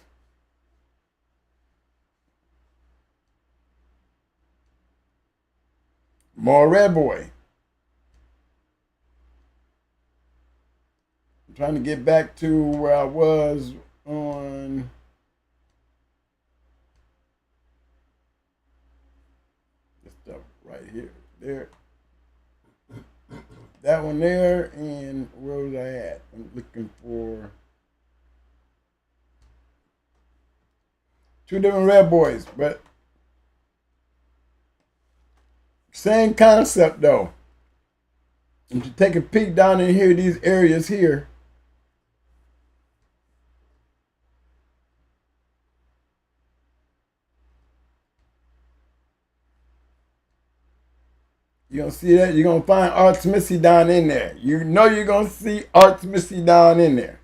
More Red Boy. I'm trying to get back to where I was on this stuff right here. There. That one there, and where was I at? I'm looking for two different Red Boys, but same concept though. If you take a peek down in here, these areas here, you're going to see that. You're going to find Arts Missy down in there. You know you're going to see Arts Missy down in there.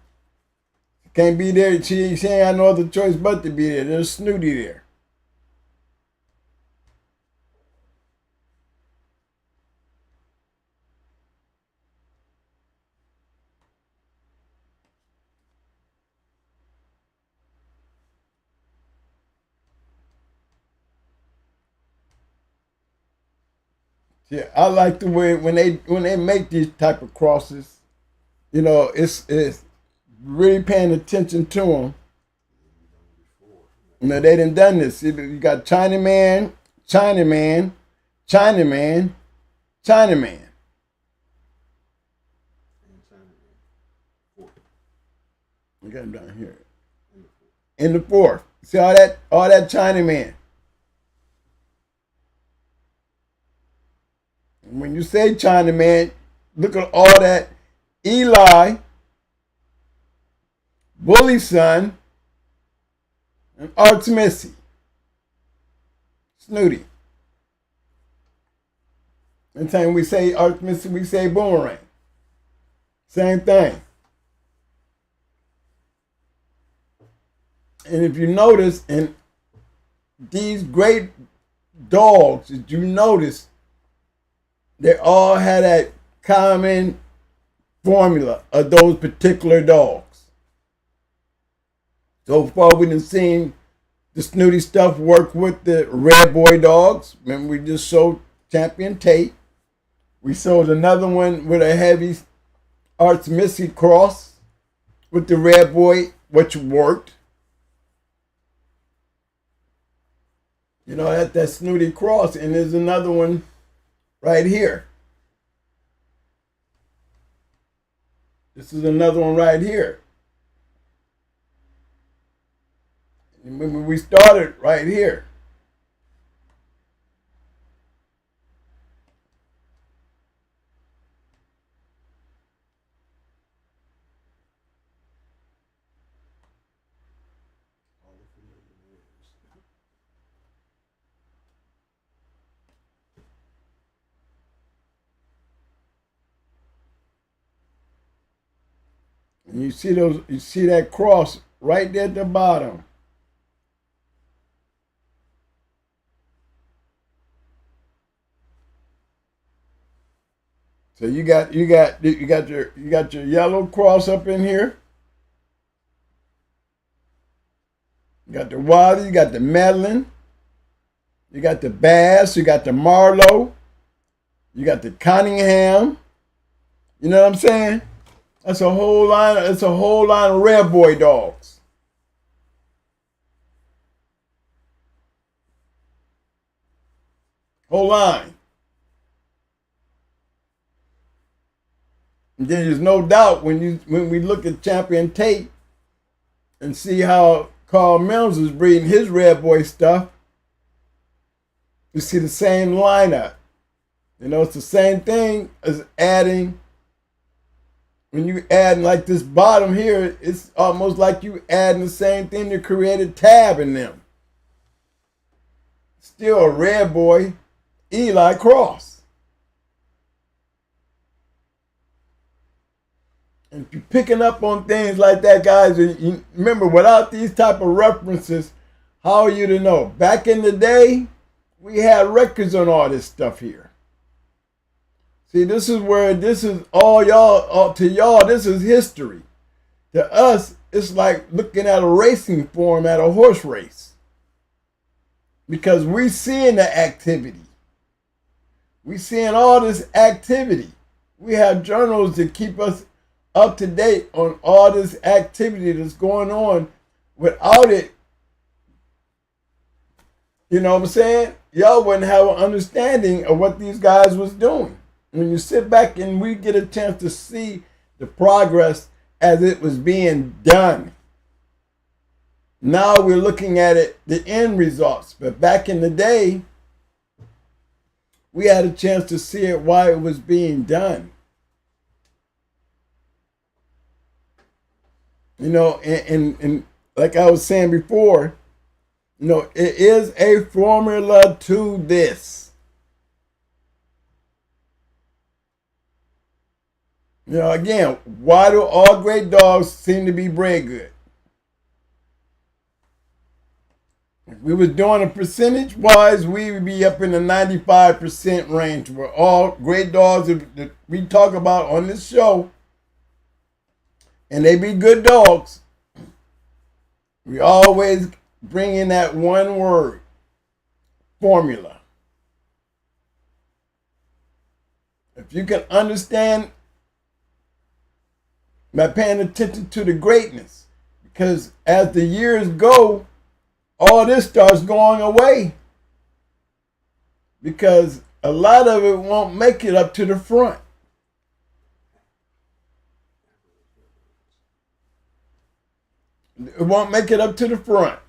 Can't be there. She ain't had no other choice but to be there. There's Snooty there. Yeah, I like the way when they make these type of crosses, you know, it's really paying attention to them, you know, they done this. See, you got Chinaman, Chinaman, Chinaman, Chinaman. We got him down here. In the fourth. See all that Chinaman. When you say Chinaman, look at all that Eli, Bully Son, and Arts Missy. Snooty. Anytime we say Arts Missy, we say Boomerang. Same thing. And if you notice, in these great dogs, did you notice they all had that common formula of those particular dogs? So far, we done seen the Snooty stuff work with the Red Boy dogs. Remember, we just showed Champion Tate. We showed another one with a heavy Arts Missy cross with the Red Boy, which worked. You know, that Snooty cross. And there's another one right here. This is another one right here. Remember, we started right here. And you see that cross right there at the bottom. So you got your yellow cross up in here. You got the Wally, you got the Medlin, you got the Bass, you got the Marlowe, you got the Cunningham. You know what I'm saying? That's a whole line. It's a whole line of Red Boy dogs. Whole line. And then there's no doubt when we look at Champion Tate and see how Carl Mills is breeding his Red Boy stuff, you see the same lineup. You know, it's the same thing as adding. When you add like this bottom here, it's almost like you adding the same thing to create a tab in them. Still a Red Boy, Eli cross. And if you're picking up on things like that, guys, you remember, without these type of references, how are you to know? Back in the day, we had records on all this stuff here. See, this is all y'all, to y'all, this is history. To us, it's like looking at a racing form at a horse race. Because we're seeing the activity. We're seeing all this activity. We have journals that keep us up to date on all this activity that's going on. Without it, you know what I'm saying? Y'all wouldn't have an understanding of what these guys was doing. When you sit back and we get a chance to see the progress as it was being done. Now we're looking at it, the end results. But back in the day, we had a chance to see it while it was being done. You know, and like I was saying before, you know, it is a formula to this. You know, again, why do all great dogs seem to be bred good? If we was doing a percentage-wise, we would be up in the 95% range, where all great dogs that we talk about on this show, and they be good dogs, we always bring in that one word, formula. If you can understand by paying attention to the greatness. Because as the years go, all this starts going away. Because a lot of it won't make it up to the front. It won't make it up to the front.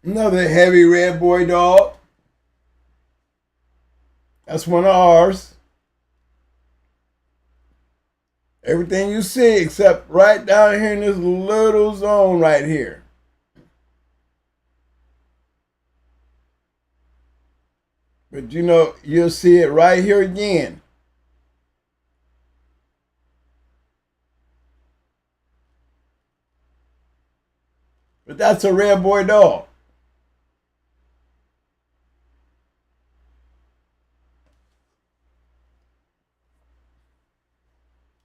Another heavy red boy dog. That's one of ours. Everything you see except right down here in this little zone right here. But you know, you'll see it right here again. But that's a red boy dog.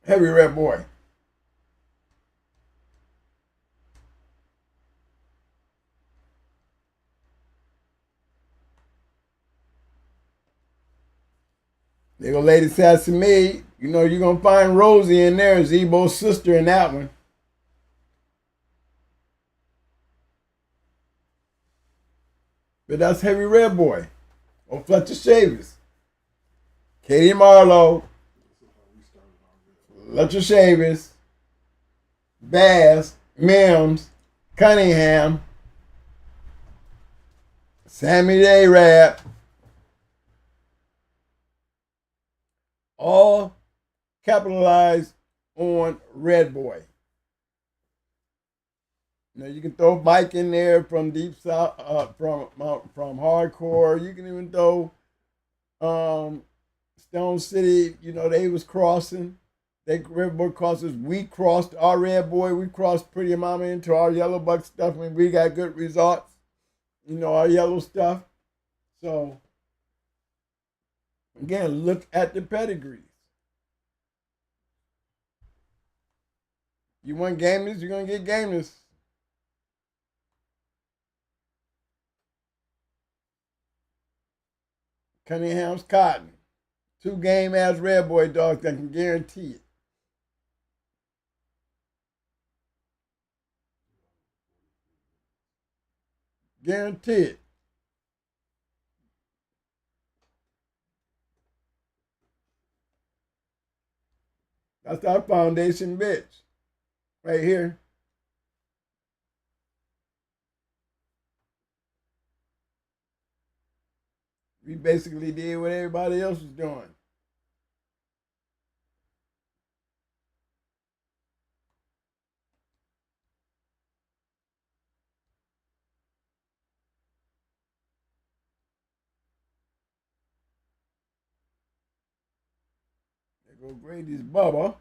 Heavy red boy. They go Lady Sassy Maid. You know, you're going to find Rosie in there, Zebo's sister in that one. But that's Heavy Red Boy. Or Fletcher Shavers. Katie Marlowe. Fletcher Shavers. Bass. Mims. Cunningham. Sammy the Arab. All capitalized on Red Boy. Now you can throw Mike in there from Deep South, from Hardcore. You can even throw Stone City. You know, they was crossing. They Red Boy crosses. We crossed our Red Boy. We crossed Pretty Mama into our Yellow Buck stuff when we got good results. You know, our yellow stuff. So again, look at the pedigrees. You want gameness, you're gonna get gameness. Cunningham's Cotton. 2 game ass Red Boy dogs that can guarantee it. Guarantee it. That's our foundation bitch. Right here. We basically did what everybody else was doing. There go Grady's Bubba.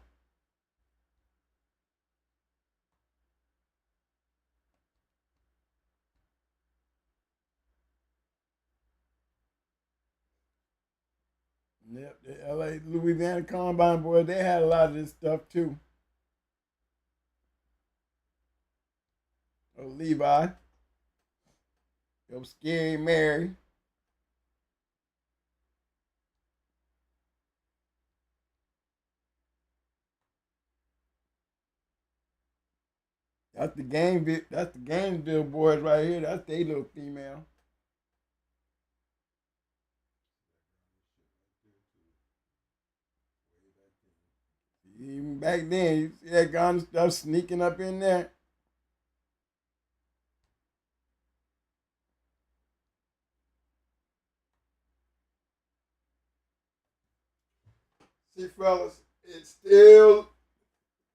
Yep, the LA Louisiana Combine boys, they had a lot of this stuff too. Oh, Levi. Yo, Scary Mary. That's the Gainesville boys right here. That's their little female. Even back then, you see that gun stuff sneaking up in there. See, fellas, it's still,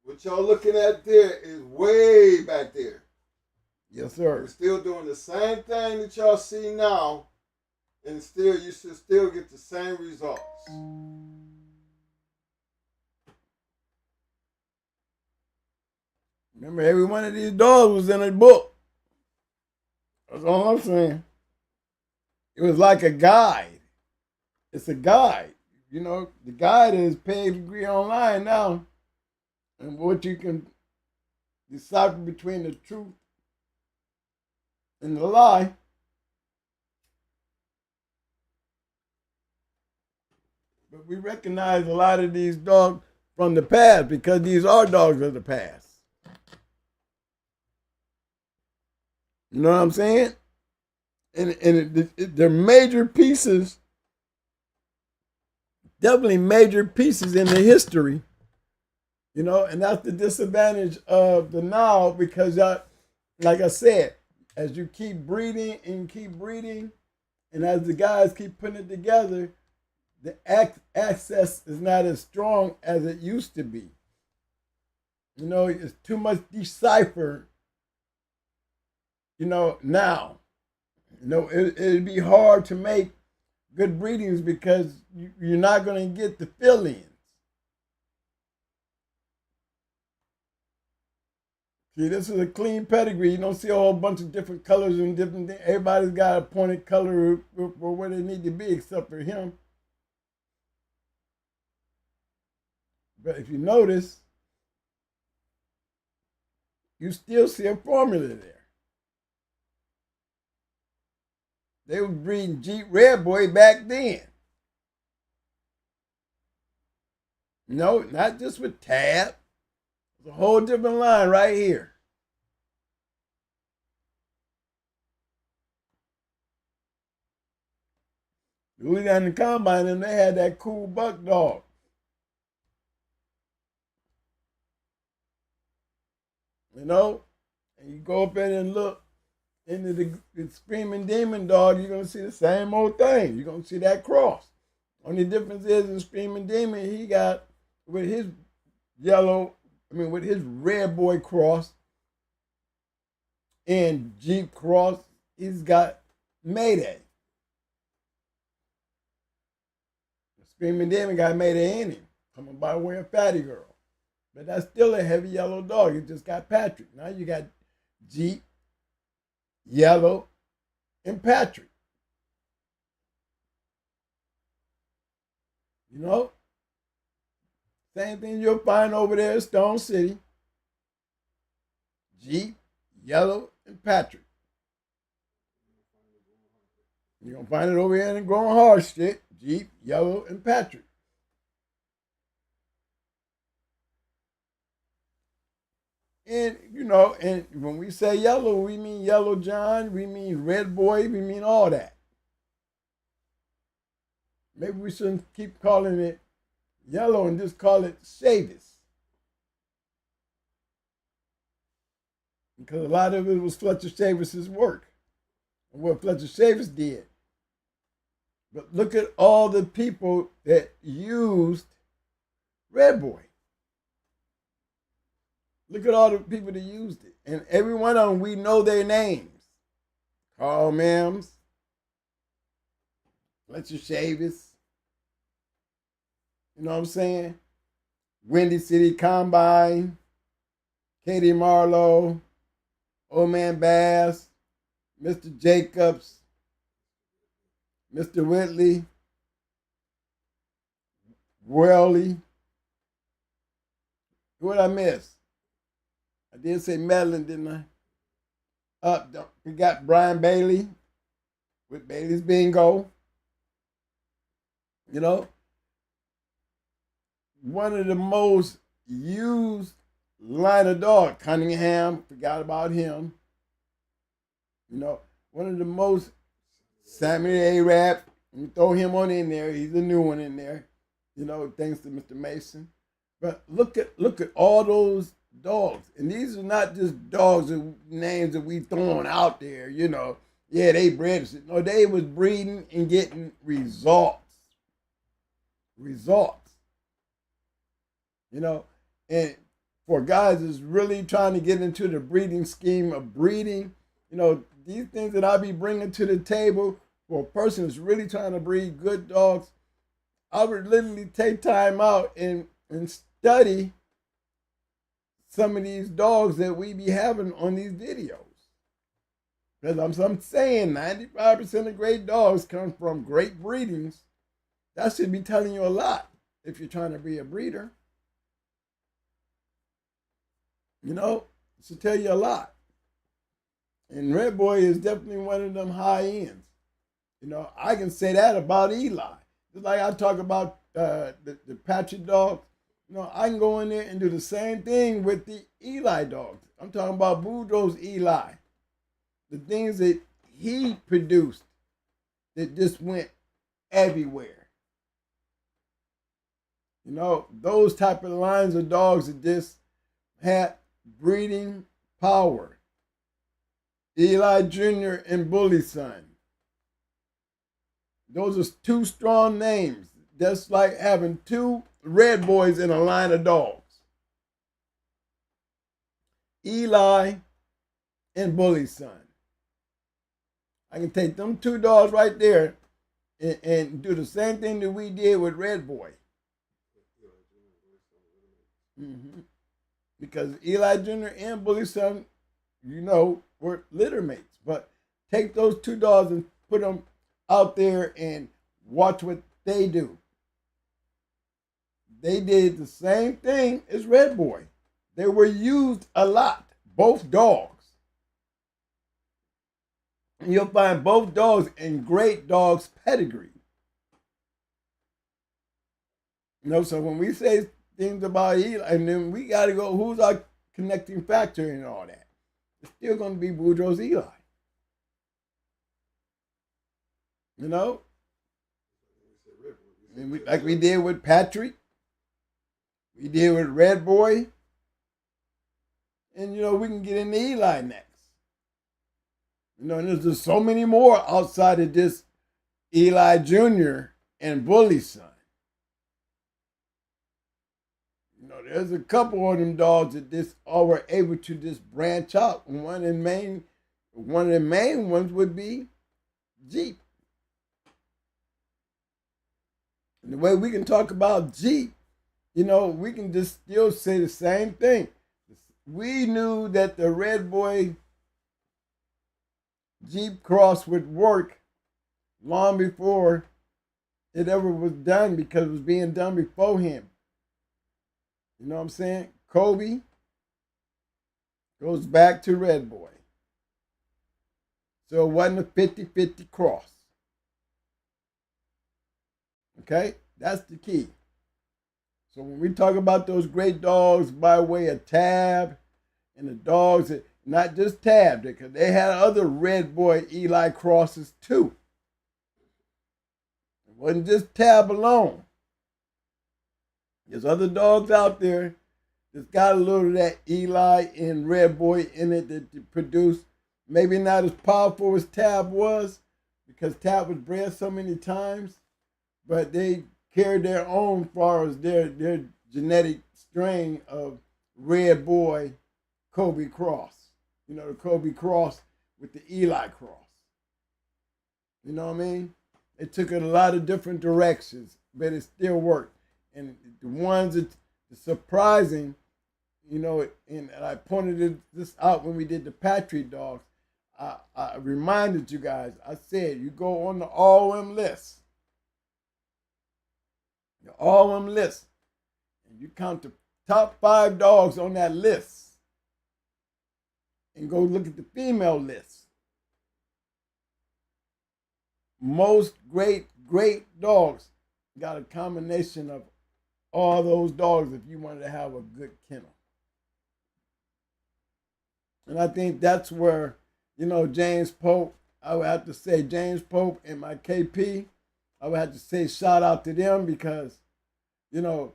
what y'all looking at there is way back there. Yes, sir. We're still doing the same thing that y'all see now, and still, you should still get the same results. Remember, every one of these dogs was in a book. That's all I'm saying. It was like a guide. It's a guide. You know, the guide is pay degree online now. And what you can decipher between the truth and the lie. But we recognize a lot of these dogs from the past because these are dogs of the past. You know what I'm saying? And they're major pieces, definitely major pieces in the history. You know, and that's the disadvantage of the now because, like I said, as you keep breeding and keep breeding, and as the guys keep putting it together, the access is not as strong as it used to be. You know, it's too much decipher, you know, now. You know, it'd be hard to make good breedings because you're not going to get the fill-ins. See, this is a clean pedigree. You don't see a whole bunch of different colors and different things. Everybody's got a pointed color for where they need to be except for him. But if you notice, you still see a formula there. They were breeding Jeep Red Boy back then. No, not just with Tab. It's a whole different line right here. We got in the combine and they had that cool buck dog. You know? And you go up in and look into the Screaming Demon dog, you're going to see the same old thing. You're going to see that cross. Only difference is in Screaming Demon, he got with his with his Red Boy cross and Jeep cross, he's got Mayday. The Screaming Demon got Mayday in him, coming by way of Fatty Girl. But that's still a heavy yellow dog. You just got Patrick. Now you got Jeep, Yellow, and Patrick. You know? Same thing you'll find over there in Stone City. Jeep, Yellow, and Patrick. You're going to find it over here in the Growing Hard shit. Jeep, Yellow, and Patrick. And, you know, and when we say yellow, we mean Yellow John, we mean Red Boy, we mean all that. Maybe we shouldn't keep calling it yellow and just call it Chavis. Because a lot of it was Fletcher Chavis's work and what Fletcher Chavis did. But look at all the people that used Red Boy. Look at all the people that used it. And every one of them, we know their names. Carl Mims, Fletcher Chavis, you know what I'm saying? Windy City Combine, Katie Marlowe, Old Man Bass, Mr. Jacobs, Mr. Whitley, Welly. Who did I miss? I did say Madeline, didn't I? We got Brian Bailey with Bailey's Bingo. You know, one of the most used line of dog, Cunningham, forgot about him. You know, one of the most, Samuel Arab, you throw him on in there, he's a new one in there, you know, thanks to Mr. Mason. But look at all those dogs. And these are not just dogs and names that we throwing out there, you know. Yeah, they bred. No, they was breeding and getting results. Results. You know, and for guys that's really trying to get into the breeding scheme of breeding, you know, these things that I be bringing to the table for a person that's really trying to breed good dogs, I would literally take time out and study some of these dogs that we be having on these videos. Because I'm saying 95% of great dogs come from great breedings. That should be telling you a lot if you're trying to be a breeder. You know, it should tell you a lot. And Red Boy is definitely one of them high ends. You know, I can say that about Eli. Just like I talk about the Patrick dogs. You know, I can go in there and do the same thing with the Eli dogs. I'm talking about Boudreaux's Eli. The things that he produced that just went everywhere. You know, those type of lines of dogs that just had breeding power. Eli Jr. and Bully Son. Those are two strong names. That's like having two Red Boys in a line of dogs. Eli and Bully Son. I can take them two dogs right there and do the same thing that we did with Red Boy. Mm-hmm. Because Eli Jr. and Bully Son, you know, were litter mates. But take those two dogs and put them out there and watch what they do. They did the same thing as Red Boy. They were used a lot, both dogs. And you'll find both dogs in great dogs' pedigree. You know, so when we say things about Eli, and then we got to go, who's our connecting factor and all that? It's still going to be Boudreaux's Eli. You know? And like we did with Patrick. We did with Red Boy. And, you know, we can get into Eli next. You know, and there's just so many more outside of this Eli Jr. and Bully Son. You know, there's a couple of them dogs that just all were able to just branch out. And one of the main ones would be Jeep. And the way we can talk about Jeep, you know, we can just still say the same thing. We knew that the Red Boy Jeep cross would work long before it ever was done because it was being done before him. You know what I'm saying? COLBY goes back to Red Boy. So it wasn't a 50-50 cross. Okay? That's the key. So when we talk about those great dogs by way of Tab and the dogs that, not just Tab, because they had other Red Boy Eli crosses too. It wasn't just Tab alone. There's other dogs out there that's got a little of that Eli and Red Boy in it that produce maybe not as powerful as Tab was, because Tab was bred so many times, but they carried their own as far as their genetic strain of Red Boy COLBY cross. You know, the COLBY cross with the Eli cross. You know what I mean? They took it a lot of different directions, but it still worked. And the ones that are surprising, you know, and I pointed this out when we did the Patrick dogs. I reminded you guys, I said, you go on the ROM list. The ROM list. And you count the top 5 dogs on that list. And go look at the female list. Most great dogs got a combination of all those dogs if you wanted to have a good kennel. And I think that's where, you know, James Pope, I would have to say James Pope and my KP, I would have to say shout out to them because, you know,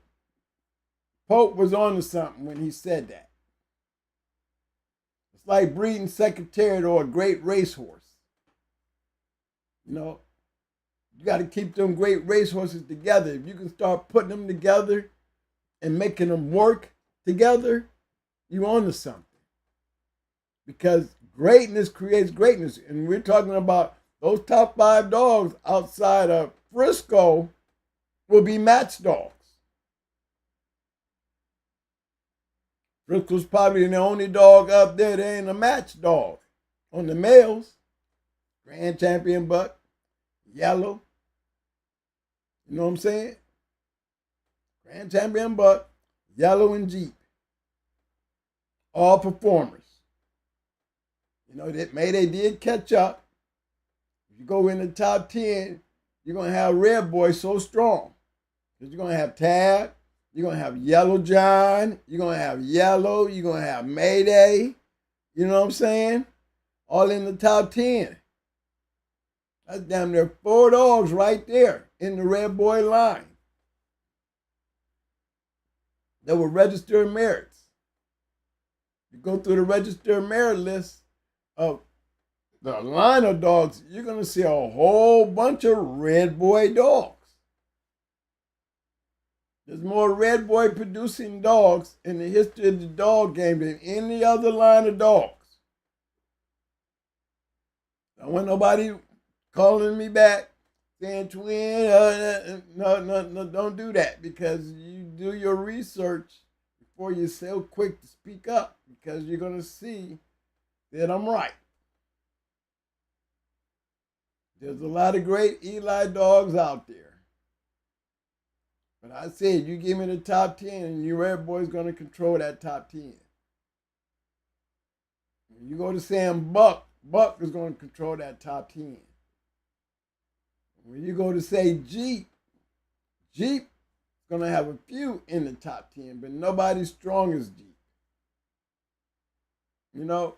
Pope was on to something when he said that. It's like breeding Secretariat or a great racehorse. You know, you got to keep them great racehorses together. If you can start putting them together and making them work together, you're on to something. Because greatness creates greatness. And we're talking about those top 5 dogs outside of Frisco will be match dogs. Frisco's probably the only dog up there that ain't a match dog on the males. Grand Champion buck, yellow. You know what I'm saying? Grand Champion buck, yellow and Jeep. All performers. You know, that they did catch up. If you go in the top 10, you're going to have Red Boy so strong. Because you're going to have Tab, you're going to have Yellow John, you're going to have Yellow, you're going to have Mayday. You know what I'm saying? All in the top 10. That's damn near 4 dogs right there in the Red Boy line. That were registered merits. You go through the registered merit list of the line of dogs, you're going to see a whole bunch of Red Boy dogs. There's more Red Boy producing dogs in the history of the dog game than any other line of dogs. I want nobody calling me back saying, twin, no, don't do that, because you do your research before you're so quick to speak up, because you're going to see that I'm right. There's a lot of great Eli dogs out there. But I said, you give me the top 10, and your Red Boy's going to control that top 10. When you go to Sam Buck is going to control that top 10. When you go to say Jeep is going to have a few in the top 10, but nobody's strong as Jeep. You know?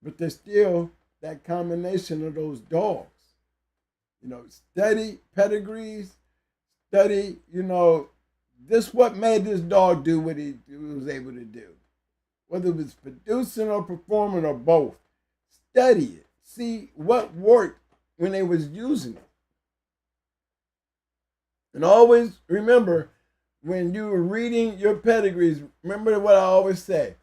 But there's still that combination of those dogs. You know, steady pedigrees, study, you know, this what made this dog do what he was able to do. Whether it was producing or performing or both. Study it. See what worked when they was using it. And always remember, when you were reading your pedigrees, remember what I always say.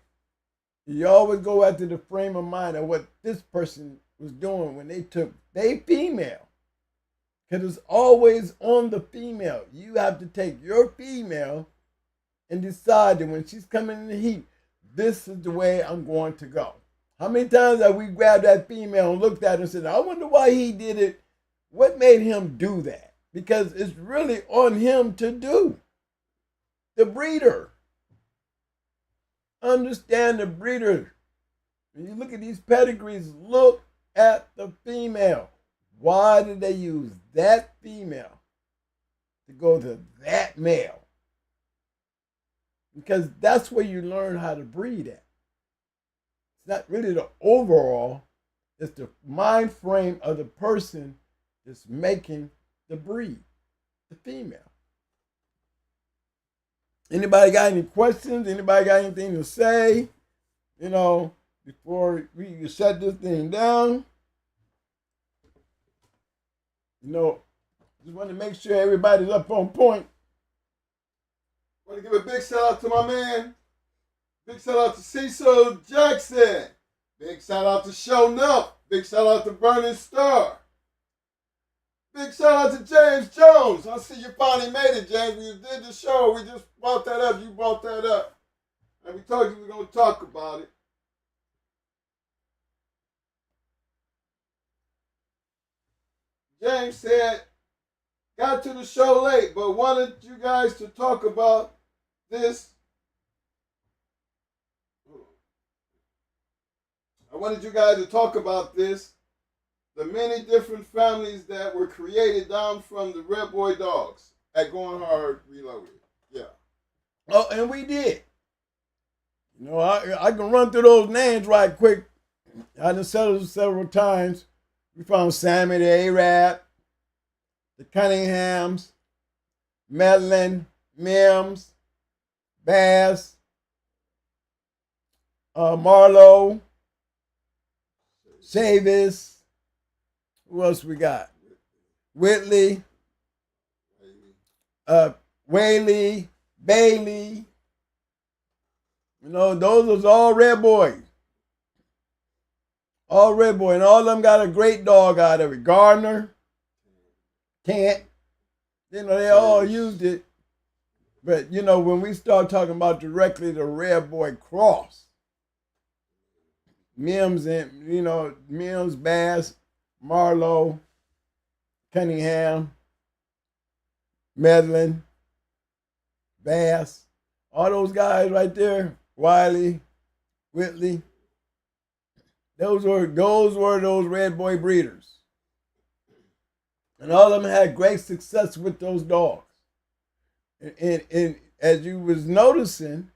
You always go after the frame of mind of what this person was doing when they took they female. Because it's always on the female. You have to take your female and decide that when she's coming in the heat, this is the way I'm going to go. How many times have we grabbed that female and looked at her and said, I wonder why he did it? What made him do that? Because it's really on him to do. The breeder. Understand the breeder. When you look at these pedigrees, look at the female. Why did they use that female to go to that male? Because that's where you learn how to breed at. It's not really the overall, it's the mind frame of the person that's making the breed, the female. Anybody got any questions? Anybody got anything to say? You know, before we shut this thing down? You know, just want to make sure everybody's up on point. Want to give a big shout out to my man. Big shout out to Cecil Jackson. Big shout out to Show Nuff. Big shout out to Burning Star. Big shout out to James Jones. I see you finally made it, James. We did the show. We just brought that up. You brought that up. And we told you we were going to talk about it. James said, got to the show late, but wanted you guys to talk about this. I wanted you guys to talk about this. The many different families that were created down from the Red Boy dogs at Going Hard Reloaded. Yeah. Oh, and we did. You know, I can run through those names right quick. I done said it several times. We found Sammy the Arab, the Cunninghams, Medlin, Mims, Bass, Marlowe, Chavis. Who else we got? Whitley, Whaley, Bailey. You know, those was all Red Boys. All Red Boy, and all of them got a great dog out of it. Gardner, Kent, you know, they all used it. But, you know, when we start talking about directly the Red Boy cross, Mims and, you know, Mims, Bass, Marlowe, Cunningham, Medlin, Bass, all those guys right there, Wiley, Whitley, those were those red boy breeders. And all of them had great success with those dogs. And as you was noticing,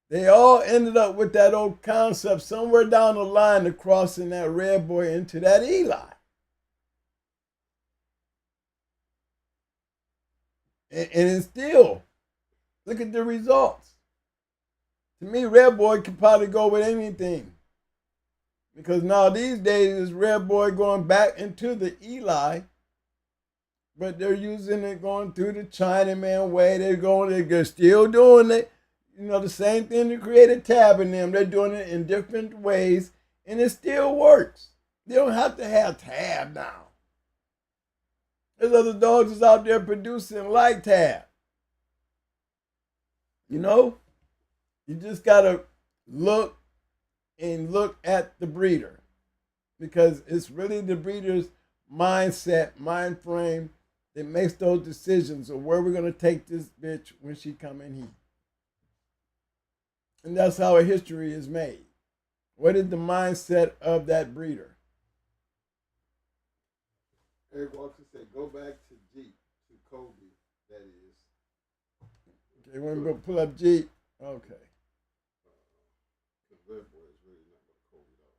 they all ended up with that old concept somewhere down the line of crossing that red boy into that Eli. And it's still, look at the results. To me, red boy can probably go with anything. Because now these days, it's red boy going back into the Eli, but they're using it going through the Chinaman way. They're still doing it. You know, the same thing that created Tab in them. They're doing it in different ways, and it still works. They don't have to have Tab now. There's other dogs that's out there producing like Tab. You know? You just got to look at the breeder, because it's really the breeder's mindset, mind frame that makes those decisions of where we're going to take this bitch when she come in here. And that's how a history is made. What is the mindset of that breeder? Eric Walker said, go back to Jeep, to COLBY, that is. Okay, want to go pull up Jeep? Okay. Because Red Boy is really not what COLBY dog.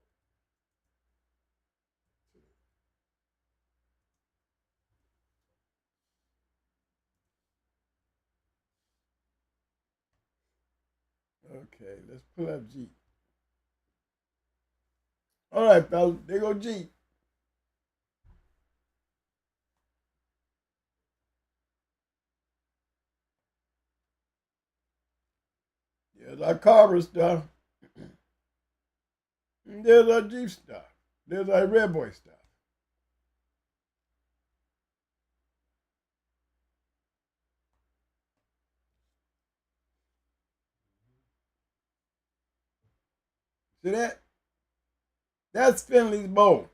Okay, let's pull up Jeep. All right, fellas, there go Jeep. There's our Carver stuff. And there's our Jeep stuff. There's our Red Boy stuff. See that? That's Finley's bow.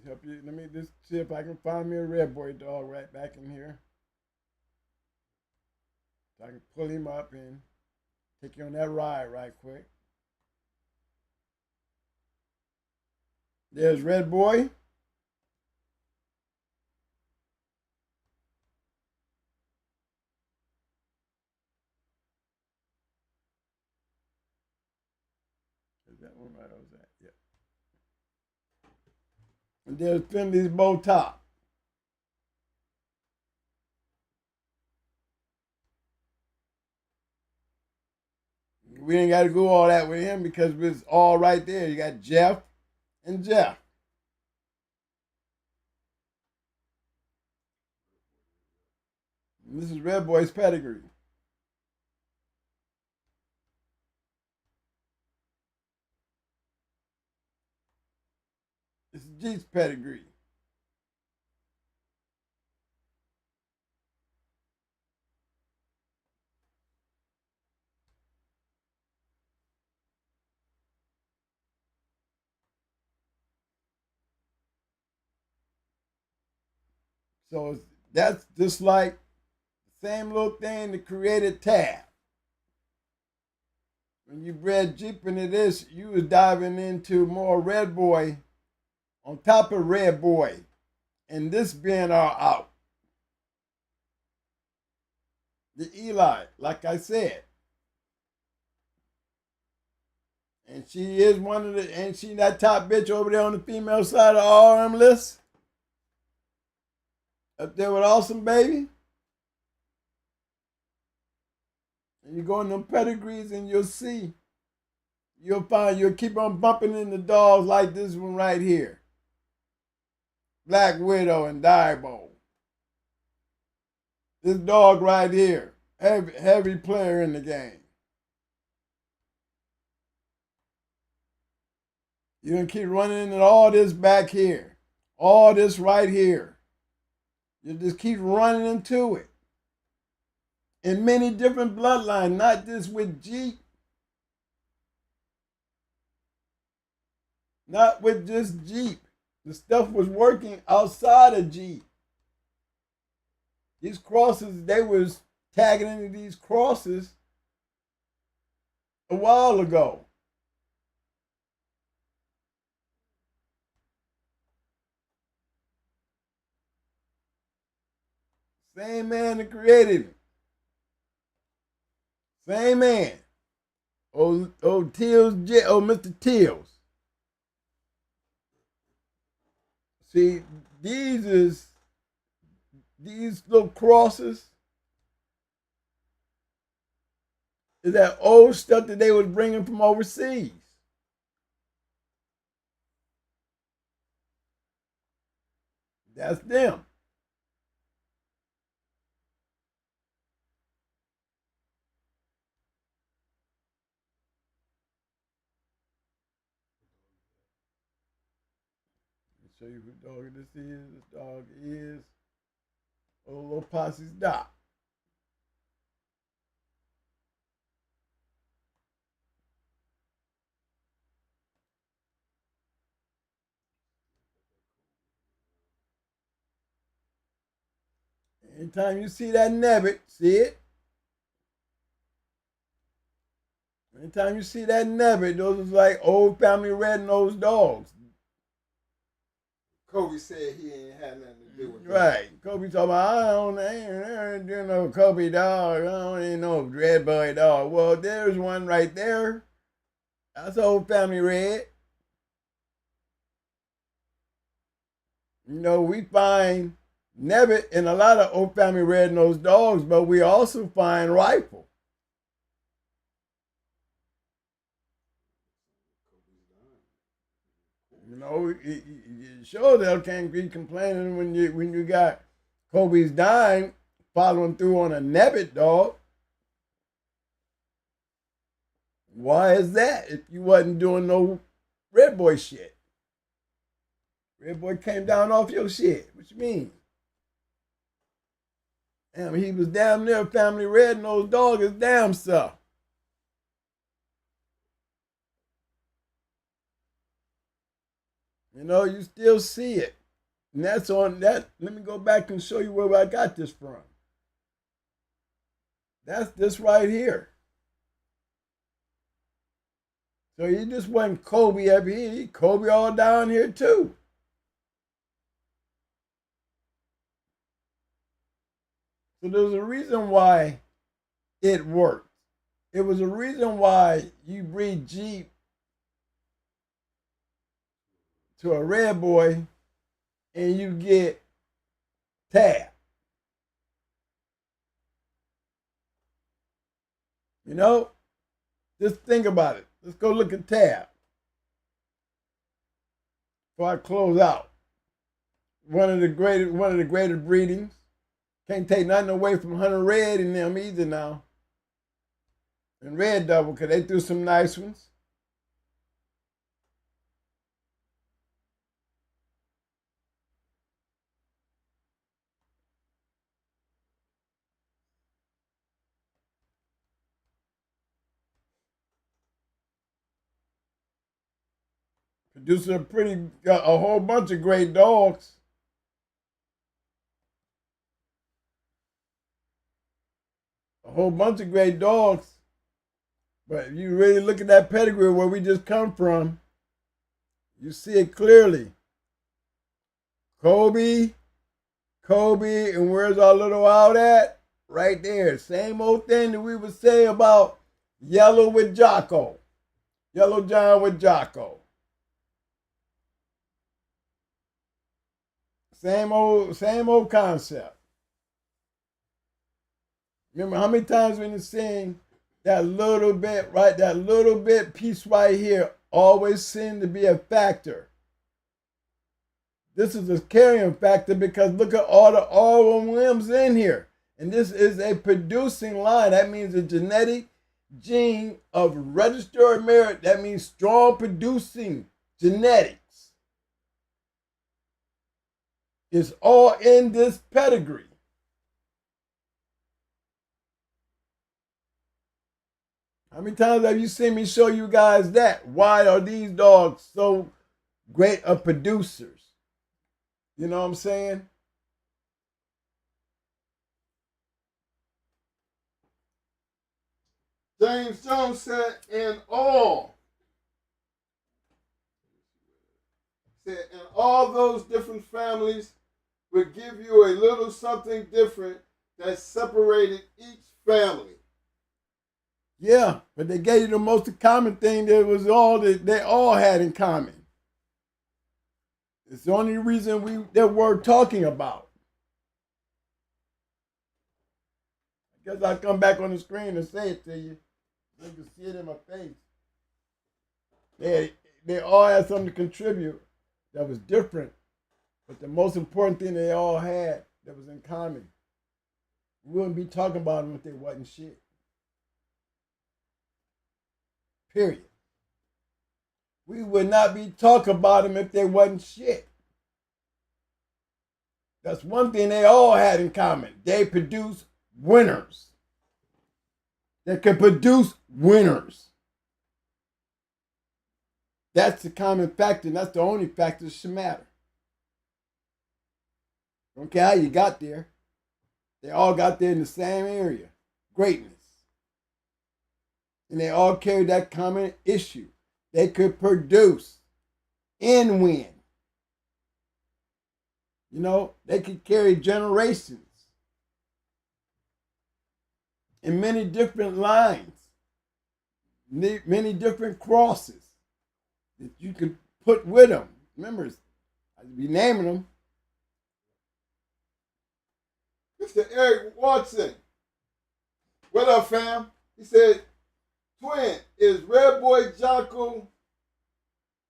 Help you. Let me just see if I can find me a Red Boy dog right back in here. So I can pull him up and take you on that ride right quick. There's Red Boy. Is that one right? Was that? Yeah. And there's Finley's bow top. We ain't got to go all that with him because it's all right there. You got Jeff and Jeff. And this is Red Boy's pedigree. This is Jeep's pedigree. So that's just like the same little thing that created Tab. When you bred Jeep into this, you was diving into more Red Boy on top of Red Boy. And this being our out. The Eli, like I said. And she is one of the, ain't she that top bitch over there on the female side of the RM list? Up there with Awesome Baby. And you go in them pedigrees and you'll see. You'll find you'll keep on bumping into dogs like this one right here. Black Widow and Diabo. This dog right here. Heavy player in the game. You're going to keep running into all this back here. All this right here. You just keep running into it. In many different bloodlines, not just with Jeep. Not with just Jeep. The stuff was working outside of Jeep. These crosses, they was tagging into these crosses a while ago. Same man that created it. Same man. Old Tills, Mr. Tills. See, these little crosses is that old stuff that they was bringing from overseas. That's them. Show you who dog this is. This dog is old little Posse's Doc. Anytime you see that nebbit, see it? Anytime you see that nebbit, those are like old family red-nosed dogs. Kobe said he ain't had nothing to do with that. Right. Kobe talking about, I ain't do no Kobe dog. I don't even know Red Boy dog. Well, there's one right there. That's old family red. You know, we find nebbit in a lot of old family red-nosed dogs, but we also find rifle. You know, sure they can't be complaining when you got Kobe's dying following through on a nebbit dog. Why is that if you wasn't doing no Red Boy shit? Red Boy came down off your shit. What you mean? Damn, he was damn near a family red-nosed dog his damn self. You know, you still see it. And that's on that. Let me go back and show you where I got this from. That's this right here. So he just wasn't Kobe up here. He Kobe all down here too. So there's a reason why it worked. It was a reason why you breed Jeep to a Red Boy and you get Tab. You know, just think about it. Let's go look at Tab before I close out. One of the greatest breedings. Can't take nothing away from Hunter Red and them either now. And Red Double, because they threw some nice ones. Produced a whole bunch of great dogs. A whole bunch of great dogs. But if you really look at that pedigree where we just come from, you see it clearly. Kobe, and where's our little out at? Right there. Same old thing that we would say about Yellow with Jocko. Yellow John with Jocko. Same old concept. Remember how many times when you sing that little bit, right? That little bit piece right here always seemed to be a factor. This is a carrying factor because look at all the ROMs in here. And this is a producing line. That means a genetic gene of registered merit. That means strong producing genetics. It's all in this pedigree. How many times have you seen me show you guys that? Why are these dogs so great of producers. You know what I'm saying? James Jones said, in all those different families would give you a little something different that separated each family. Yeah, but they gave you the most common thing that was all that they all had in common. It's the only reason that we're talking about. I guess I'll come back on the screen and say it to you. You can see it in my face. They all had something to contribute that was different, but the most important thing they all had that was in common. We wouldn't be talking about them if they wasn't shit. Period. We would not be talking about them if they wasn't shit. That's one thing they all had in common. They produce winners. They can produce winners. That's the common factor, and that's the only factor that should matter. Don't care how you got there. They all got there in the same area. Greatness. And they all carried that common issue. They could produce and win. You know, they could carry generations in many different lines, many different crosses that you could put with them. Remember, I'd be naming them. Mr. Eric Watson. What up, fam? He said, twin, is Red Boy Jocko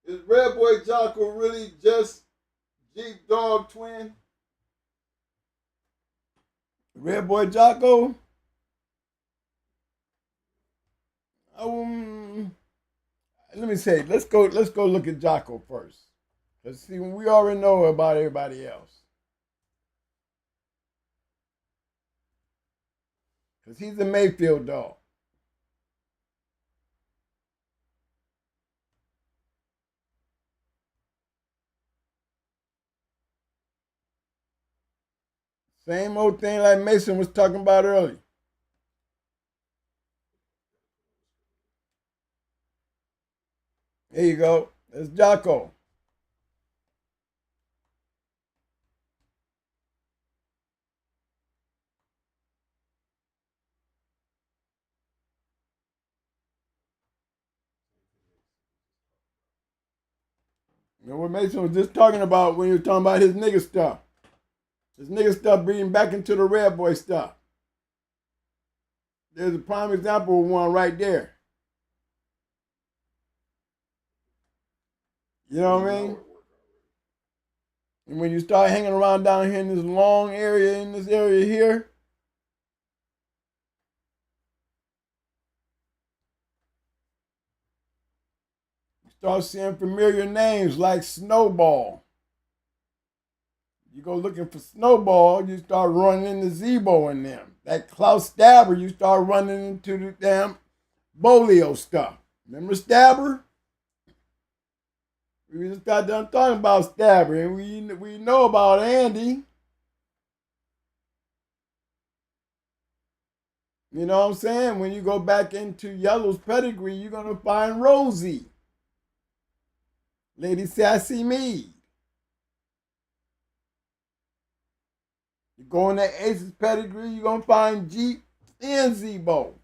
really just Jeep Dog twin? Red Boy Jocko? Let me say, let's go look at Jocko first. Let's see, we already know about everybody else. Because he's a Mayfield dog. Same old thing like Mason was talking about earlier. There you go. That's Jocko. You know what Mason was just talking about when he was talking about his nigga stuff. His nigga stuff breeding back into the Red Boy stuff. There's a prime example of one right there. You know what I mean? And when you start hanging around down here in this long area, in this area here, you start seeing familiar names like Snowball. You go looking for Snowball, you start running into Zebo in them. That Klaus Stabber, you start running into the damn Bolio stuff. Remember Stabber? We just got done talking about Stabber, and we know about Andy. You know what I'm saying? When you go back into Yellow's pedigree, you're going to find Rosie. Lady Sassy Mead. You go in that Ace's pedigree, you're going to find Jeep and Zebo.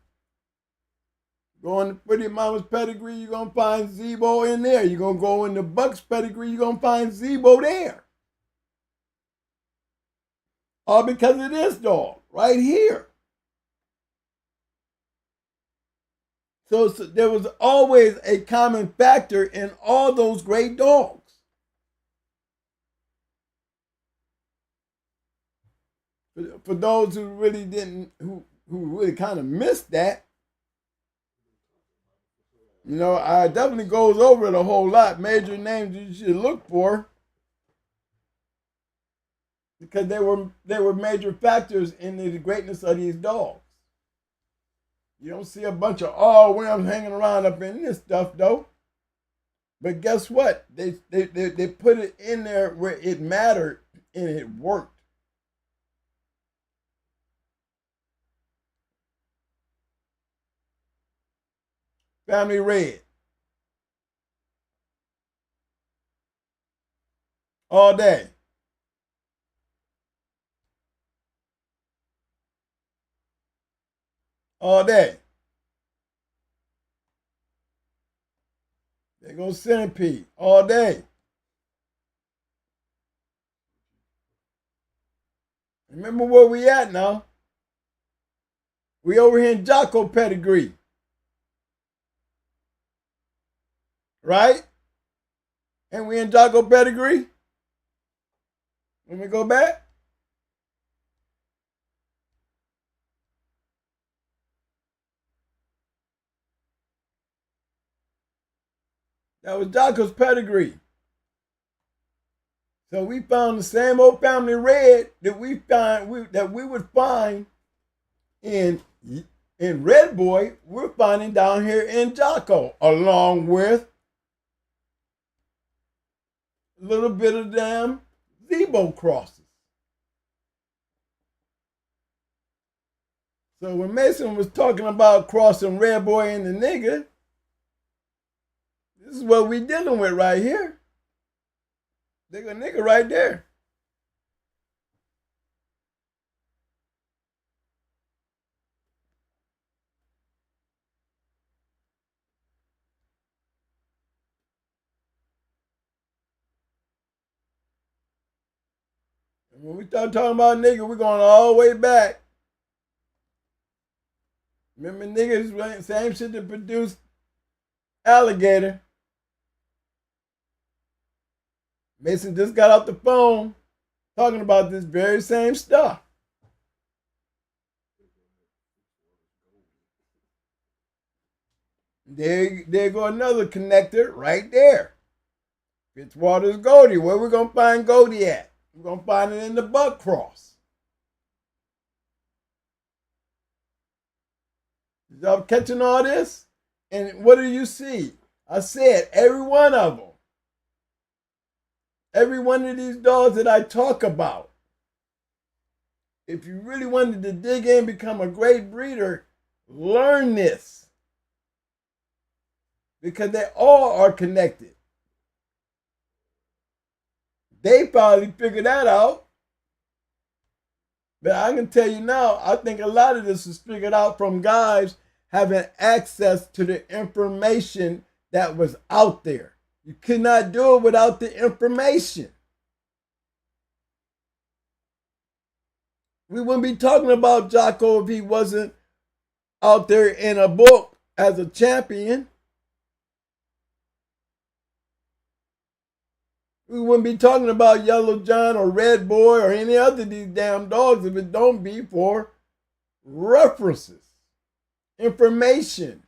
Go in the Pretty Mama's pedigree, you're going to find Zebo in there. You're going to go in the Buck's pedigree, you're going to find Zebo there. All because of this dog right here. So there was always a common factor in all those great dogs. For those who really didn't, who really kind of missed that, you know, I definitely goes over it a whole lot. Major names you should look for, because they were major factors in the greatness of these dogs. You don't see a bunch of ROMs hanging around up in this stuff though. But guess what? They put it in there where it mattered and it worked. Family Red. All day. All day. They go Centipede. All day. Remember where we at now? We over here in Jocko pedigree. Right? And we in Jocko pedigree? When we go back? That was Jocko's pedigree. So we found the same old Family Red that we would find in Red Boy. We're finding down here in Jocko, along with a little bit of damn Zebo crosses. So when Mason was talking about crossing Red Boy and the nigga, this is what we dealing with right here. They got a nigga right there. And when we start talking about nigga, we're going all the way back. Remember niggas, same shit that produced Alligator. Mason just got off the phone talking about this very same stuff. There go another connector right there. Fitzwater's Goldie. Where we gonna find Goldie at? We're gonna find it in the butt cross. Y'all catching all this? And what do you see? I said every one of them. Every one of these dogs that I talk about. If you really wanted to dig in and become a great breeder, learn this. Because they all are connected. They probably figured that out. But I can tell you now, I think a lot of this is figured out from guys having access to the information that was out there. You could not do it without the information. We wouldn't be talking about Jocko if he wasn't out there in a book as a champion. We wouldn't be talking about Yellow John or Red Boy or any other of these damn dogs if it don't be for references, information.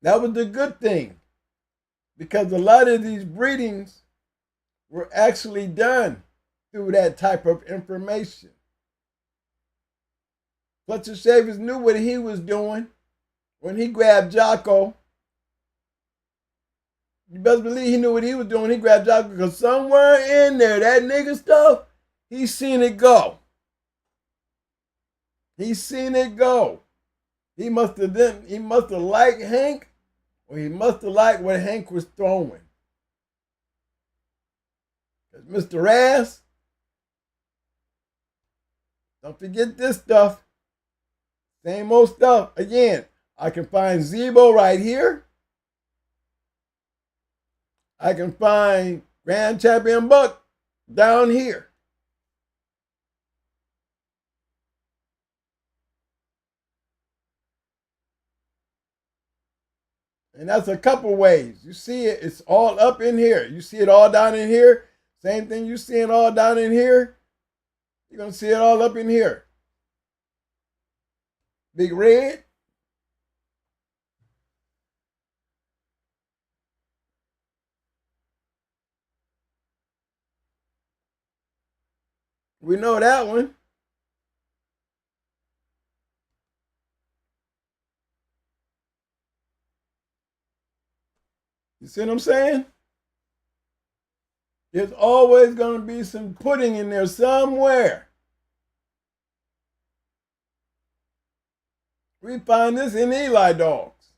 That was the good thing, because a lot of these breedings were actually done through that type of information. Fletcher Shavers knew what he was doing when he grabbed Jocko. You best believe he knew what he was doing. He grabbed Jocko because somewhere in there, that nigga stuff, he seen it go. He seen it go. He must have liked Hank, or he must have liked what Hank was throwing. Because Mr. Ass, don't forget this stuff. Same old stuff. Again, I can find Zebo right here. I can find Grand Champion Buck down here. And that's a couple ways. You see it, it's all up in here. You see it all down in here. Same thing you see it all down in here. You're going to see it all up in here. Big Red. We know that one. You see what I'm saying? There's always going to be some pudding in there somewhere. We find this in Eli dogs.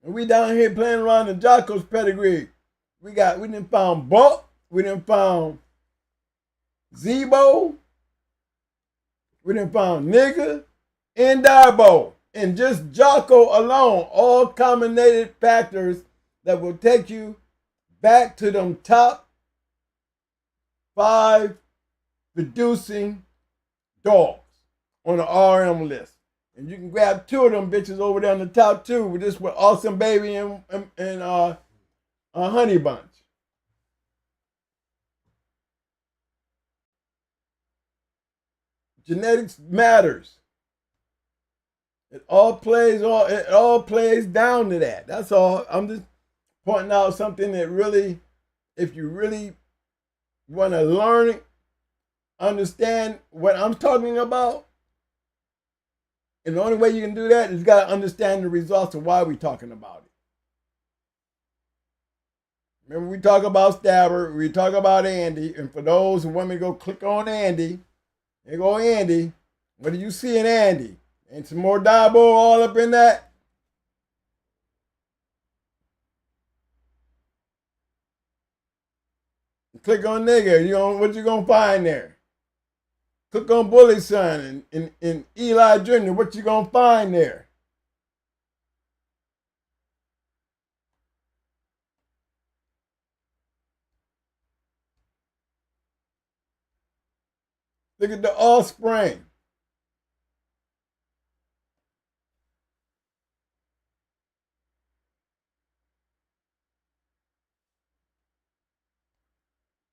And we down here playing around the Jocko's pedigree. We didn't found Buck. We didn't found Zebo. We didn't found Nigga and Darbo. And just Jocko alone, all combinated factors that will take you back to them top 5 producing dogs on the RM list. And you can grab 2 of them bitches over there in the top 2 with this with Awesome Baby and Honey Bunch. Genetics matters. It all plays down to that. That's all. I'm just pointing out something that really, if you really want to learn, understand what I'm talking about, and the only way you can do that is you got to understand the results of why we're talking about it. Remember, we talk about Stabber, we talk about Andy, and for those who want me to go click on Andy, there go Andy. What do you see in Andy? Ain't some more Dabo all up in that? Click on Nigga. What you gonna find there? Click on Bully Son and Eli Jr. What you gonna find there? Look at the offspring.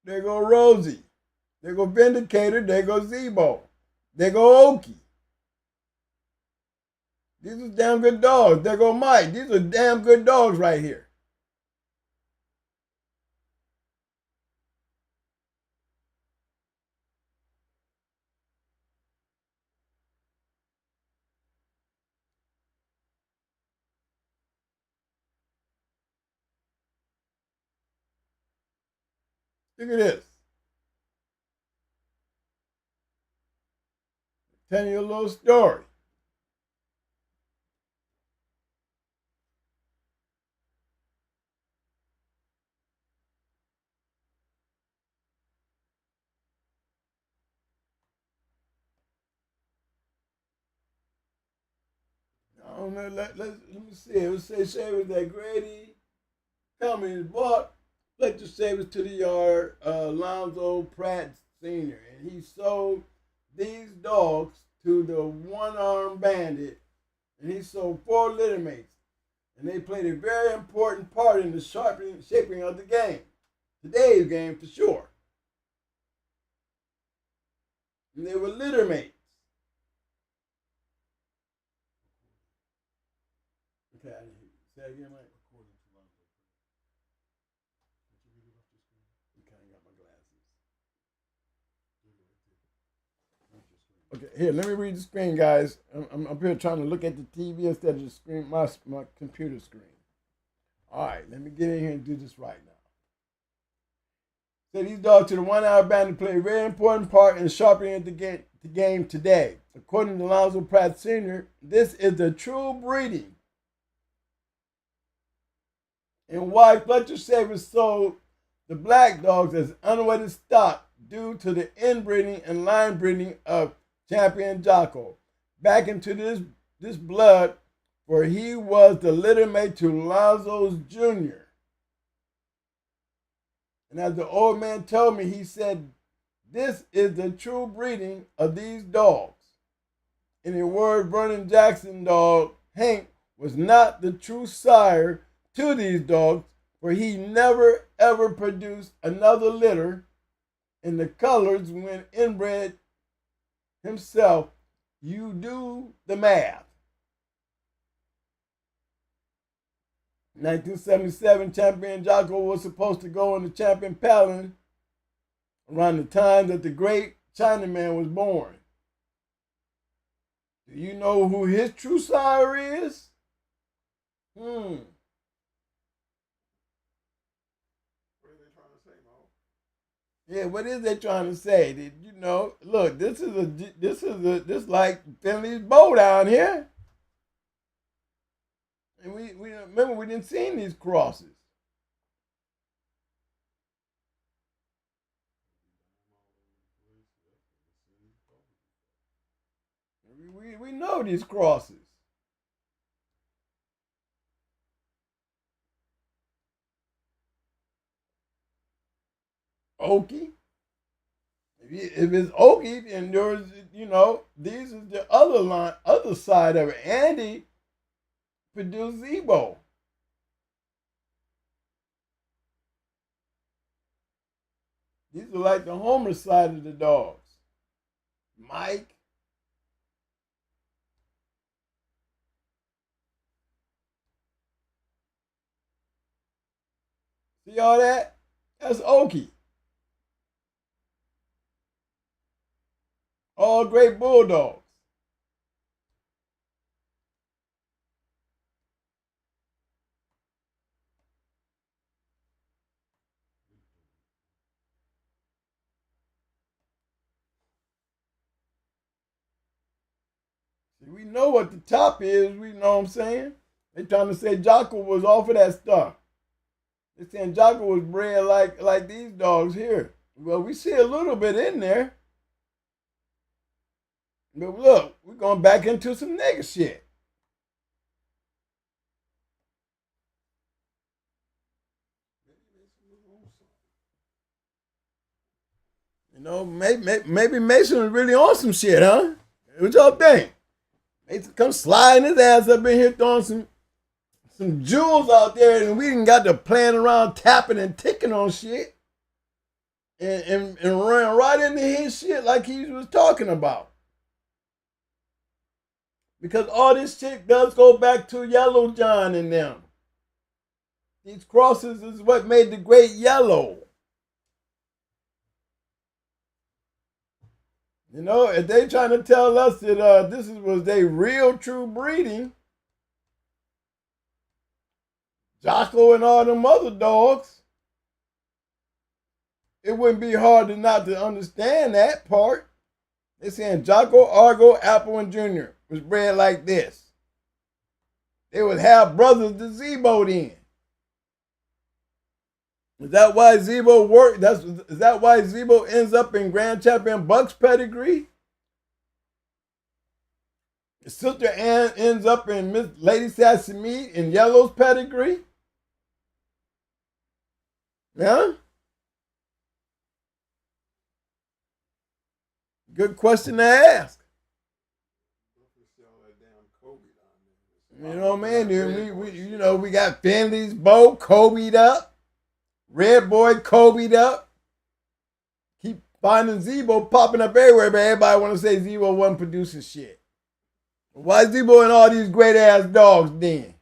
There go Rosie. There go Vindicator. There go Zebo. There go Okie. These are damn good dogs. There go Mike. These are damn good dogs right here. Look at this. Tell you a little story. I don't know. Let me see. It was say was that Grady Cummings bought Fletcher Sabres to the yard, Lonzo Pratt Sr., and he sold these dogs to the one-armed bandit, and he sold 4 littermates, and they played a very important part in the shaping of the game, today's game for sure. And they were littermates. Okay, I didn't hear you. Say that again, Mike. Okay, here, let me read the screen, guys. I'm up here trying to look at the TV instead of the screen, my computer screen. All right, let me get in here and do this right now. So these dogs to the one-hour bandit play a very important part in sharpening the game today. According to Lonzo Pratt Sr., this is the true breeding and why Fletcher Sabres sold the black dogs as unweighted stock due to the inbreeding and line breeding of Champion Jocko back into this blood, for he was the littermate to Lonzo's Jr. And as the old man told me, he said, this is the true breeding of these dogs. In a word, Vernon Jackson dog, Hank, was not the true sire to these dogs, for he never ever produced another litter in the colors when inbred himself. You do the math. 1977, Champion Jocko was supposed to go in the Champion Paladin around the time that the great Chinaman was born. Do you know who his true sire is? What are they trying to say, Mo? Yeah, what is they trying to say? Did you know? Look, this is like Finley's bow down here, and we remember we didn't see these crosses. We know these crosses. Okie. If it's Okie, then there's, these is the other side of it. Andy produced Zebo. These are like the Homer side of the dogs. Mike. See all that? That's Okie. All great bulldogs. See, we know what the top is, we know what I'm saying? They trying to say Jocko was off of that stuff. They saying Jocko was bred like these dogs here. Well, we see a little bit in there. But look, we're going back into some nigga shit. Maybe Mason was really on some shit, huh? What y'all think? Mason come sliding his ass up in here throwing some jewels out there, and we didn't got to playing around tapping and ticking on shit. And ran right into his shit like he was talking about. Because all this shit does go back to Yellow John and them. These crosses is what made the great yellow. If they trying to tell us that this was their real true breeding, Jocko and all them other dogs, it wouldn't be hard to understand that part. They're saying Jocko, Argo, Apple, and Junior was bred like this. They would have brothers to Zebo then. Is that why Zebo worked? Is that why Zebo ends up in Grand Champion Buck's pedigree? His sister Ann ends up in Miss Lady Sassy Mead in Yellow's pedigree? Yeah? Good question to ask. You know what I mean? We got Finley's bow Kobe'd up. Red Boy Kobe'd up. Keep finding Zebo popping up everywhere, but everybody want to say Zebo wasn't producing shit. Why Zebo and all these great ass dogs then?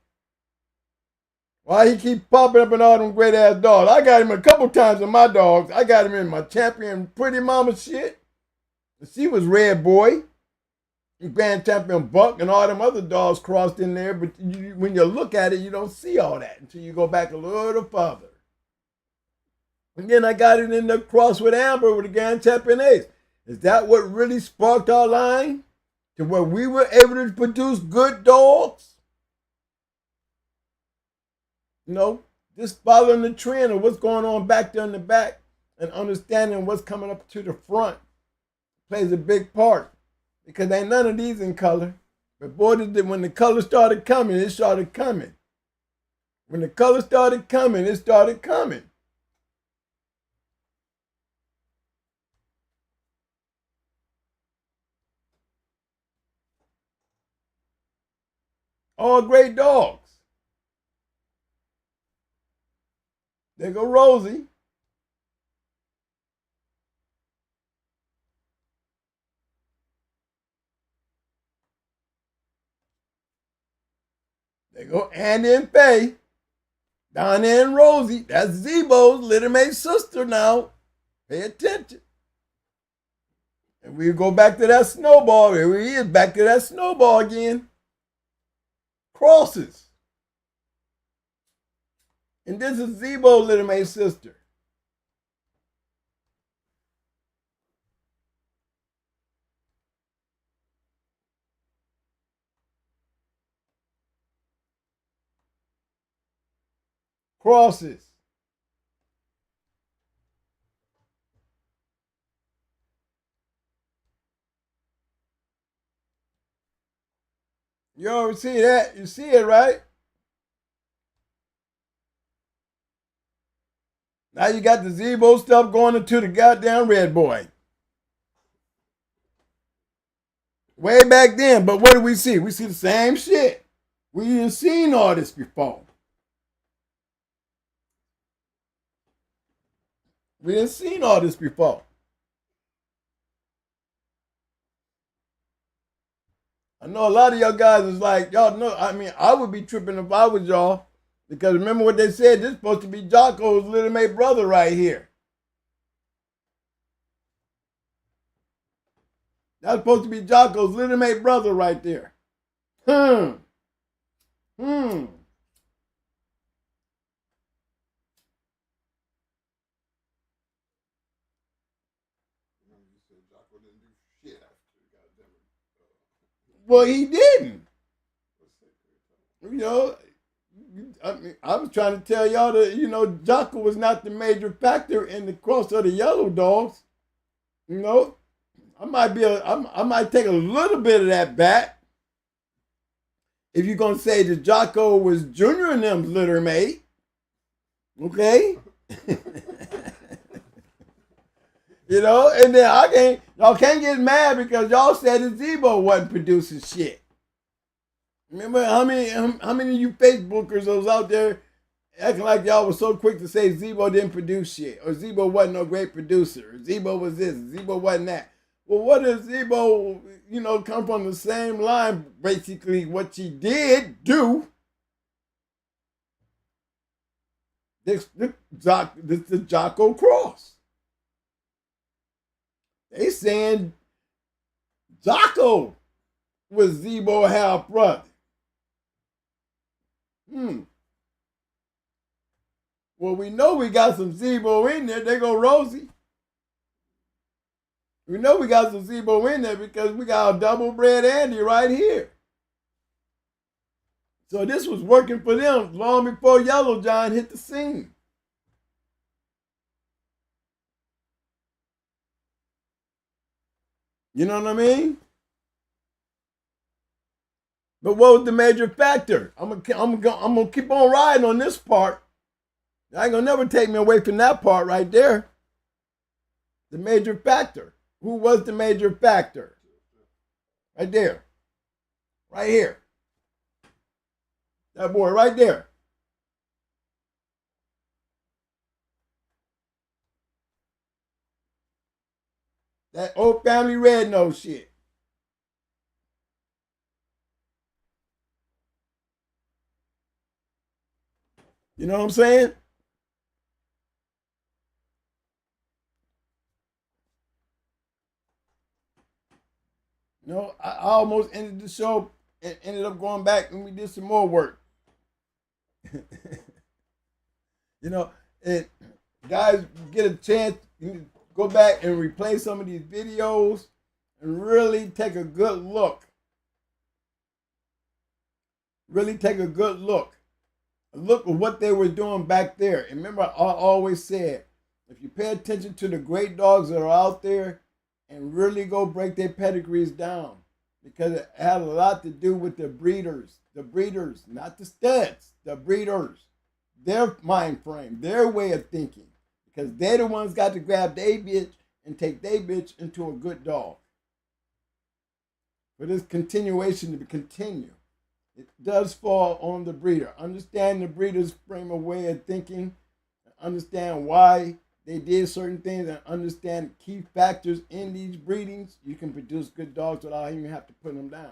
Why he keep popping up in all them great ass dogs? I got him a couple times in my dogs. I got him in my champion Pretty Mama shit. She was Red Boy. Grand Champion Buck and all them other dogs crossed in there, but when you look at it, you don't see all that until you go back a little further. And then I got it in the cross with Amber with the Grand Champion Ace. Is that what really sparked our line? To where we were able to produce good dogs? Just following the trend of what's going on back there in the back and understanding what's coming up to the front plays a big part. Because ain't none of these in color. But boy, when the color started coming, it started coming. When the color started coming, it started coming. All great dogs. There go Rosie. There go Andy and Faye. Donna and Rosie. That's Zebo's little mate sister now. Pay attention. And we go back to that snowball. Here he is, back to that snowball again. Crosses. And this is Zebo's little May sister. Crosses. You ever see that? You see it, right? Now you got the Zebo stuff going into the goddamn Red Boy. Way back then, but what do we see? We see the same shit. We didn't seen all this before. We didn't seen all this before. I know a lot of y'all guys is like, y'all know, I mean, I would be tripping if I was y'all. Because remember what they said, this is supposed to be Jocko's little mate brother right here. That's supposed to be Jocko's little mate brother right there. Well, he didn't. You know, I mean, I was trying to tell y'all that, you know, Jocko was not the major factor in the cross of the Yellow Dogs. You know, I might take a little bit of that back. If you're gonna say that Jocko was Junior and them's litter mate, okay? You know, and then y'all can't get mad because y'all said that Zebo wasn't producing shit. Remember how many of you Facebookers was out there acting like y'all was so quick to say Zebo didn't produce shit, or Zebo wasn't no great producer, or Zebo was this, Zebo wasn't that. Well, what if Zebo, you know, come from the same line, basically what she did do? This the Jocko cross. They saying Jocko was Zebo half brother. Well, we know we got some Zebo in there. There go Rosie. We know we got some Zebo in there because we got a double bred Andy right here. So this was working for them long before Yellow John hit the scene. You know what I mean? But what was the major factor? I'm gonna keep on riding on this part. I ain't gonna never take me away from that part right there. The major factor. Who was the major factor? Right there. Right here. That boy right there. That old family red nose shit. You know what I'm saying? You know, I almost ended the show and ended up going back and we did some more work. You know, and guys get a chance, you need to go back and replay some of these videos and really take a good look. Really take a good look. A look at what they were doing back there. And remember, I always said, if you pay attention to the great dogs that are out there and really go break their pedigrees down, because it had a lot to do with the breeders, not the studs, the breeders, their mind frame, their way of thinking, because they're the ones got to grab their bitch and take their bitch into a good dog. For this continuation to continue, it does fall on the breeder. Understand the breeder's frame of way of thinking, understand why they did certain things, and understand key factors in these breedings. You can produce good dogs without even have to put them down.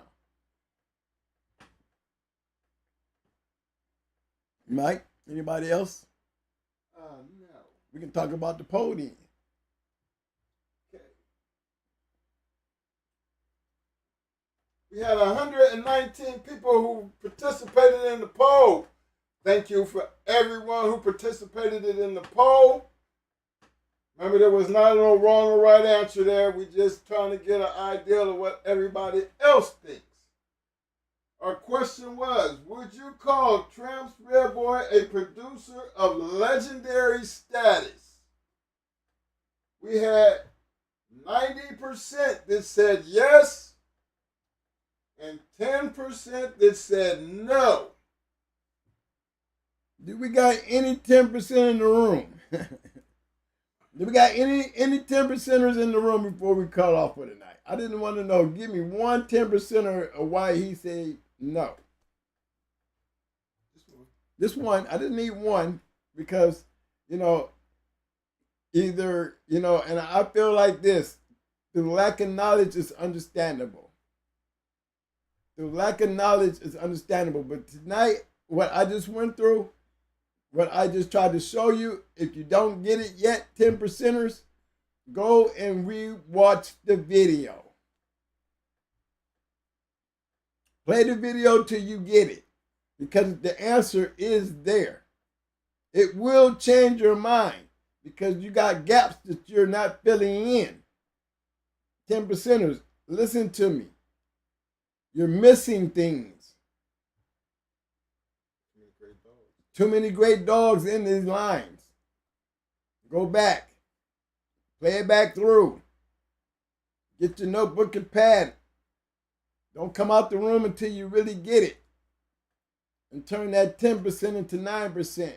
Mike, anybody else? No. We can talk about the podium. Okay. We had 119 people who participated in the poll. Thank you for everyone who participated in the poll. Remember, there was not no wrong or right answer there. We're just trying to get an idea of what everybody else thinks. Our question was, would you call Tramp's Redboy a producer of legendary status? We had 90% that said yes and 10% that said no. Do we got any 10% in the room? Do we got any 10%ers in the room before we cut off for tonight? I didn't want to know. Give me one 10%er of why he said no. This one, I didn't need one because, either, and I feel like this, the lack of knowledge is understandable. The lack of knowledge is understandable. But tonight, what I just went through, what I just tried to show you, if you don't get it yet, 10%ers, go and re-watch the video. Play the video till you get it, because the answer is there. It will change your mind because you got gaps that you're not filling in. 10%ers, listen to me. You're missing things. Too many great dogs in these lines. Go back. Play it back through. Get your notebook and pad. Don't come out the room until you really get it. And turn that 10% into 9%.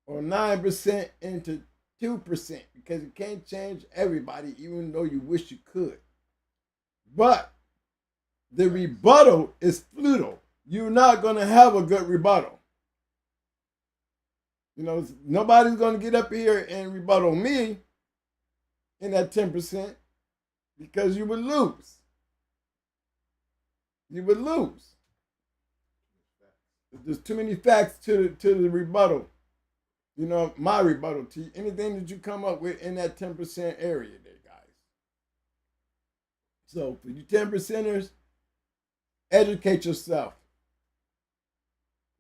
Or 9% into 2%. Because you can't change everybody even though you wish you could. But the rebuttal is futile. You're not going to have a good rebuttal. Nobody's going to get up here and rebuttal me in that 10% because you would lose. You would lose. There's too many facts to the rebuttal. My rebuttal to anything that you come up with in that 10% area there, guys. So for you 10%ers, educate yourself.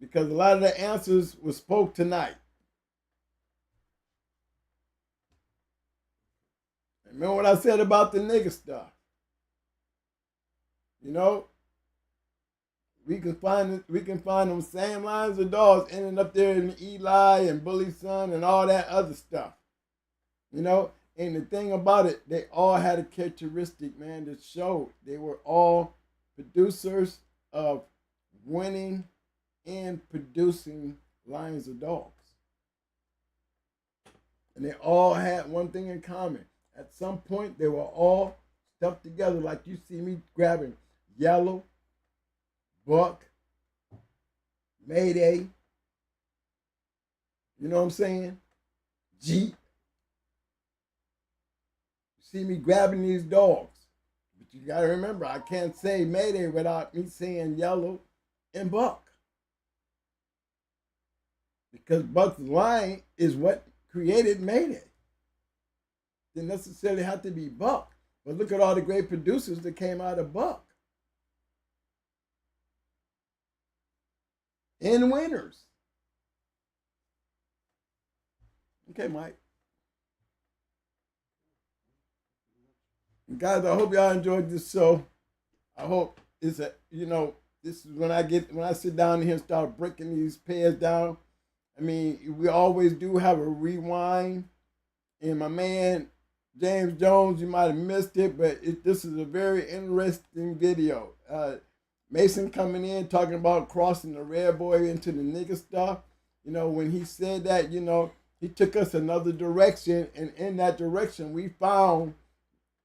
Because a lot of the answers were spoke tonight. Remember what I said about the nigga stuff? We can find them same lines of dogs ending up there in Eli and Bully Son and all that other stuff. And the thing about it, they all had a characteristic, man, that showed they were all producers of winning and producing lines of dogs. And they all had one thing in common. At some point, they were all stuck together like you see me grabbing Yellow, Buck, Mayday, you know what I'm saying? Jeep. You see me grabbing these dogs. But you got to remember, I can't say Mayday without me saying Yellow and Buck. Because Buck's line is what created Mayday. Didn't necessarily have to be Buck. But look at all the great producers that came out of Buck. And winners. Okay, Mike. Guys, I hope y'all enjoyed this show. I hope this is when I sit down here and start breaking these pairs down. I mean, we always do have a rewind. And my man, James Jones, you might have missed it, but this is a very interesting video. Mason coming in, talking about crossing the red boy into the nigga stuff. When he said that, he took us another direction. And in that direction, we found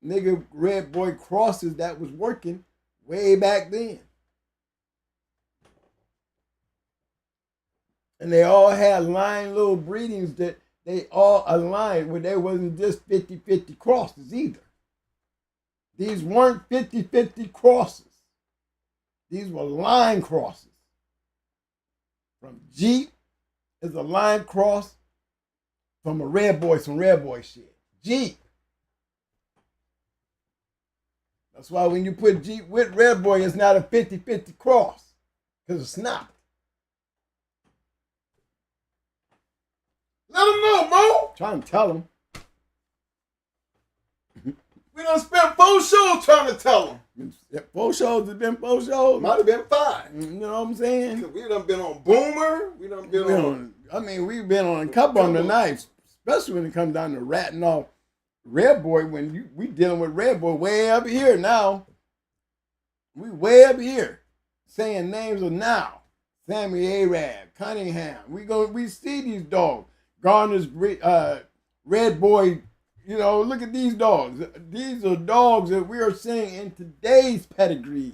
nigga red boy crosses that was working way back then. And they all had line little breedings that they all aligned where there wasn't just 50-50 crosses either. These weren't 50-50 crosses. These were line crosses. From Jeep is a line cross from a red boy, some red boy shit. Jeep. That's why when you put Jeep with Red Boy, it's not a 50-50 cross. Because it's not. Let them know, Mo. Trying to tell them. We done spent 4 shows trying to tell them. 4 shows have been 4 shows. Might have been 5. You know what I'm saying? We done been on Boomer. We done been on. I mean, we've been on a couple on the knives, especially when it comes down to ratting off Red Boy. When we dealing with Red Boy way up here now. We way up here saying names of now. Sammy Arab, Cunningham. We see these dogs. Garner's Red Boy. You know, look at these dogs. These are dogs that we are seeing in today's pedigrees.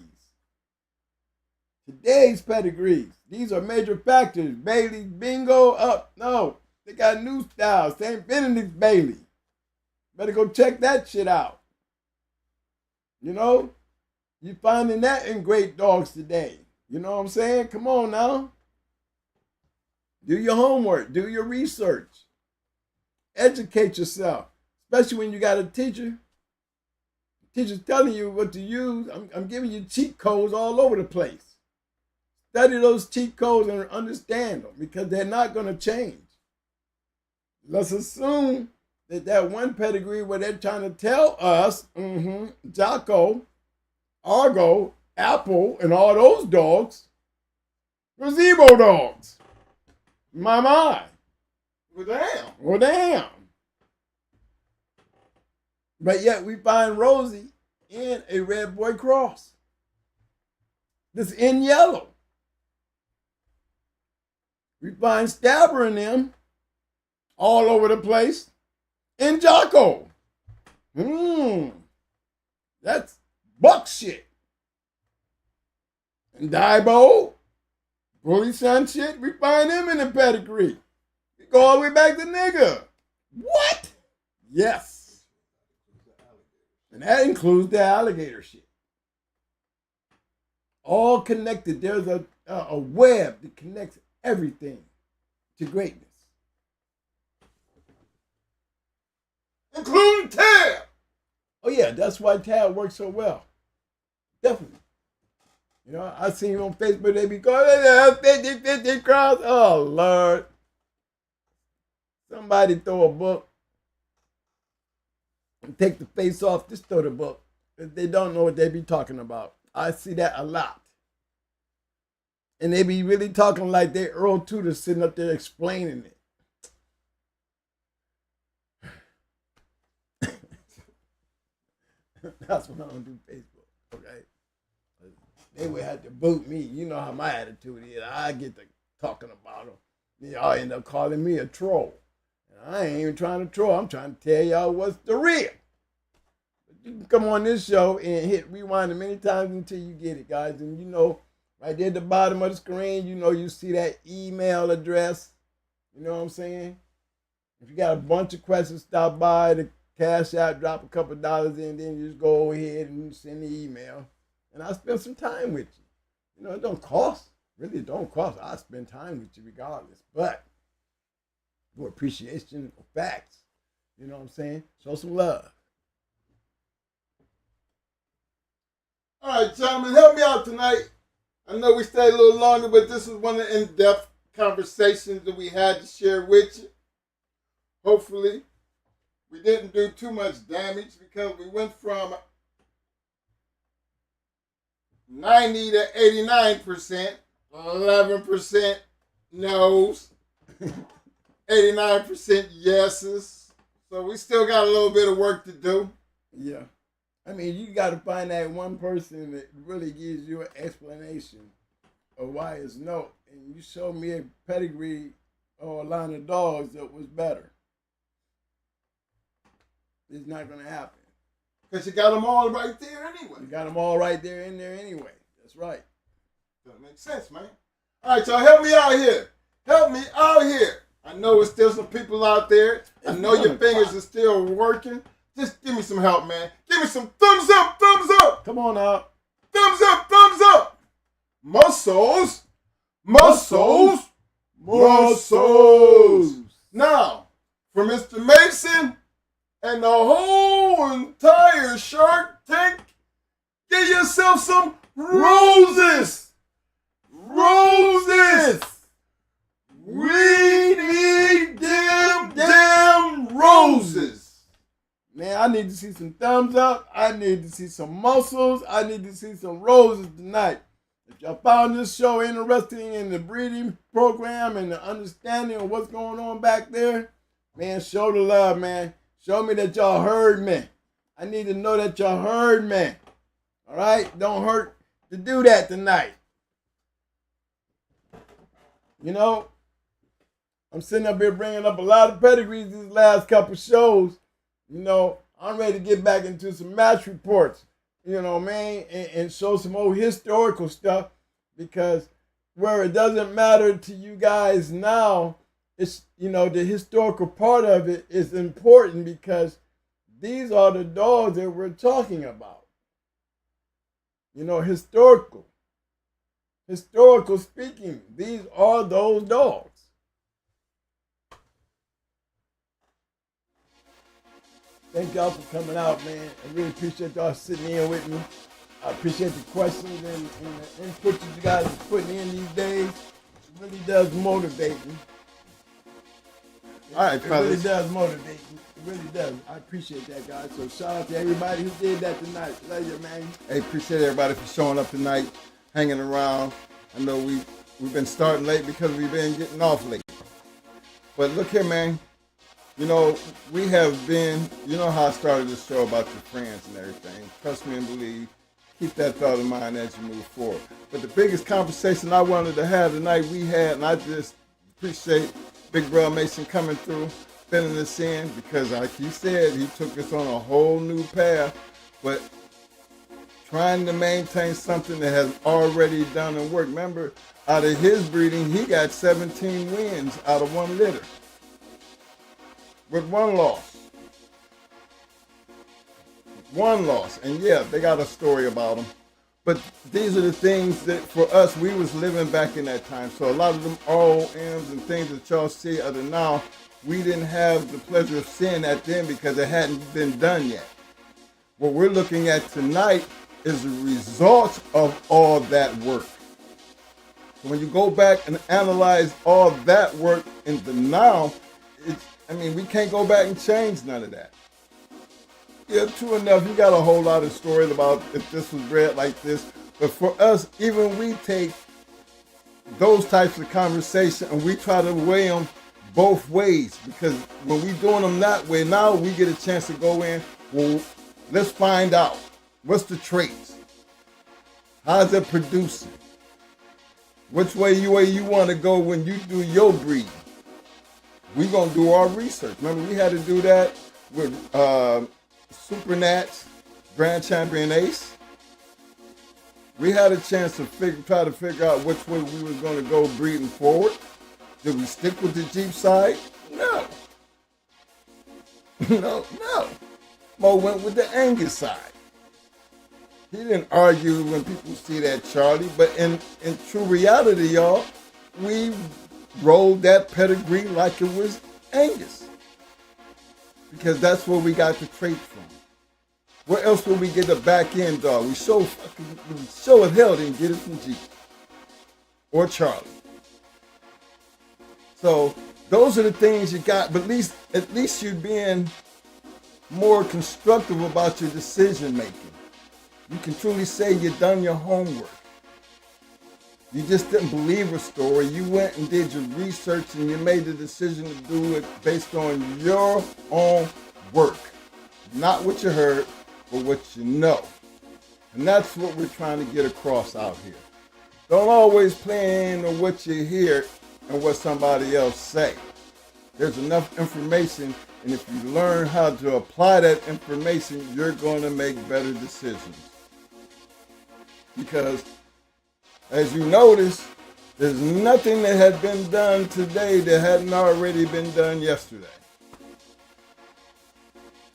Today's pedigrees. These are major factors. Bailey, Bingo, up. No, they got new styles. St. Benedict's Bailey. Better go check that shit out. You know, you're finding that in great dogs today. You know what I'm saying? Come on now. Do your homework. Do your research. Educate yourself. Especially when you got a teacher. The teacher's telling you what to use. I'm giving you cheat codes all over the place. Study those cheat codes and understand them because they're not going to change. Let's assume that one pedigree where they're trying to tell us, Jocko, Argo, Apple, and all those dogs were Zebo dogs. My. Well, damn. But yet we find Rosie in a Red Boy cross. That's in yellow. We find Stabber in them all over the place in Jocko. That's buck shit. And Daibo, Bully Son shit, we find him in the pedigree. We go all the way back to nigga. What? Yes. And that includes the alligator shit. All connected. There's a web that connects everything to greatness. Including Tab. Oh yeah, that's why Tab works so well. Definitely. You know, I seen on Facebook, they be going, 50-50 cross. Oh, Lord. Somebody throw a book. Take the face off, just throw the book. They don't know what they be talking about. I see that a lot. And they be really talking like they Earl Tudor sitting up there explaining it. That's when I don't do Facebook, okay? They would have to boot me. You know how my attitude is. I get to talking about them. Y'all end up calling me a troll. I ain't even trying to troll. I'm trying to tell y'all what's the real. But you can come on this show and hit rewind as many times until you get it, guys. And you know, right there at the bottom of the screen, you know, you see that email address. You know what I'm saying? If you got a bunch of questions, stop by the Cash App, drop a couple dollars in, then you just go ahead and send the email. And I'll spend some time with you. You know, it don't cost. Really, it don't cost. I'll spend time with you regardless. But for appreciation of facts. You know what I'm saying? Show some love. All right, gentlemen, help me out tonight. I know we stayed a little longer, but this is one of the in-depth conversations that we had to share with you. Hopefully, we didn't do too much damage because we went from 90 to 89%, 11% no's, 89% yeses. So we still got a little bit of work to do. Yeah. I mean, you got to find that one person that really gives you an explanation of why it's no. And you show me a pedigree or a line of dogs that was better. It's not going to happen. Because you got them all right there anyway. You got them all right there in there anyway. That's right. That makes sense, man. All right, y'all, help me out here. Help me out here. I know there's still some people out there. I know your fingers are still working. Just give me some help, man. Give me some thumbs up, thumbs up. Come on out. Thumbs up, thumbs up. Muscles, muscles, muscles. Now, for Mr. Mason and the whole entire Shark Tank Get yourself some roses. Roses. We need them damn roses. Man, I need to see some thumbs up. I need to see some muscles. I need to see some roses tonight. If y'all found this show interesting in the breeding program and the understanding of what's going on back there, man, show the love, man. Show me that y'all heard me. I need to know that y'all heard me. All right? Don't hurt to do that tonight. You know, I'm sitting up here bringing up a lot of pedigrees these last couple shows. You know, I'm ready to get back into some match reports, you know, man, and show some old historical stuff, because where it doesn't matter to you guys now, it's, you know, the historical part of it is important, because these are the dogs that we're talking about. You know, historical speaking, these are those dogs. Thank y'all for coming out, man. I really appreciate y'all sitting in with me. I appreciate the questions and the input that you guys are putting in these days. It really does motivate me. All right, fellas. It really does motivate me. It really does. I appreciate that, guys. So shout out to everybody who did that tonight. Love you, man. Hey, appreciate everybody for showing up tonight, hanging around. I know we've been starting late because we've been getting off late. But look here, man. You know, we have been, you know how I started this show about your friends and everything. Trust me and believe. Keep that thought in mind as you move forward. But the biggest conversation I wanted to have tonight, we had, and I just appreciate Big Bro Mason coming through, filling us in, because like he said, he took us on a whole new path. But trying to maintain something that has already done and worked. Remember, out of his breeding, he got 17 wins out of one litter, with one loss. One loss. And yeah, they got a story about him. But these are the things that for us, we was living back in that time. So a lot of them ROMs and things that y'all see other now, we didn't have the pleasure of seeing that then because it hadn't been done yet. What we're looking at tonight is the result of all that work. So when you go back and analyze all that work in the now, we can't go back and change none of that. Yeah, true enough, you got a whole lot of stories about if this was bred like this. But for us, even we take those types of conversation and we try to weigh them both ways. Because when we doing them that way, now we get a chance to go in, well, let's find out. What's the traits? How's it producing? Which way you want to go when you do your breeding? We're going to do our research. Remember, we had to do that with Super Nats, Grand Champion Ace. We had a chance to try to figure out which way we was going to go breeding forward. Did we stick with the Jeep side? No. No. Mo went with the Angus side. He didn't argue when people see that Charlie, but in true reality, y'all, we rolled that pedigree like it was Angus. Because that's where we got the trait from. Where else would we get the back end dog? We sure as hell didn't get it from Jeep or Charlie. So those are the things you got, but at least you're being more constructive about your decision making. You can truly say you've done your homework. You just didn't believe a story. You went and did your research and you made the decision to do it based on your own work. Not what you heard, but what you know. And that's what we're trying to get across out here. Don't always play in what you hear and what somebody else say. There's enough information, and if you learn how to apply that information, you're going to make better decisions. Because, as you notice, there's nothing that had been done today that hadn't already been done yesterday.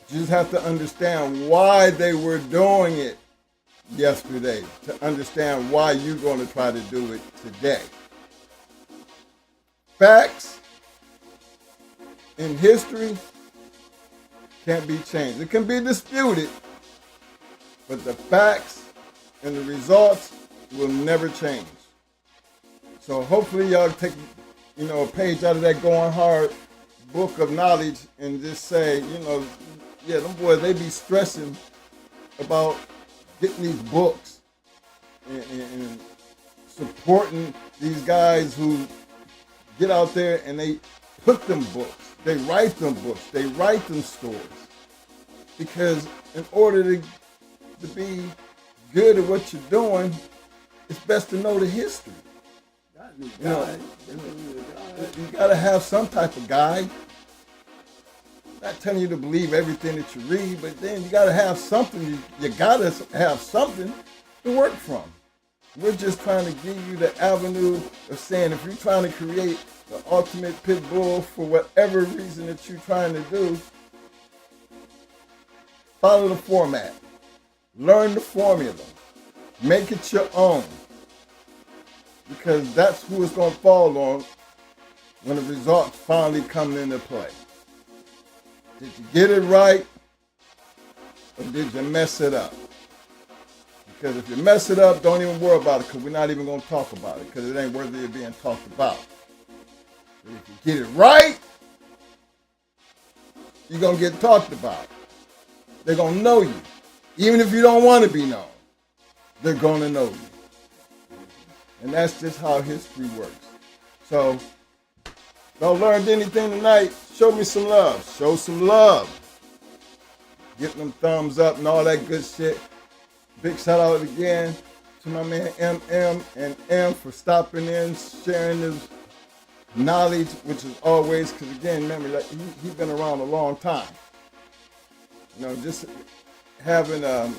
You just have to understand why they were doing it yesterday to understand why you're going to try to do it today. Facts in history can't be changed. It can be disputed, but the facts and the results will never change. So hopefully y'all take, a page out of that Going Hard book of knowledge and just say, yeah, them boys, they be stressing about getting these books and supporting these guys who get out there and they put them books, they write them books, they write them stories. Because in order to be good at what you're doing, it's best to know the history. You gotta have some type of guide. Not telling you to believe everything that you read, but then you gotta have something. You gotta have something to work from. We're just trying to give you the avenue of saying if you're trying to create the ultimate pit bull for whatever reason that you're trying to do, follow the format. Learn the formula. Make it your own. Because that's who it's going to fall on when the results finally come into play. Did you get it right or did you mess it up? Because if you mess it up, don't even worry about it because we're not even going to talk about it because it ain't worthy of being talked about. But if you get it right, you're going to get talked about. They're going to know you. Even if you don't want to be known, they're going to know you. And that's just how history works. So, if y'all learned anything tonight, show me some love. Show some love. Getting them thumbs up and all that good shit. Big shout out again to my man M.M. and M for stopping in, sharing his knowledge, which is always, because again, remember, like, he's been around a long time. Just having the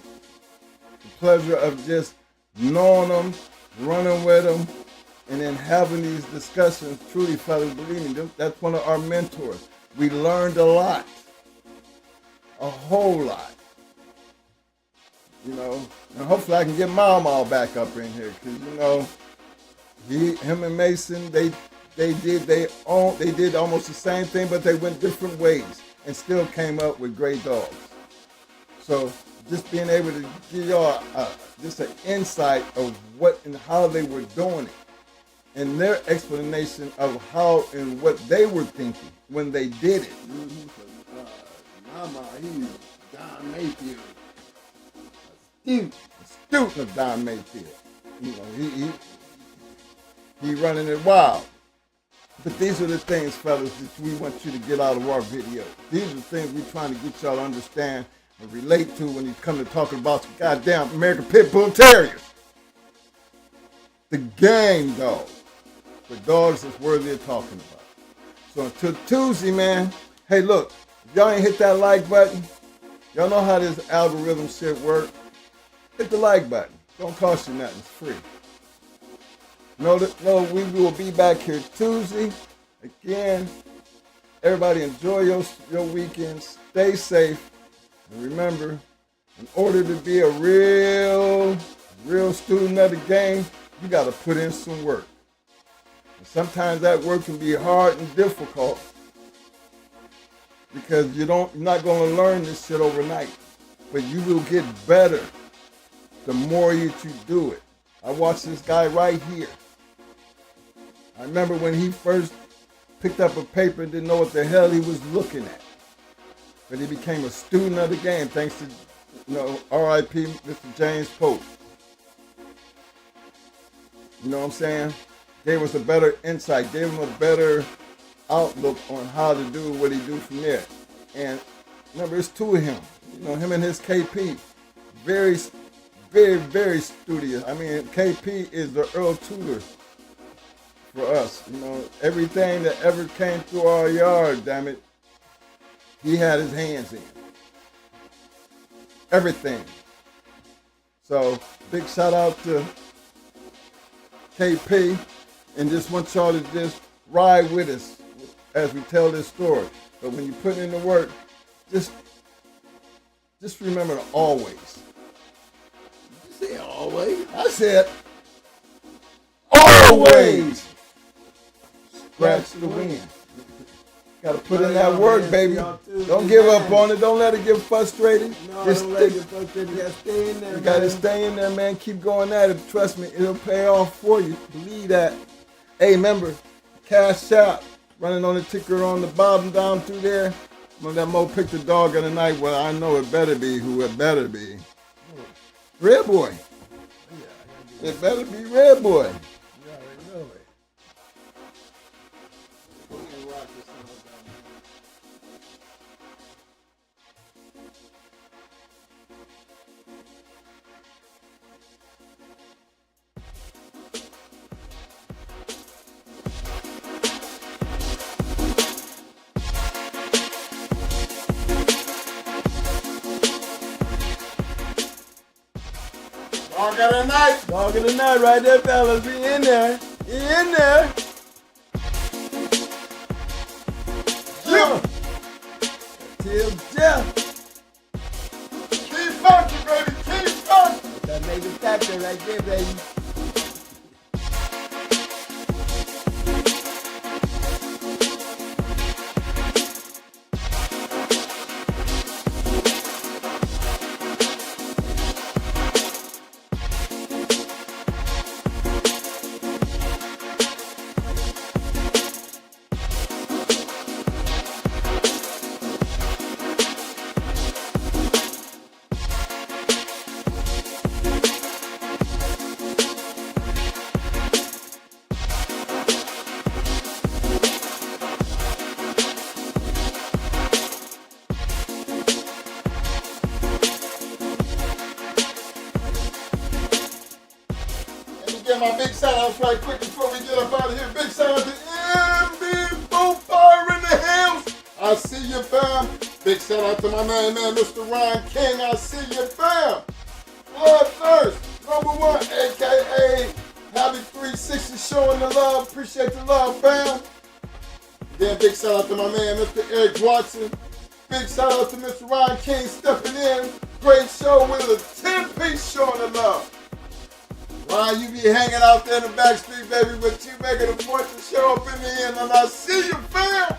pleasure of just knowing them, running with them, and then having these discussions. Truly, fellas, believe me, that's one of our mentors. We learned a lot, a whole lot. And hopefully I can get Mom all back up in here, because him and Mason, they did almost the same thing, but they went different ways and still came up with great dogs. So just being able to give y'all just an insight of what and how they were doing it and their explanation of how and what they were thinking when they did it. Mama, he's Don Mayfield. A student of Don Mayfield. He running it wild. But these are the things, fellas, that we want you to get out of our video. These are the things we're trying to get y'all to understand and relate to when you come to talking about some goddamn American Pit Bull Terriers. The game dog. The dogs that's worthy of talking about. So until Tuesday, man, hey, look, if y'all ain't hit that like button, y'all know how this algorithm shit work. Hit the like button. Don't cost you nothing. It's free. No, we will be back here Tuesday. Again, everybody enjoy your weekends. Stay safe. And remember, in order to be a real student of the game, you got to put in some work. And sometimes that work can be hard and difficult because you're not going to learn this shit overnight. But you will get better the more you do it. I watched this guy right here. I remember when he first picked up a paper and didn't know what the hell he was looking at. But he became a student of the game thanks to, R.I.P. Mr. James Pope. You know what I'm saying? Gave us a better insight, gave him a better outlook on how to do what he do from there. And remember, it's two of him. Him and his KP. Very, very, very studious. I mean, KP is the Earl Tudor for us. Everything that ever came through our yard, damn it, he had his hands in. Everything. So, big shout out to KP, and just want y'all to just ride with us as we tell this story. But when you put in the work, just remember to always. Did you say always? I said always scratch the wind. Gotta put in that work, baby. Don't give up on it. Don't let it get frustrated. No, Just don't let it get frustrated. You gotta stay in there, You gotta man. stay in there, man. Keep going at it. Trust me, it'll pay off for you. Believe that. Hey, remember, Cash Out running on the ticker on the bottom down through there. When that Mo picked the dog of the night, well, I know it better be who it better be. Red Boy. It better be Red Boy. You already know it. We can rock this one down. Dog of the night. Dog of the night right there, fellas. We in there. We in there. Yeah. Till Jeff. Keep funky, baby. Keep funky. That made the factor right there, baby. My big shout outs right quick before we get up out of here. Big shout out to M.M.M Fire in the Hills. I see you, fam. Big shout out to my main man, Mr. Ryan King. I see you, fam. Bloodthirst, #1, aka Happy 360, showing the love. Appreciate the love, fam. Then big shout out to my man, Mr. Eric Watson. Big shout out to Mr. Ryan King stepping in. Great show with a 10-piece showing the love. Ryan, you be hanging out there in the back street, baby, but you making a point to show up in the end, and I see you, fam.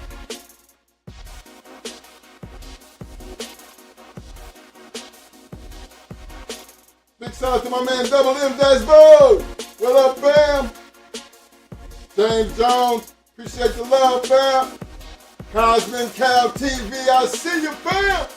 Big shout out to my man, Double M Dashboard. What up, fam? James Jones, appreciate the love, fam. Cosmin Cal TV, I see you, fam.